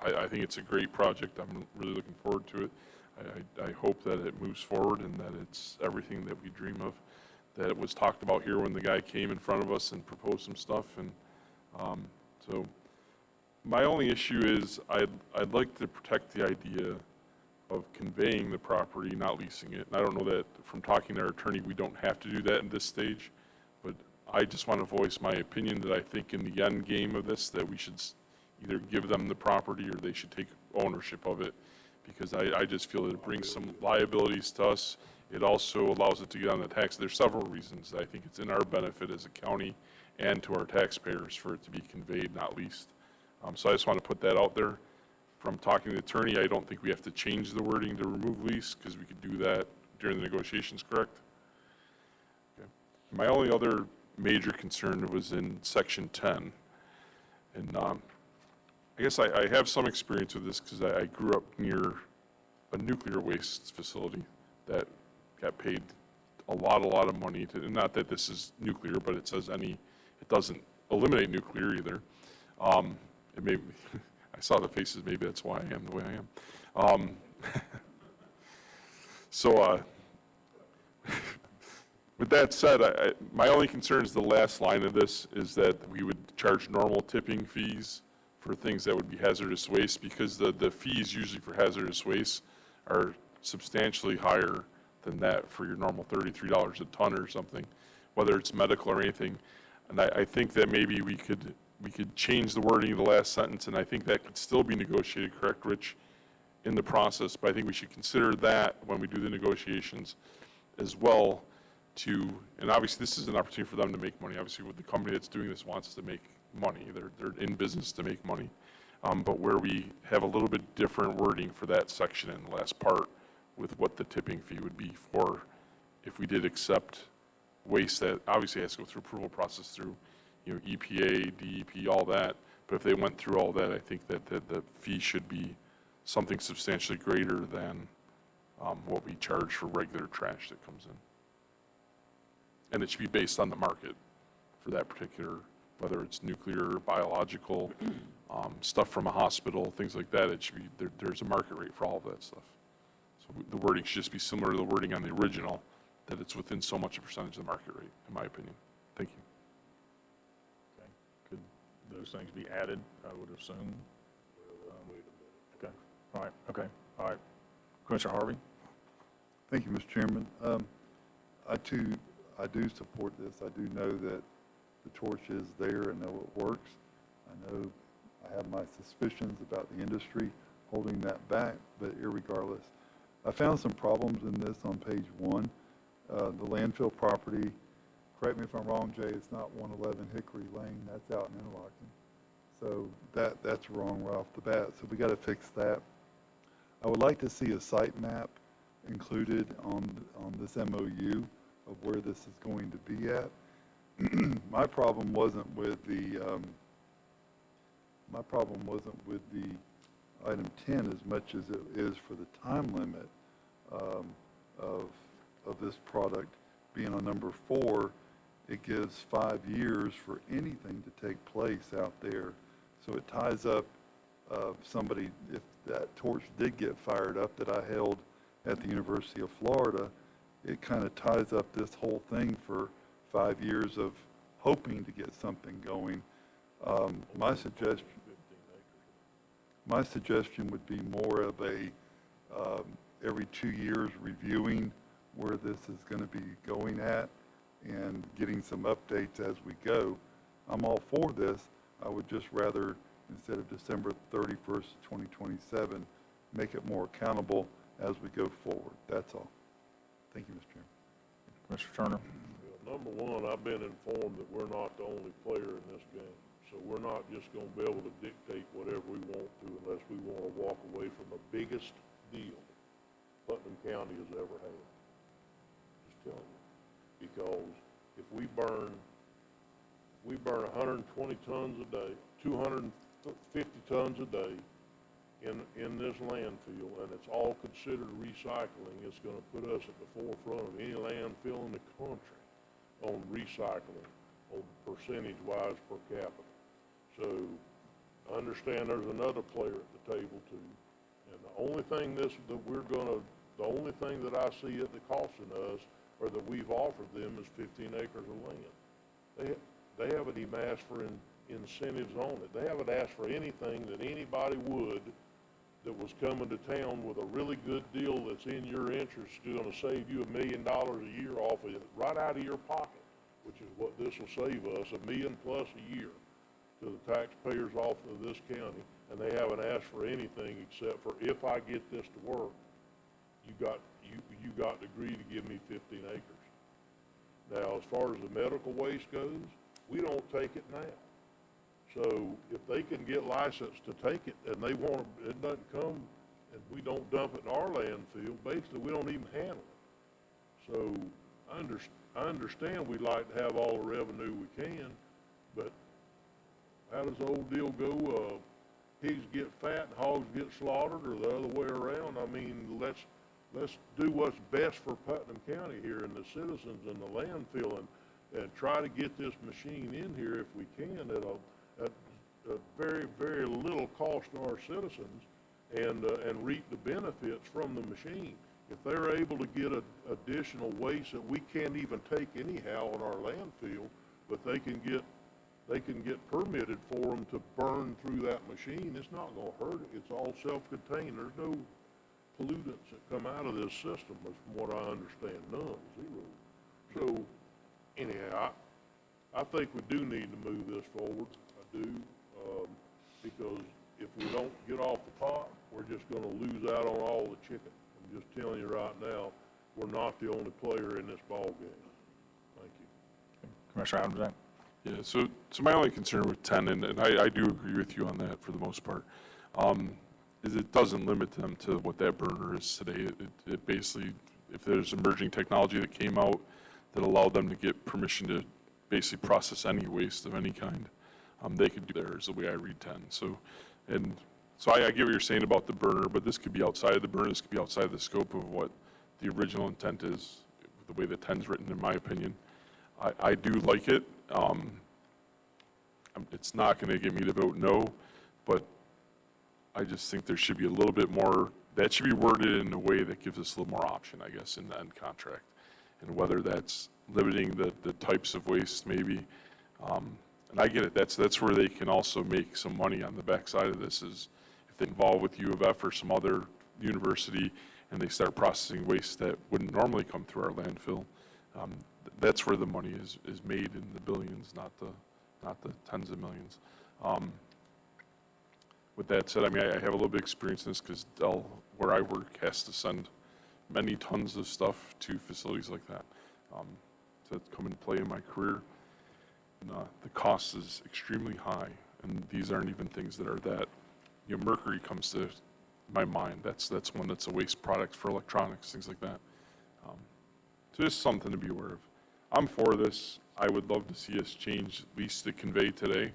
I think it's a great project. I'm really looking forward to it. I hope that it moves forward and that it's everything that we dream of, that it was talked about here when the guy came in front of us and proposed some stuff. And so my only issue is I'd like to protect the idea of conveying the property, not leasing it. And I don't know that from talking to our attorney, we don't have to do that in this stage, but I just want to voice my opinion that I think in the end game of this, that we should either give them the property or they should take ownership of it, because I just feel that it brings some liabilities to us. It also allows it to get on the tax. There's several reasons. I think it's in our benefit as a county and to our taxpayers for it to be conveyed, not leased. So I just want to put that out there. From talking to the attorney, I don't think we have to change the wording to remove lease, because we could do that during the negotiations, correct? Okay. My only other major concern was in section 10. And I guess I have some experience with this because I grew up near a nuclear waste facility that got paid a lot of money to, and not that this is nuclear, but it says it doesn't eliminate nuclear either. It may, I saw the faces, maybe that's why I am the way I am. With that said, my only concern is the last line of this, is that we would charge normal tipping fees for things that would be hazardous waste, because the fees usually for hazardous waste are substantially higher than that for your normal $33 a ton or something, whether it's medical or anything. And I think that maybe we could change the wording of the last sentence, and I think that could still be negotiated, correct, Rich, in the process. But I think we should consider that when we do the negotiations as well, and obviously this is an opportunity for them to make money. Obviously, what the company that's doing this wants to make money. They're in business to make money. But where we have a little bit different wording for that section in the last part with what the tipping fee would be for if we did accept waste that obviously has to go through approval process through, EPA, DEP, all that. But if they went through all that, I think that the fee should be something substantially greater than what we charge for regular trash that comes in. And it should be based on the market for that particular, whether it's nuclear, biological, stuff from a hospital, things like that. It should be, there's a market rate for all of that stuff. So the wording should just be similar to the wording on the original, that it's within so much a percentage of the market rate, in my opinion. Thank you. Okay, could those things be added, I would assume? Okay, all right. Commissioner Harvey? Thank you, Mr. Chairman. I do support this. I do know that the torch is there and know it works. I know I have my suspicions about the industry holding that back, but irregardless. I found some problems in this on page 1. The landfill property, correct me if I'm wrong, Jay, it's not 111 Hickory Lane, that's out in Interlochen. So that's wrong right off the bat, so we got to fix that. I would like to see a site map included on this MOU of where this is going to be at. My problem wasn't with the item 10 as much as it is for the time limit of this product being on number 4. it gives 5 years for anything to take place out there. So it ties up somebody, if that torch did get fired up that I held at the University of Florida, it kind of ties up this whole thing for 5 years of hoping to get something going. My suggestion would be more of a every 2 years reviewing where this is going to be going at and getting some updates as we go. I'm all for this. I would just rather, instead of December 31st, 2027, make it more accountable as we go forward. That's all. Thank you, Mr. Chairman. Commissioner Turner? Well, number one, I've been informed that we're not the only player in this game. So we're not just going to be able to dictate whatever we want to unless we want to walk away from the biggest deal Putnam County has ever had. Just telling you. Because if we burn 120 tons a day, 250 tons a day in this landfill, and it's all considered recycling, it's going to put us at the forefront of any landfill in the country on recycling, on percentage-wise per capita. So I understand there's another player at the table too. And the only thing that I see it that costing us, or that we've offered them, is 15 acres of land. They haven't even asked for incentives on it. They haven't asked for anything that anybody would that was coming to town with a really good deal that's in your interest, going to save you $1 million a year off of it, right out of your pocket, which is what this will save us, $1 million plus a year to the taxpayers off of this county. And they haven't asked for anything except for, if I get this to work, you got to agree to give me 15 acres. Now, as far as the medical waste goes, we don't take it now. So if they can get licensed to take it and they want to, it doesn't come and we don't dump it in our landfill, basically we don't even handle it. So I understand we'd like to have all the revenue we can, but how does the old deal go? Pigs get fat and hogs get slaughtered, or the other way around? I mean, let's do what's best for Putnam County here and the citizens and the landfill, and try to get this machine in here if we can at a very, very little cost to our citizens, and reap the benefits from the machine. If they're able to get additional waste that we can't even take anyhow in our landfill, but they can get permitted for them to burn through that machine, it's not going to hurt it. It's all self-contained. There's no pollutants that come out of this system, from what I understand. None, zero. So anyhow, I think we do need to move this forward. I do, because if we don't get off the pot, we're just going to lose out on all the chicken. I'm just telling you right now, we're not the only player in this ball game. Thank you. Commissioner Adams? Yeah, so my only concern with 10, and I do agree with you on that for the most part, is it doesn't limit them to what that burner is today. It basically, if there's emerging technology that came out that allowed them to get permission to basically process any waste of any kind, they could do theirs, the way I read 10. So I get what you're saying about the burner, but this could be outside of the burner. This could be outside of the scope of what the original intent is, the way the 10's written, in my opinion. I do like it. It's not going to get me to vote no, but I just think there should be a little bit more, that should be worded in a way that gives us a little more option, I guess, in the end contract. And whether that's limiting the types of waste, maybe. And I get it, that's where they can also make some money on the backside of this, is if they involve with U of F or some other university and they start processing waste that wouldn't normally come through our landfill. That's where the money is made, in the billions, not the tens of millions. With that said, I mean, I have a little bit of experience in this because Dell, where I work, has to send many tons of stuff to facilities like that. So it's come into play in my career. And, the cost is extremely high, and these aren't even things that are that, mercury comes to my mind. That's one that's a waste product for electronics, things like that. So just something to be aware of. I'm for this. I would love to see us change at least the convey today.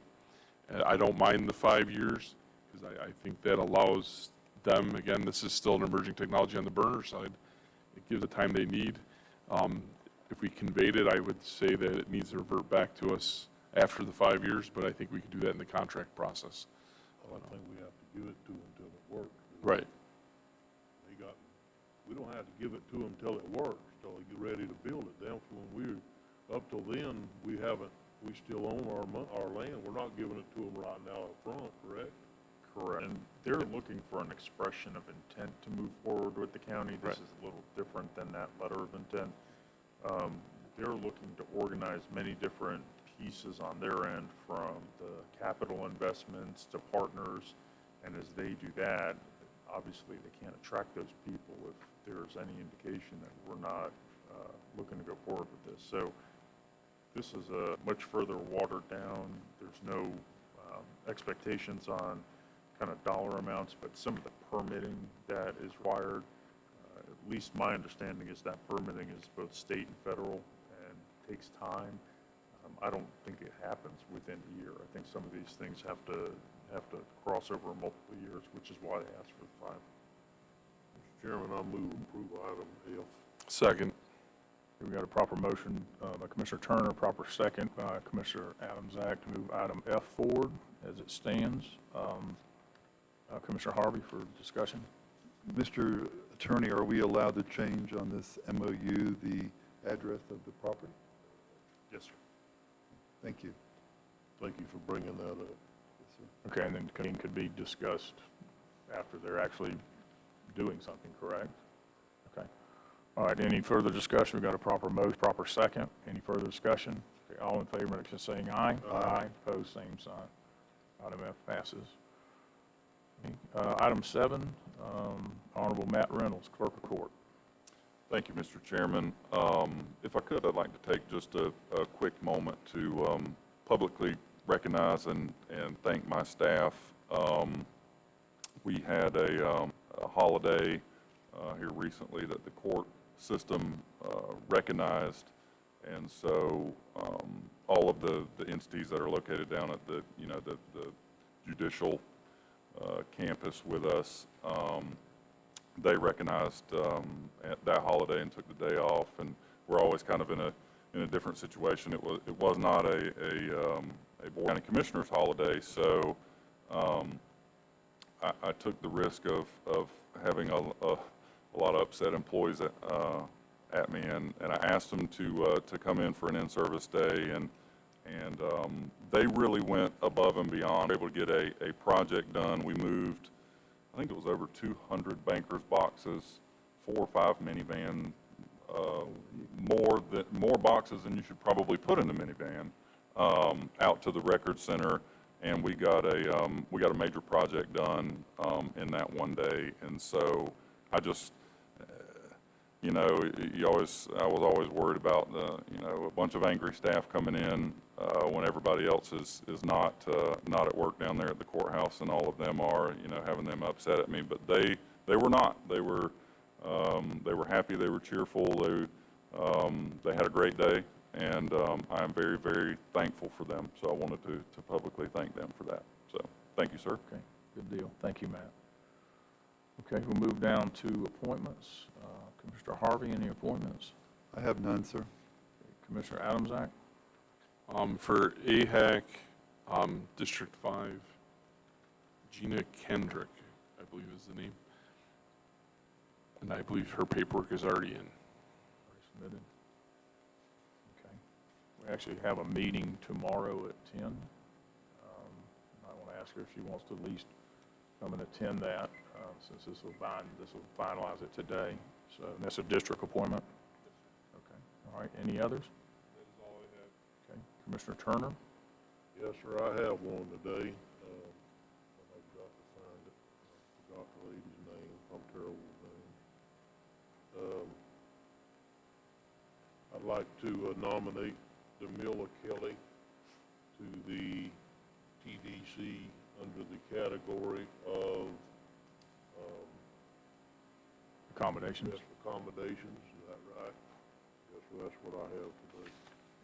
I don't mind the 5 years, because I think that allows them, again, this is still an emerging technology on the burner side. It gives the time they need. If we conveyed it, I would say that it needs to revert back to us after the 5 years, but I think we could do that in the contract process. I think we have to give it to them until it works. Right. We don't have to give it to them till it works, till they get ready to build it. Then when up till then, we still own our land. We're not giving it to them right now up front, correct? Correct. And they're looking for an expression of intent to move forward with the county. This is a little different than that letter of intent. They're looking to organize many different pieces on their end, from the capital investments to partners. And as they do that, obviously they can't attract those people if there's any indication that we're not looking to go forward with this. So this is a much further watered down. There's no expectations on kind of dollar amounts, but some of the permitting that is required, at least my understanding is that permitting is both state and federal and takes time. I don't think it happens within a year. I think some of these things have to cross over multiple years, which is why they asked for the 5. Mr. Chairman, I move approval item F. Second. We've got a proper motion by Commissioner Turner, proper second by Commissioner Adams-Act to move item F forward as it stands. Commissioner Harvey for discussion. Mr. Attorney, are we allowed to change on this MOU the address of the property? Yes, sir. Thank you. Thank you for bringing that up. Yes, sir. Okay, and then could be discussed after they're actually doing something, correct? Okay. All right, any further discussion? We've got a proper motion, proper second. Any further discussion? Okay, all in favor, just saying aye. Aye. Opposed, same sign. Item F passes. Okay, item 7, Honorable Matt Reynolds, Clerk of Court. Thank you, Mr. Chairman. If I could, I'd like to take just a quick moment to publicly recognize and thank my staff. We had a holiday here recently that the court system recognized, and so all of the entities that are located down at the judicial campus with us, they recognized at that holiday and took the day off, and we're always kind of in a different situation. It was not a Board County Commissioners holiday, so I took the risk of having a lot of upset employees at me, and I asked them to come in for an in-service day, and they really went above and beyond, able to get a project done. We moved, I think it was over 200 bankers boxes, 4 or 5 minivan, more boxes than you should probably put in a minivan, out to the record center, and we got a major project done in that one day. And so I just, I was always worried about a bunch of angry staff coming in when everybody else is not at work down there at the courthouse, and all of them are, having them upset at me. But they were not. They were happy. They were cheerful. They had a great day, and I am very, very thankful for them. So I wanted to publicly thank them for that. So thank you, sir. Okay, good deal. Thank you, Matt. Okay, we'll move down to appointments. Commissioner Harvey, any appointments? I have none, sir. Commissioner Adams-Act? For AHAC, District 5, Gina Kendrick, I believe is the name. And I believe her paperwork is already in. Already submitted. Okay. We actually have a meeting tomorrow at 10. I want to ask her if she wants to at least come and attend that, since this will finalize it today. So that's a district appointment? Okay. All right. Any others? That is all I have. Okay. Commissioner Turner? Yes, sir, I have one today. I've got to find it. I forgot the lady's name. I'm terrible with names. I'd like to nominate Demilla Kelly to the TDC under the category of Accommodations? yes, accommodations. Is that right? Yes, sir, that's what I have today.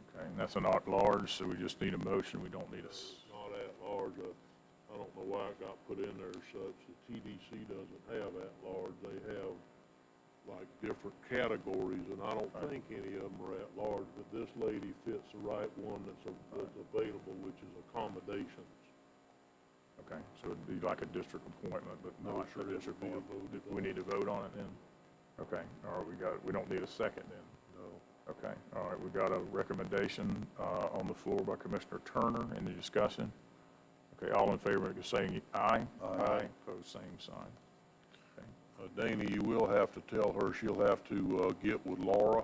Okay, and that's an at-large, so we just need a motion. We don't need a... It's not at large. I don't know why it got put in there as such. The TDC doesn't have at large. They have like different categories, and I don't think any of them are at large, but this lady fits the right one that's available, which is accommodations. Okay, so it'd be like a district appointment, but No, not sir, a it district would be a appointment. voted We need to vote on it then? Okay, all right, we don't need a second then? No. Okay, all right, we got a recommendation on the floor by Commissioner Turner. Any discussion? Okay, all in favor of saying aye? Aye. Pose same sign. Okay. Dana, you will have to tell her she'll have to get with Laura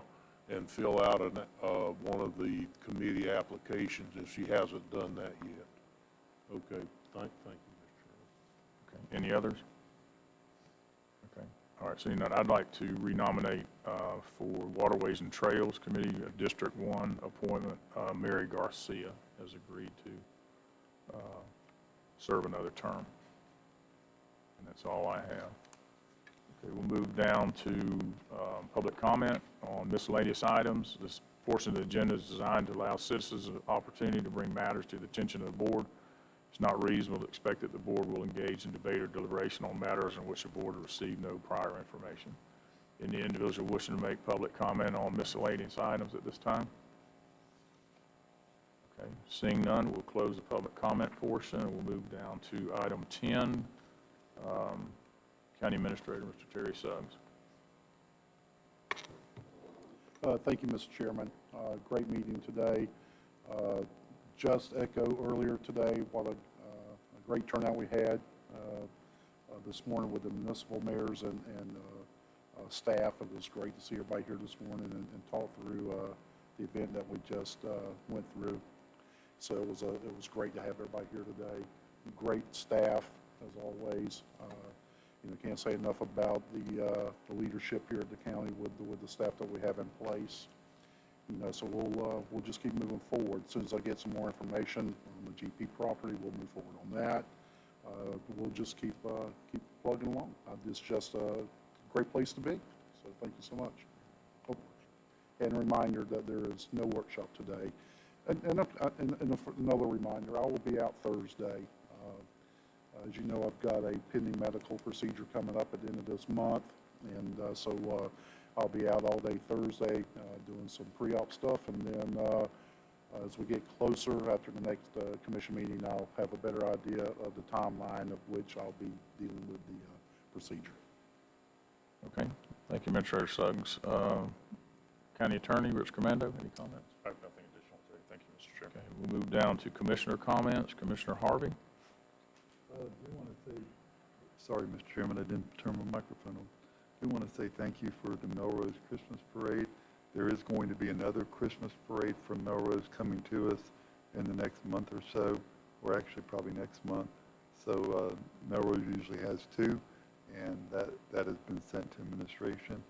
and fill out one of the committee applications if she hasn't done that yet. Okay, thank you, Mr. Chairman. Okay, any others? Okay, all right, seeing none, I'd like to renominate for Waterways and Trails Committee, District 1 appointment, Mary Garcia has agreed to serve another term. And that's all I have. Okay, we'll move down to public comment on miscellaneous items. This portion of the agenda is designed to allow citizens an opportunity to bring matters to the attention of the board. It's not reasonable to expect that the board will engage in debate or deliberation on matters in which the board has received no prior information. Any individual wishing to make public comment on miscellaneous items at this time? Okay, seeing none, we'll close the public comment portion and we'll move down to item 10. County Administrator, Mr. Terry Suggs. Thank you, Mr. Chairman. Great meeting today. Just echo earlier today what a great turnout we had this morning with the municipal mayors and staff. It was great to see everybody here this morning and talk through the event that we just went through. So it was great to have everybody here today. Great staff, as always. Can't say enough about the leadership here at the county with the staff that we have in place. So we'll just keep moving forward. As soon as I get some more information on the GP property, we'll move forward on that. We'll just keep plugging along. It's just a great place to be. So thank you so much. Oh, and a reminder that there is no workshop today. And another reminder, I will be out Thursday. As you know, I've got a pending medical procedure coming up at the end of this month, and so I'll be out all day Thursday doing some pre-op stuff, and then as we get closer after the next commission meeting, I'll have a better idea of the timeline of which I'll be dealing with the procedure. Okay, thank you, Administrator Suggs. County Attorney, Rich Commando, any comments? I have nothing additional to say. Thank you, Mr. Chairman. Okay, we'll move down to Commissioner comments. Commissioner Harvey. I do want to say, sorry, Mr. Chairman, I didn't turn my microphone on. I do want to say thank you for the Melrose Christmas Parade. There is going to be another Christmas parade from Melrose coming to us in the next month or so, or actually probably next month. So Melrose usually has two, and that has been sent to administration.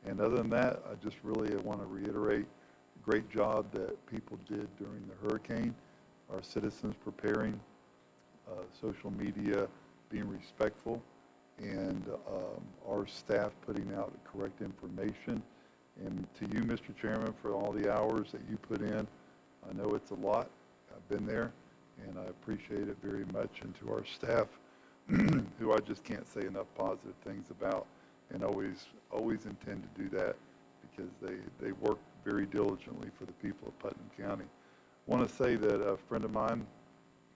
And other than that, I just really want to reiterate the great job that people did during the hurricane, our citizens preparing, social media being respectful, and our staff putting out correct information. And to you, Mr. Chairman, for all the hours that you put in. I know it's a lot. I've been there, and I appreciate it very much. And to our staff, who I just can't say enough positive things about, and always intend to do that because they work very diligently for the people of Putnam County. I want to say that a friend of mine,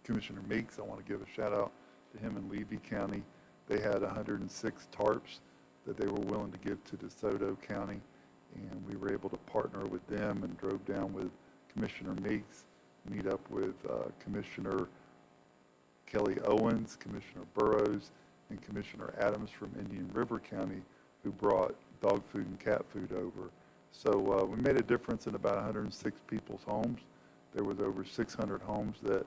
Commissioner Meeks, I want to give a shout out to him in Levy County. They had 106 tarps that they were willing to give to DeSoto County, and we were able to partner with them and drove down with Commissioner Meeks, meet up with Commissioner Kelly Owens, Commissioner Burrows, and Commissioner Adams from Indian River County, who brought dog food and cat food over. So we made a difference in about 106 people's homes. There was over 600 homes that,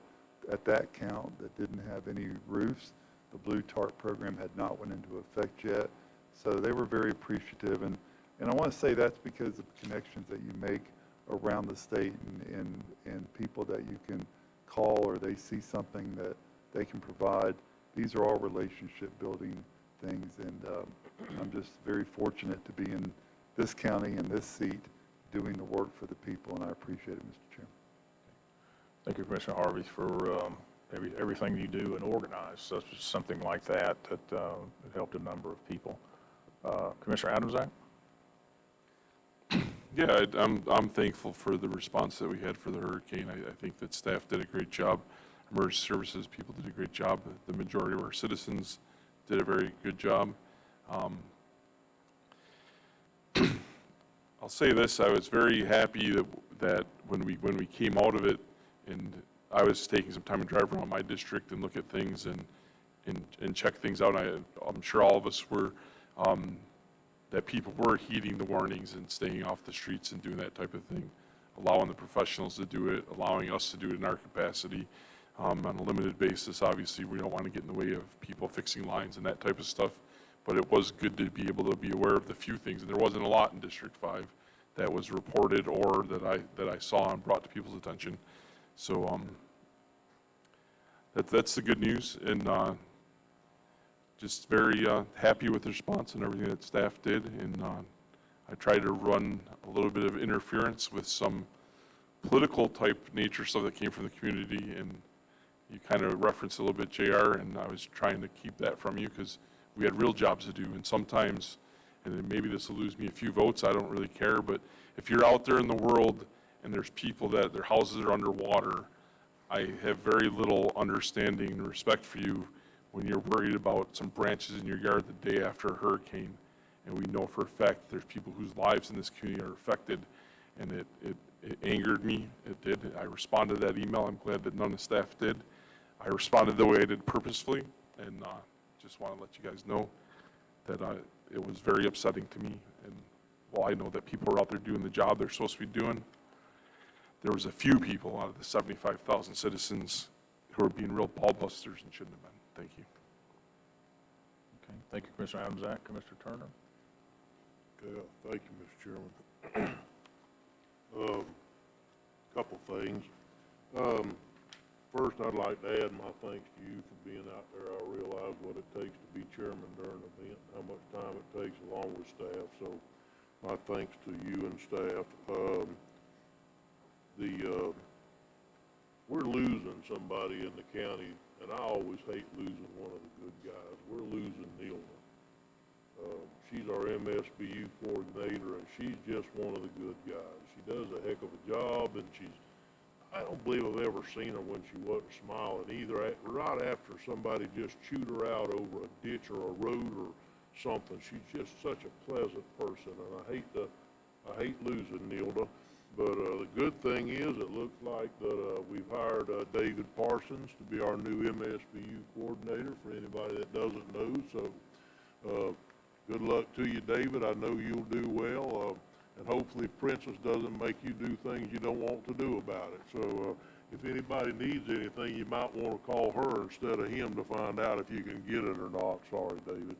at that count, that didn't have any roofs. The Blue Tarp program had not went into effect yet. So they were very appreciative. And I want to say that's because of connections that you make around the state and people that you can call, or they see something that they can provide. These are all relationship building things, and I'm just very fortunate to be in this county and this seat doing the work for the people, and I appreciate it, Mr. Chairman. Thank you, Commissioner Harvey, for everything you do and organize something like that that helped a number of people. Commissioner Adamczak? Yeah, I'm thankful for the response that we had for the hurricane. I think that staff did a great job. Emergency services people did a great job. The majority of our citizens did a very good job. I'll say this, I was very happy that when we came out of it, and I was taking some time to drive around my district and look at things and check things out. I'm sure all of us were, that people were heeding the warnings and staying off the streets and doing that type of thing, allowing the professionals to do it, allowing us to do it in our capacity on a limited basis. Obviously, we don't want to get in the way of people fixing lines and that type of stuff, but it was good to be able to be aware of the few things. And there wasn't a lot in District 5 that was reported or that I saw and brought to people's attention. So that's the good news, and just very happy with the response and everything that staff did. And I tried to run a little bit of interference with some political type nature stuff that came from the community, and you kind of referenced a little bit, JR, and I was trying to keep that from you because we had real jobs to do. And sometimes, and then maybe this will lose me a few votes, I don't really care, but if you're out there in the world and there's people that their houses are underwater, I have very little understanding and respect for you when you're worried about some branches in your yard the day after a hurricane. And we know for a fact there's people whose lives in this community are affected, and it angered me. It did. I responded to that email. I'm glad that none of the staff did. I responded the way I did purposefully, and just want to let you guys know that it was very upsetting to me. And while I know that people are out there doing the job they're supposed to be doing, there was a few people out of the 75,000 citizens who are being real ball busters and shouldn't have been. Thank you. Okay, thank you, Commissioner Adamsack. Commissioner Turner? Yeah, thank you, Mr. Chairman. Couple things. First, I'd like to add my thanks to you for being out there. I realize what it takes to be chairman during an event, how much time it takes along with staff, so my thanks to you and staff. We're losing somebody in the county, and I always hate losing one of the good guys. We're losing Neilma. She's our MSBU coordinator, and she's just one of the good guys. She does a heck of a job, and I don't believe I've ever seen her when she wasn't smiling either. Right after somebody just chewed her out over a ditch or a road or something, she's just such a pleasant person, and I hate losing Neilda. But the good thing is, it looks like that we've hired David Parsons to be our new MSBU coordinator, for anybody that doesn't know. So good luck to you, David. I know you'll do well, and hopefully Princess doesn't make you do things you don't want to do about it. So if anybody needs anything, you might want to call her instead of him to find out if you can get it or not. Sorry, David.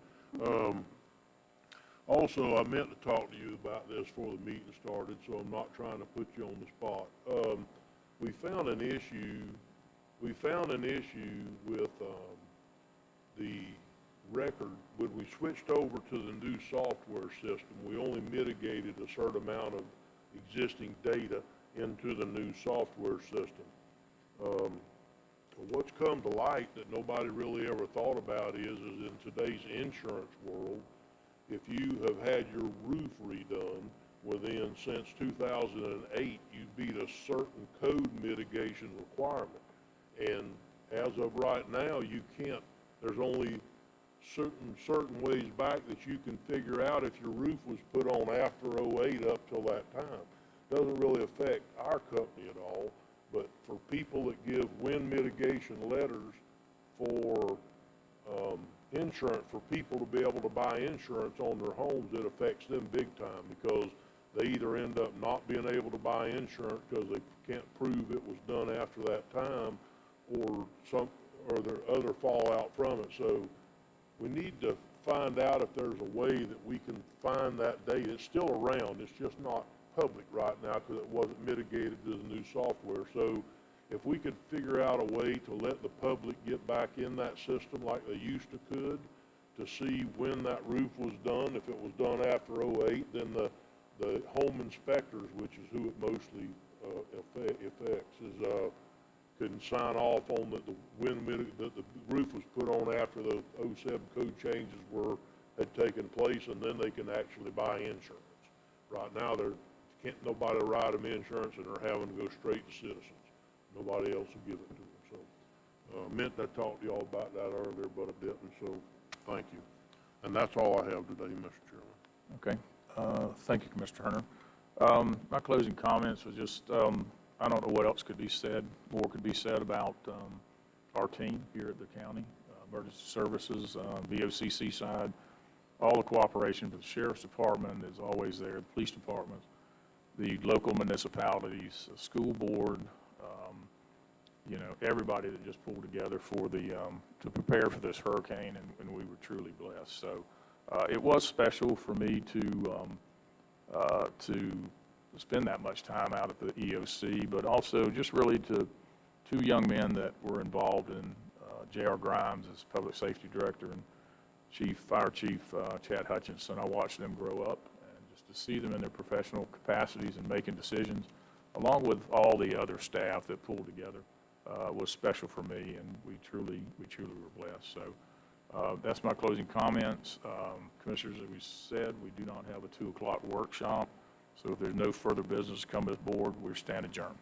Also, I meant to talk to you about this before the meeting started, so I'm not trying to put you on the spot. We found an issue with the record. When we switched over to the new software system, we only mitigated a certain amount of existing data into the new software system. What's come to light that nobody really ever thought about is in today's insurance world, if you have had your roof redone since 2008, you beat a certain code mitigation requirement. And as of right now, you can't, there's only certain ways back that you can figure out if your roof was put on after 08 up till that time. Doesn't really affect our company at all, but for people that give wind mitigation letters for insurance, for people to be able to buy insurance on their homes, it affects them big time, because they either end up not being able to buy insurance because they can't prove it was done after that time, or there other fallout from it. So we need to find out if there's a way that we can find that data. It's still around, it's just not public right now because it wasn't mitigated to the new software. So if we could figure out a way to let the public get back in that system like they used to see when that roof was done. If it was done after 08, then the home inspectors, which is who it mostly affects, can sign off on that the roof was put on after the 07 code changes had taken place, and then they can actually buy insurance. Right now, they're can't nobody write them insurance and they're having to go straight to Citizens. Nobody else will give it to them. So, meant I talked to y'all about that earlier, but I didn't, so thank you. And that's all I have today, Mr. Chairman. Okay. Thank you, Commissioner Turner. My closing comments was just, I don't know what else could be said, more could be said about our team here at the county, emergency services, BOCC side, all the cooperation with the Sheriff's Department is always there, the police department, the local municipalities, the school board, you know, everybody that just pulled together for the, to prepare for this hurricane, and we were truly blessed. So it was special for me to spend that much time out at the EOC, but also just really to two young men that were involved in J.R. Grimes as Public Safety Director and Fire Chief Chad Hutchinson. I watched them grow up, and just to see them in their professional capacities and making decisions, along with all the other staff that pulled together, was special for me, and we truly were blessed. So that's my closing comments. Commissioners, as we said, we do not have a 2 o'clock workshop, so if there's no further business to come to the board, we stand adjourned.